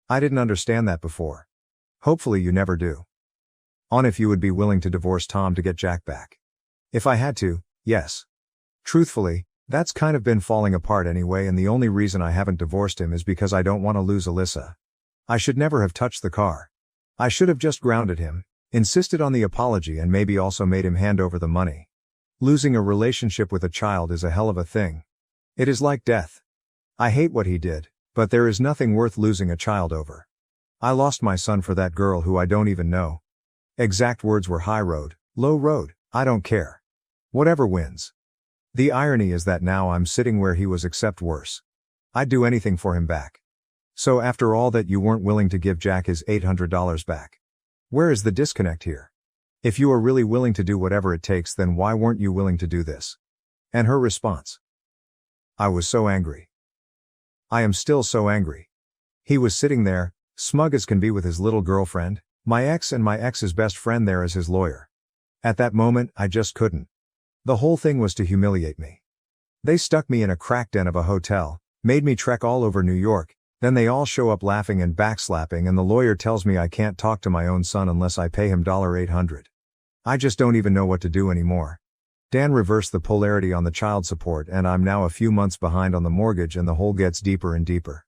S1: I didn't understand that before. Hopefully you never do. On if you would be willing to divorce Tom to get Jack back. If I had to, yes. Truthfully, that's kind of been falling apart anyway, and the only reason I haven't divorced him is because I don't want to lose Alyssa. I should never have touched the car. I should have just grounded him, insisted on the apology, and maybe also made him hand over the money. Losing a relationship with a child is a hell of a thing. It is like death. I hate what he did, but there is nothing worth losing a child over. I lost my son for that girl who I don't even know. Exact words were high road, low road, I don't care. Whatever wins. The irony is that now I'm sitting where he was, except worse. I'd do anything for him back. So after all that, you weren't willing to give Jack his $800 back. Where is the disconnect here? If you are really willing to do whatever it takes, then why weren't you willing to do this? And her response. I was so angry. I am still so angry. He was sitting there, smug as can be with his little girlfriend, my ex, and my ex's best friend there as his lawyer. At that moment, I just couldn't. The whole thing was to humiliate me. They stuck me in a crack den of a hotel, made me trek all over New York, then they all show up laughing and backslapping, and the lawyer tells me I can't talk to my own son unless I pay him $800. I just don't even know what to do anymore. Dan reversed the polarity on the child support, and I'm now a few months behind on the mortgage, and the hole gets deeper and deeper.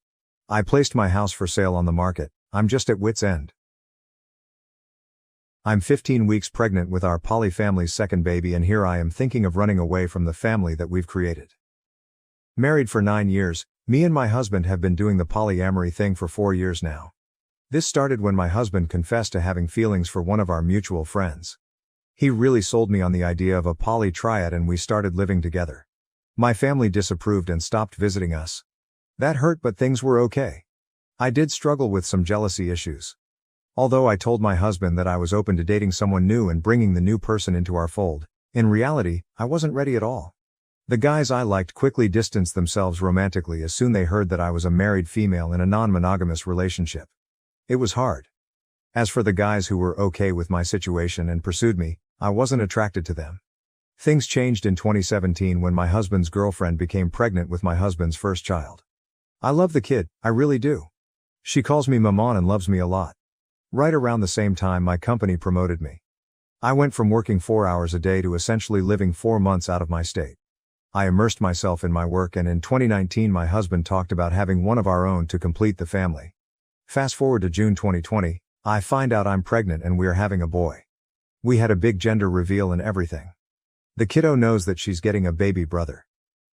S1: I placed my house for sale on the market. I'm just at wit's end. I'm 15 weeks pregnant with our poly family's second baby, and here I am thinking of running away from the family that we've created. Married for 9 years, me and my husband have been doing the polyamory thing for 4 years now. This started when my husband confessed to having feelings for one of our mutual friends. He really sold me on the idea of a poly triad, and we started living together. My family disapproved and stopped visiting us. That hurt, but things were okay. I did struggle with some jealousy issues. Although I told my husband that I was open to dating someone new and bringing the new person into our fold, in reality, I wasn't ready at all. The guys I liked quickly distanced themselves romantically as soon they heard that I was a married female in a non-monogamous relationship. It was hard. As for the guys who were okay with my situation and pursued me, I wasn't attracted to them. Things changed in 2017 when my husband's girlfriend became pregnant with my husband's first child. I love the kid, I really do. She calls me Maman and loves me a lot. Right around the same time my company promoted me. I went from working 4 hours a day to essentially living 4 months out of my state. I immersed myself in my work, and in 2019 my husband talked about having one of our own to complete the family. Fast forward to June 2020, I find out I'm pregnant and we are having a boy. We had a big gender reveal and everything. The kiddo knows that she's getting a baby brother.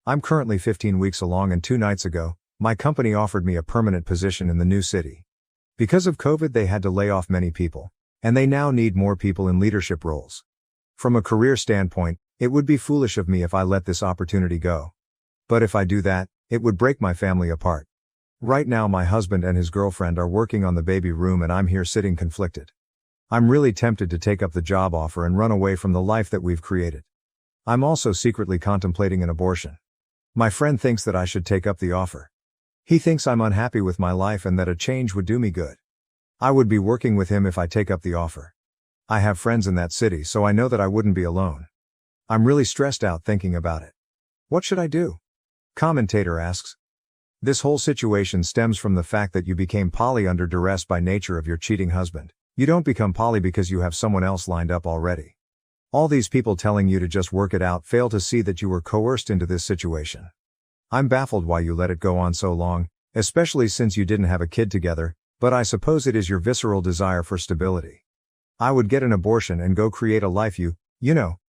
S1: I'm currently 15 weeks along, and 2 nights ago, my company offered me a permanent position in the new city. Because of COVID, they had to lay off many people, and they now need more people in leadership roles. From a career standpoint, it would be foolish of me if I let this opportunity go. But if I do that, it would break my family apart. Right now my husband and his girlfriend are working on the baby room, and I'm here sitting conflicted. I'm really tempted to take up the job offer and run away from the life that we've created. I'm also secretly contemplating an abortion. My friend thinks that I should take up the offer. He thinks I'm unhappy with my life and that a change would do me good. I would be working with him if I take up the offer. I have friends in that city, so I know that I wouldn't be alone. I'm really stressed out thinking about it. What should I do? Commentator asks. This whole situation stems from the fact that you became poly under duress by nature of your cheating husband. You don't become poly because you have someone else lined up already. All these people telling you to just work it out fail to see that you were coerced into this situation. I'm baffled why you let it go on so long, especially since you didn't have a kid together, but I suppose it is your visceral desire for stability. I would get an abortion and go create a life you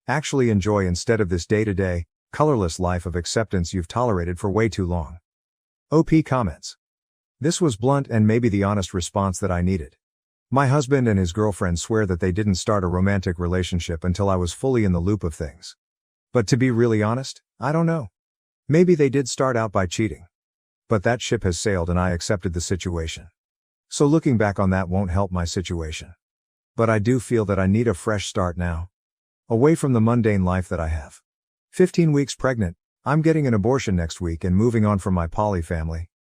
S1: Actually enjoy instead of this day-to-day, colorless life of acceptance you've tolerated for way too long. OP comments. This was blunt and maybe the honest response that I needed. My husband and his girlfriend swear that they didn't start a romantic relationship until I was fully in the loop of things. But to be really honest, I don't know. Maybe they did start out by cheating. But that ship has sailed and I accepted the situation. So looking back on that won't help my situation. But I do feel that I need a fresh start now. Away from the mundane life that I have. 15 weeks pregnant, I'm getting an abortion next week and moving on from my poly family.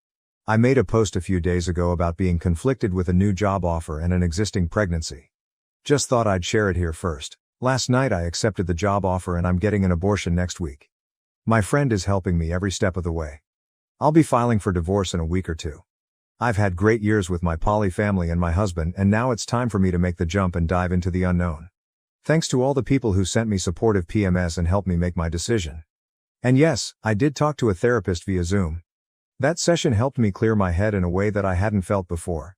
S1: I made a post a few days ago about being conflicted with a new job offer and an existing pregnancy. Just thought I'd share it here first. Last night I accepted the job offer and I'm getting an abortion next week. My friend is helping me every step of the way. I'll be filing for divorce in a week or two. I've had great years with my poly family and my husband, and now it's time for me to make the jump and dive into the unknown. Thanks to all the people who sent me supportive PMS and helped me make my decision. And yes, I did talk to a therapist via Zoom. That session helped me clear my head in a way that I hadn't felt before.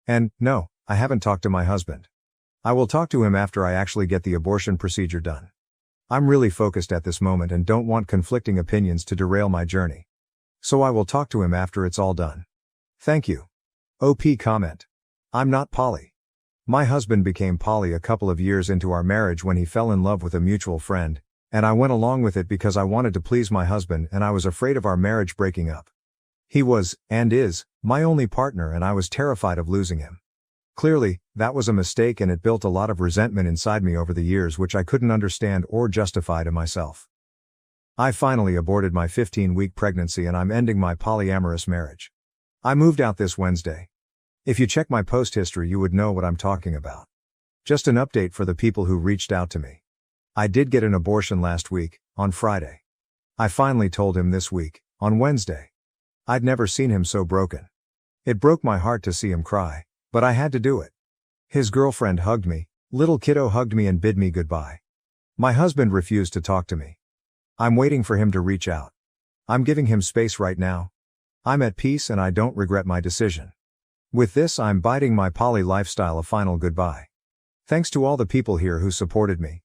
S1: And, no, I haven't talked to my husband. I will talk to him after I actually get the abortion procedure done. I'm really focused at this moment and don't want conflicting opinions to derail my journey. So I will talk to him after it's all done. Thank you. OP comment. I'm not poly. My husband became poly a couple of years into our marriage when he fell in love with a mutual friend, and I went along with it because I wanted to please my husband and I was afraid of our marriage breaking up. He was, and is, my only partner and I was terrified of losing him. Clearly, that was a mistake and it built a lot of resentment inside me over the years which I couldn't understand or justify to myself. I finally aborted my 15-week pregnancy and I'm ending my polyamorous marriage. I moved out this Wednesday. If you check my post history you would know what I'm talking about. Just an update for the people who reached out to me. I did get an abortion last week, on Friday. I finally told him this week, on Wednesday. I'd never seen him so broken. It broke my heart to see him cry, but I had to do it. His girlfriend hugged me, little kiddo hugged me and bid me goodbye. My husband refused to talk to me. I'm waiting for him to reach out. I'm giving him space right now. I'm at peace and I don't regret my decision. With this I'm bidding my poly lifestyle a final goodbye. Thanks to all the people here who supported me.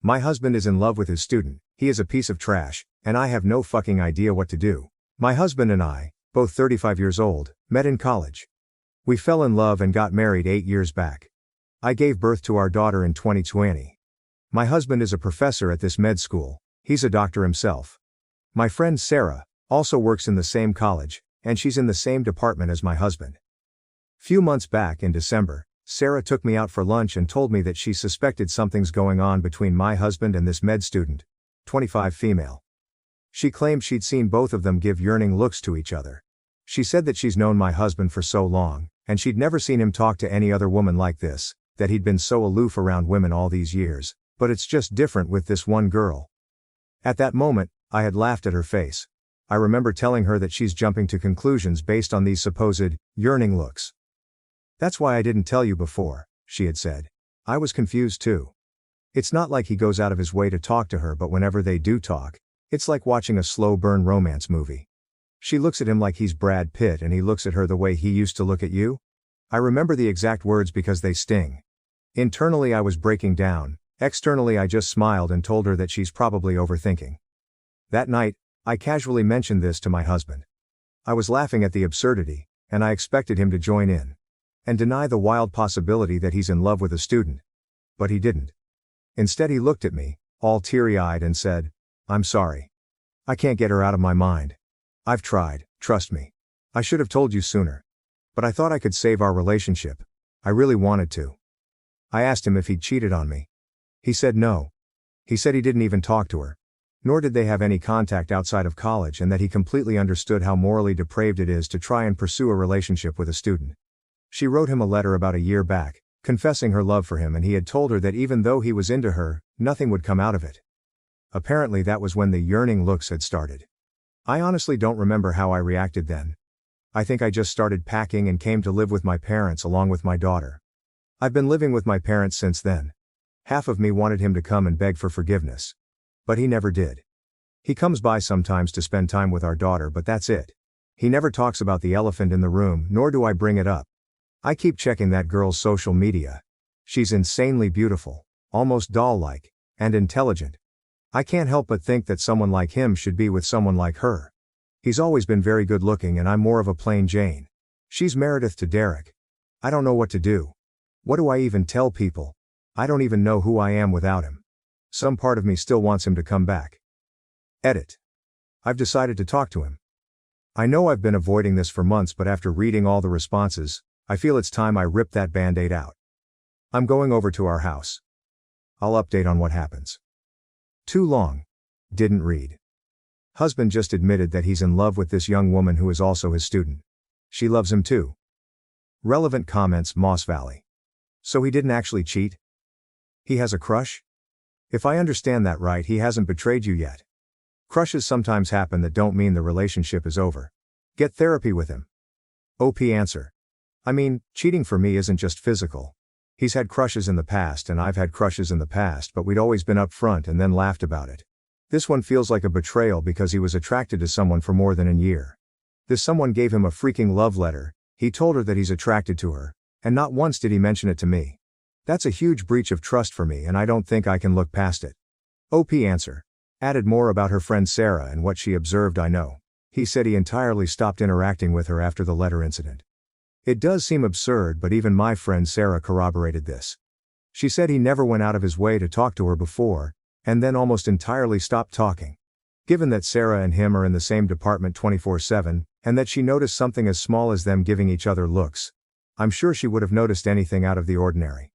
S1: My husband is in love with his student, he is a piece of trash, and I have no fucking idea what to do. My husband and I, both 35 years old, met in college. We fell in love and got married 8 years back. I gave birth to our daughter in 2020. My husband is a professor at this med school, he's a doctor himself. My friend Sarah also works in the same college, and she's in the same department as my husband. Few months back in December, Sarah took me out for lunch and told me that she suspected something's going on between my husband and this med student, 25 female. She claimed she'd seen both of them give yearning looks to each other. She said that she's known my husband for so long, and she'd never seen him talk to any other woman like this, that he'd been so aloof around women all these years, but it's just different with this one girl. At that moment, I had laughed at her face. I remember telling her that she's jumping to conclusions based on these supposed yearning looks. That's why I didn't tell you before, she had said. I was confused too. It's not like he goes out of his way to talk to her, but whenever they do talk, it's like watching a slow burn romance movie. She looks at him like he's Brad Pitt and he looks at her the way he used to look at you. I remember the exact words because they sting. Internally I was breaking down, externally I just smiled and told her that she's probably overthinking. That night, I casually mentioned this to my husband. I was laughing at the absurdity, and I expected him to join in and deny the wild possibility that he's in love with a student. But he didn't. Instead he looked at me, all teary-eyed and said, "I'm sorry. I can't get her out of my mind. I've tried, trust me. I should have told you sooner. But I thought I could save our relationship. I really wanted to." I asked him if he'd cheated on me. He said no. He said he didn't even talk to her. Nor did they have any contact outside of college, and that he completely understood how morally depraved it is to try and pursue a relationship with a student. She wrote him a letter about a year back, confessing her love for him, and he had told her that even though he was into her, nothing would come out of it. Apparently that was when the yearning looks had started. I honestly don't remember how I reacted then. I think I just started packing and came to live with my parents along with my daughter. I've been living with my parents since then. Half of me wanted him to come and beg for forgiveness. But he never did. He comes by sometimes to spend time with our daughter, but that's it. He never talks about the elephant in the room, nor do I bring it up. I keep checking that girl's social media. She's insanely beautiful. almost doll-like, and intelligent. I can't help but think that someone like him should be with someone like her. He's always been very good looking and I'm more of a plain Jane. She's Meredith to Derek. I don't know what to do. What do I even tell people? I don't even know who I am without him. Some part of me still wants him to come back. Edit. I've decided to talk to him. I know I've been avoiding this for months, but after reading all the responses, I feel it's time I rip that band-aid out. I'm going over to our house. I'll update on what happens. Too long. Didn't read. Husband just admitted that he's in love with this young woman who is also his student. She loves him too. Relevant comments Moss Valley. So he didn't actually cheat? He has a crush? If I understand that right, he hasn't betrayed you yet. Crushes sometimes happen that don't mean the relationship is over. Get therapy with him. OP answer. I mean, cheating for me isn't just physical. He's had crushes in the past and I've had crushes in the past, but we'd always been upfront and then laughed about it. This one feels like a betrayal because he was attracted to someone for more than a year. This someone gave him a freaking love letter, he told her that he's attracted to her, and not once did he mention it to me. That's a huge breach of trust for me and I don't think I can look past it. OP answer. Added more about her friend Sarah and what she observed. I know. He said he entirely stopped interacting with her after the letter incident. It does seem absurd, but even my friend Sarah corroborated this. She said he never went out of his way to talk to her before, and then almost entirely stopped talking. Given that Sarah and him are in the same department 24/7, and that she noticed something as small as them giving each other looks, I'm sure she would have noticed anything out of the ordinary.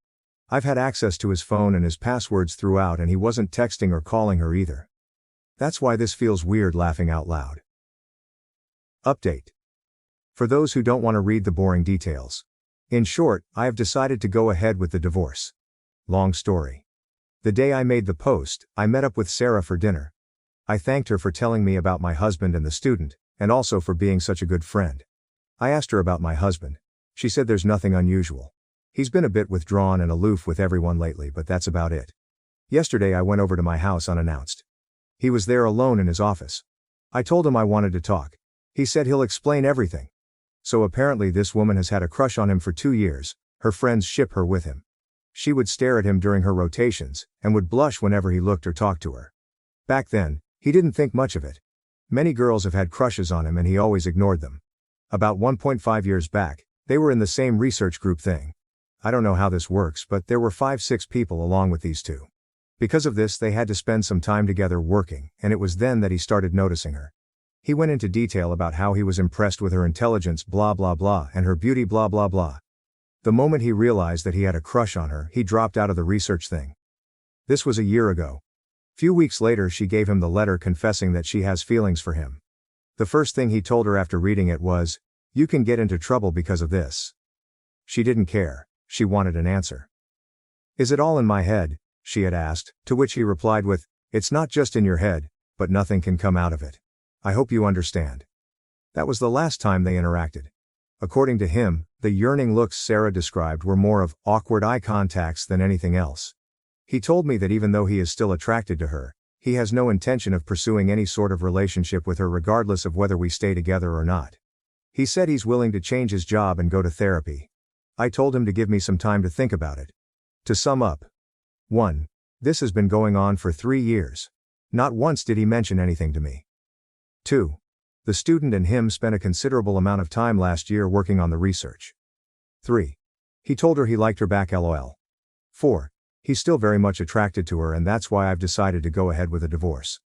S1: I've had access to his phone and his passwords throughout and he wasn't texting or calling her either. That's why this feels weird laughing out loud. Update. For those who don't want to read the boring details. In short, I have decided to go ahead with the divorce. Long story. The day I made the post, I met up with Sarah for dinner. I thanked her for telling me about my husband and the student, and also for being such a good friend. I asked her about my husband. She said there's nothing unusual. He's been a bit withdrawn and aloof with everyone lately, but that's about it. Yesterday I went over to my house unannounced. He was there alone in his office. I told him I wanted to talk. He said he'll explain everything. So apparently this woman has had a crush on him for 2 years, her friends ship her with him. She would stare at him during her rotations, and would blush whenever he looked or talked to her. Back then, he didn't think much of it. Many girls have had crushes on him and he always ignored them. About 1.5 years back, they were in the same research group thing. I don't know how this works, but there were 5-6 people along with these two. Because of this they had to spend some time together working, and it was then that he started noticing her. He went into detail about how he was impressed with her intelligence blah blah blah and her beauty blah blah blah. The moment he realized that he had a crush on her, he dropped out of the research thing. This was a year ago. Few weeks later she gave him the letter confessing that she has feelings for him. The first thing he told her after reading it was, "You can get into trouble because of this." She didn't care, she wanted an answer. "Is it all in my head?" she had asked, to which he replied with, "It's not just in your head, but nothing can come out of it. I hope you understand." That was the last time they interacted. According to him, the yearning looks Sarah described were more of awkward eye contacts than anything else. He told me that even though he is still attracted to her, he has no intention of pursuing any sort of relationship with her regardless of whether we stay together or not. He said he's willing to change his job and go to therapy. I told him to give me some time to think about it. To sum up. 1. This has been going on for 3 years. Not once did he mention anything to me. 2. The student and him spent a considerable amount of time last year working on the research. 3. He told her he liked her back lol. 4. He's still very much attracted to her and that's why I've decided to go ahead with a divorce.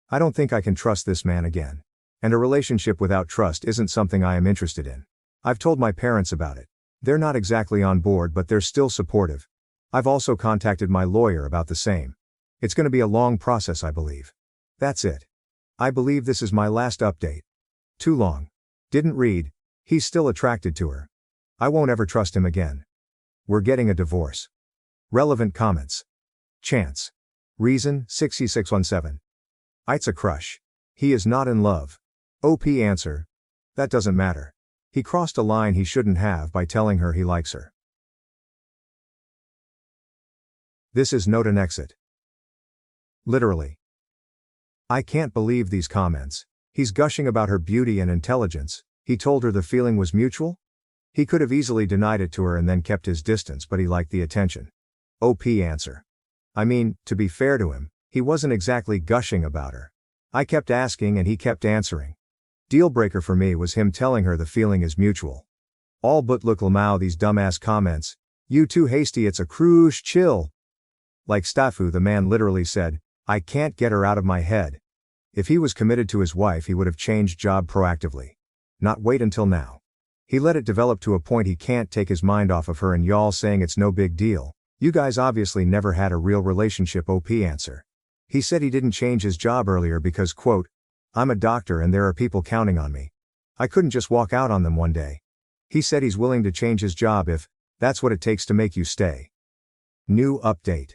S1: I don't think I can trust this man again. And a relationship without trust isn't something I am interested in. I've told my parents about it. They're not exactly on board but they're still supportive. I've also contacted my lawyer about the same. It's going to be a long process I believe. That's it. I believe this is my last update. Too long. Didn't read. He's still attracted to her. I won't ever trust him again. We're getting a divorce. Relevant comments. Chance. Reason 6617. It's a crush. He is not in love. OP answer. That doesn't matter. He crossed a line he shouldn't have by telling her he likes her. This is not an exit. Literally. I can't believe these comments. He's gushing about her beauty and intelligence. He told her the feeling was mutual? He could have easily denied it to her and then kept his distance, but he liked the attention. OP answer. I mean, to be fair to him, he wasn't exactly gushing about her. I kept asking and he kept answering. Deal breaker for me was him telling her the feeling is mutual. All but look Lamau these dumbass comments. You too hasty, it's a cruise, chill. Like Stafu, the man literally said, I can't get her out of my head. If he was committed to his wife, he would have changed job proactively. Not wait until now. He let it develop to a point he can't take his mind off of her, and y'all saying it's no big deal. You guys obviously never had a real relationship. OP answer. He said he didn't change his job earlier because, quote, I'm a doctor and there are people counting on me. I couldn't just walk out on them one day. He said he's willing to change his job if that's what it takes to make you stay. New update.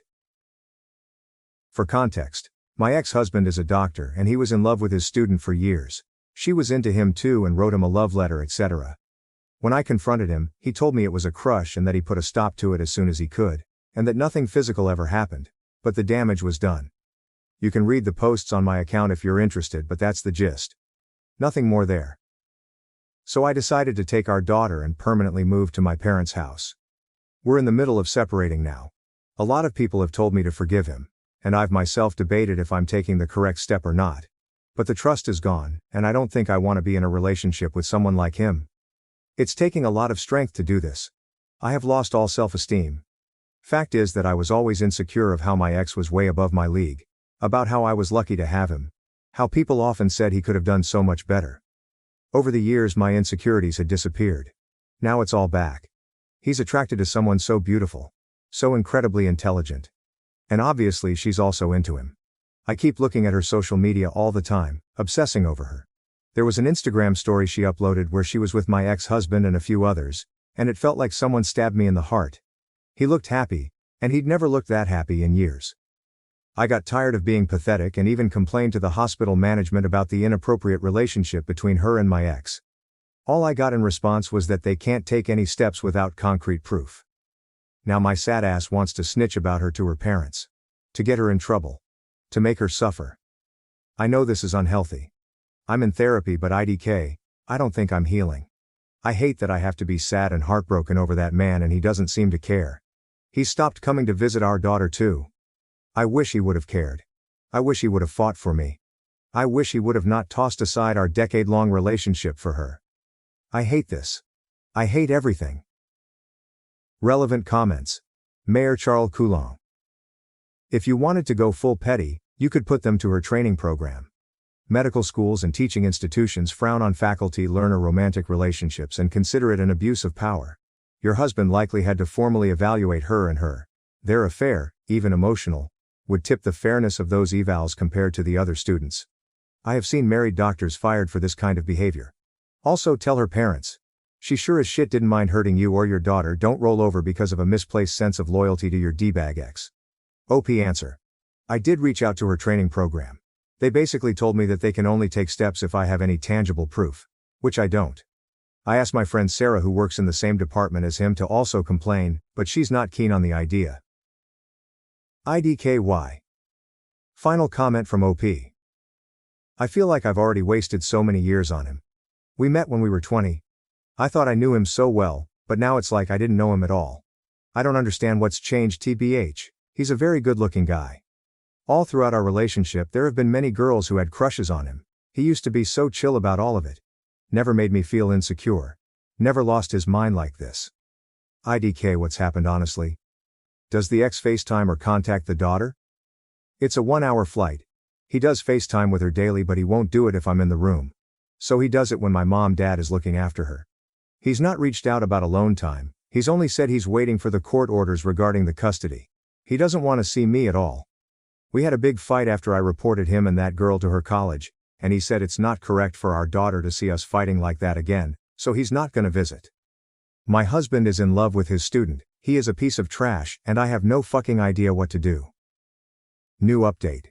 S1: For context, my ex-husband is a doctor and he was in love with his student for years. She was into him too and wrote him a love letter, etc. When I confronted him, he told me it was a crush and that he put a stop to it as soon as he could, and that nothing physical ever happened, but the damage was done. You can read the posts on my account if you're interested, but that's the gist. Nothing more there. So I decided to take our daughter and permanently move to my parents' house. We're in the middle of separating now. A lot of people have told me to forgive him, and I've myself debated if I'm taking the correct step or not. But the trust is gone, and I don't think I want to be in a relationship with someone like him. It's taking a lot of strength to do this. I have lost all self-esteem. Fact is that I was always insecure of how my ex was way above my league. About how I was lucky to have him. How people often said he could have done so much better. Over the years my insecurities had disappeared. Now it's all back. He's attracted to someone so beautiful. So incredibly intelligent. And obviously she's also into him. I keep looking at her social media all the time, obsessing over her. There was an Instagram story she uploaded where she was with my ex-husband and a few others, and it felt like someone stabbed me in the heart. He looked happy, and he'd never looked that happy in years. I got tired of being pathetic and even complained to the hospital management about the inappropriate relationship between her and my ex. All I got in response was that they can't take any steps without concrete proof. Now my sad ass wants to snitch about her to her parents. To get her in trouble. To make her suffer. I know this is unhealthy. I'm in therapy, but IDK, I don't think I'm healing. I hate that I have to be sad and heartbroken over that man and he doesn't seem to care. He's stopped coming to visit our daughter too. I wish he would have cared. I wish he would have fought for me. I wish he would have not tossed aside our decade-long relationship for her. I hate this. I hate everything. Relevant comments. Mayor Charles Coulon. If you wanted to go full petty, you could put them to her training program. Medical schools and teaching institutions frown on faculty-learner romantic relationships and consider it an abuse of power. Your husband likely had to formally evaluate her and their affair, even emotional, would tip the fairness of those evals compared to the other students. I have seen married doctors fired for this kind of behavior. Also tell her parents. She sure as shit didn't mind hurting you or your daughter. Don't roll over because of a misplaced sense of loyalty to your D-bag ex. OP answer. I did reach out to her training program. They basically told me that they can only take steps if I have any tangible proof. Which I don't. I asked my friend Sarah, who works in the same department as him, to also complain, but she's not keen on the idea. IDKY. Final comment from OP. I feel like I've already wasted so many years on him. We met when we were 20. I thought I knew him so well, but now it's like I didn't know him at all. I don't understand what's changed. TBH, he's a very good-looking guy. All throughout our relationship there have been many girls who had crushes on him. He used to be so chill about all of it. Never made me feel insecure. Never lost his mind like this. IDK, what's happened honestly? Does the ex FaceTime or contact the daughter? It's a 1-hour flight. He does FaceTime with her daily, but he won't do it if I'm in the room. So he does it when my mom/dad is looking after her. He's not reached out about alone time. He's only said he's waiting for the court orders regarding the custody. He doesn't want to see me at all. We had a big fight after I reported him and that girl to her college, and he said it's not correct for our daughter to see us fighting like that again, so he's not gonna visit. My husband is in love with his student. He is a piece of trash, and I have no fucking idea what to do. New update.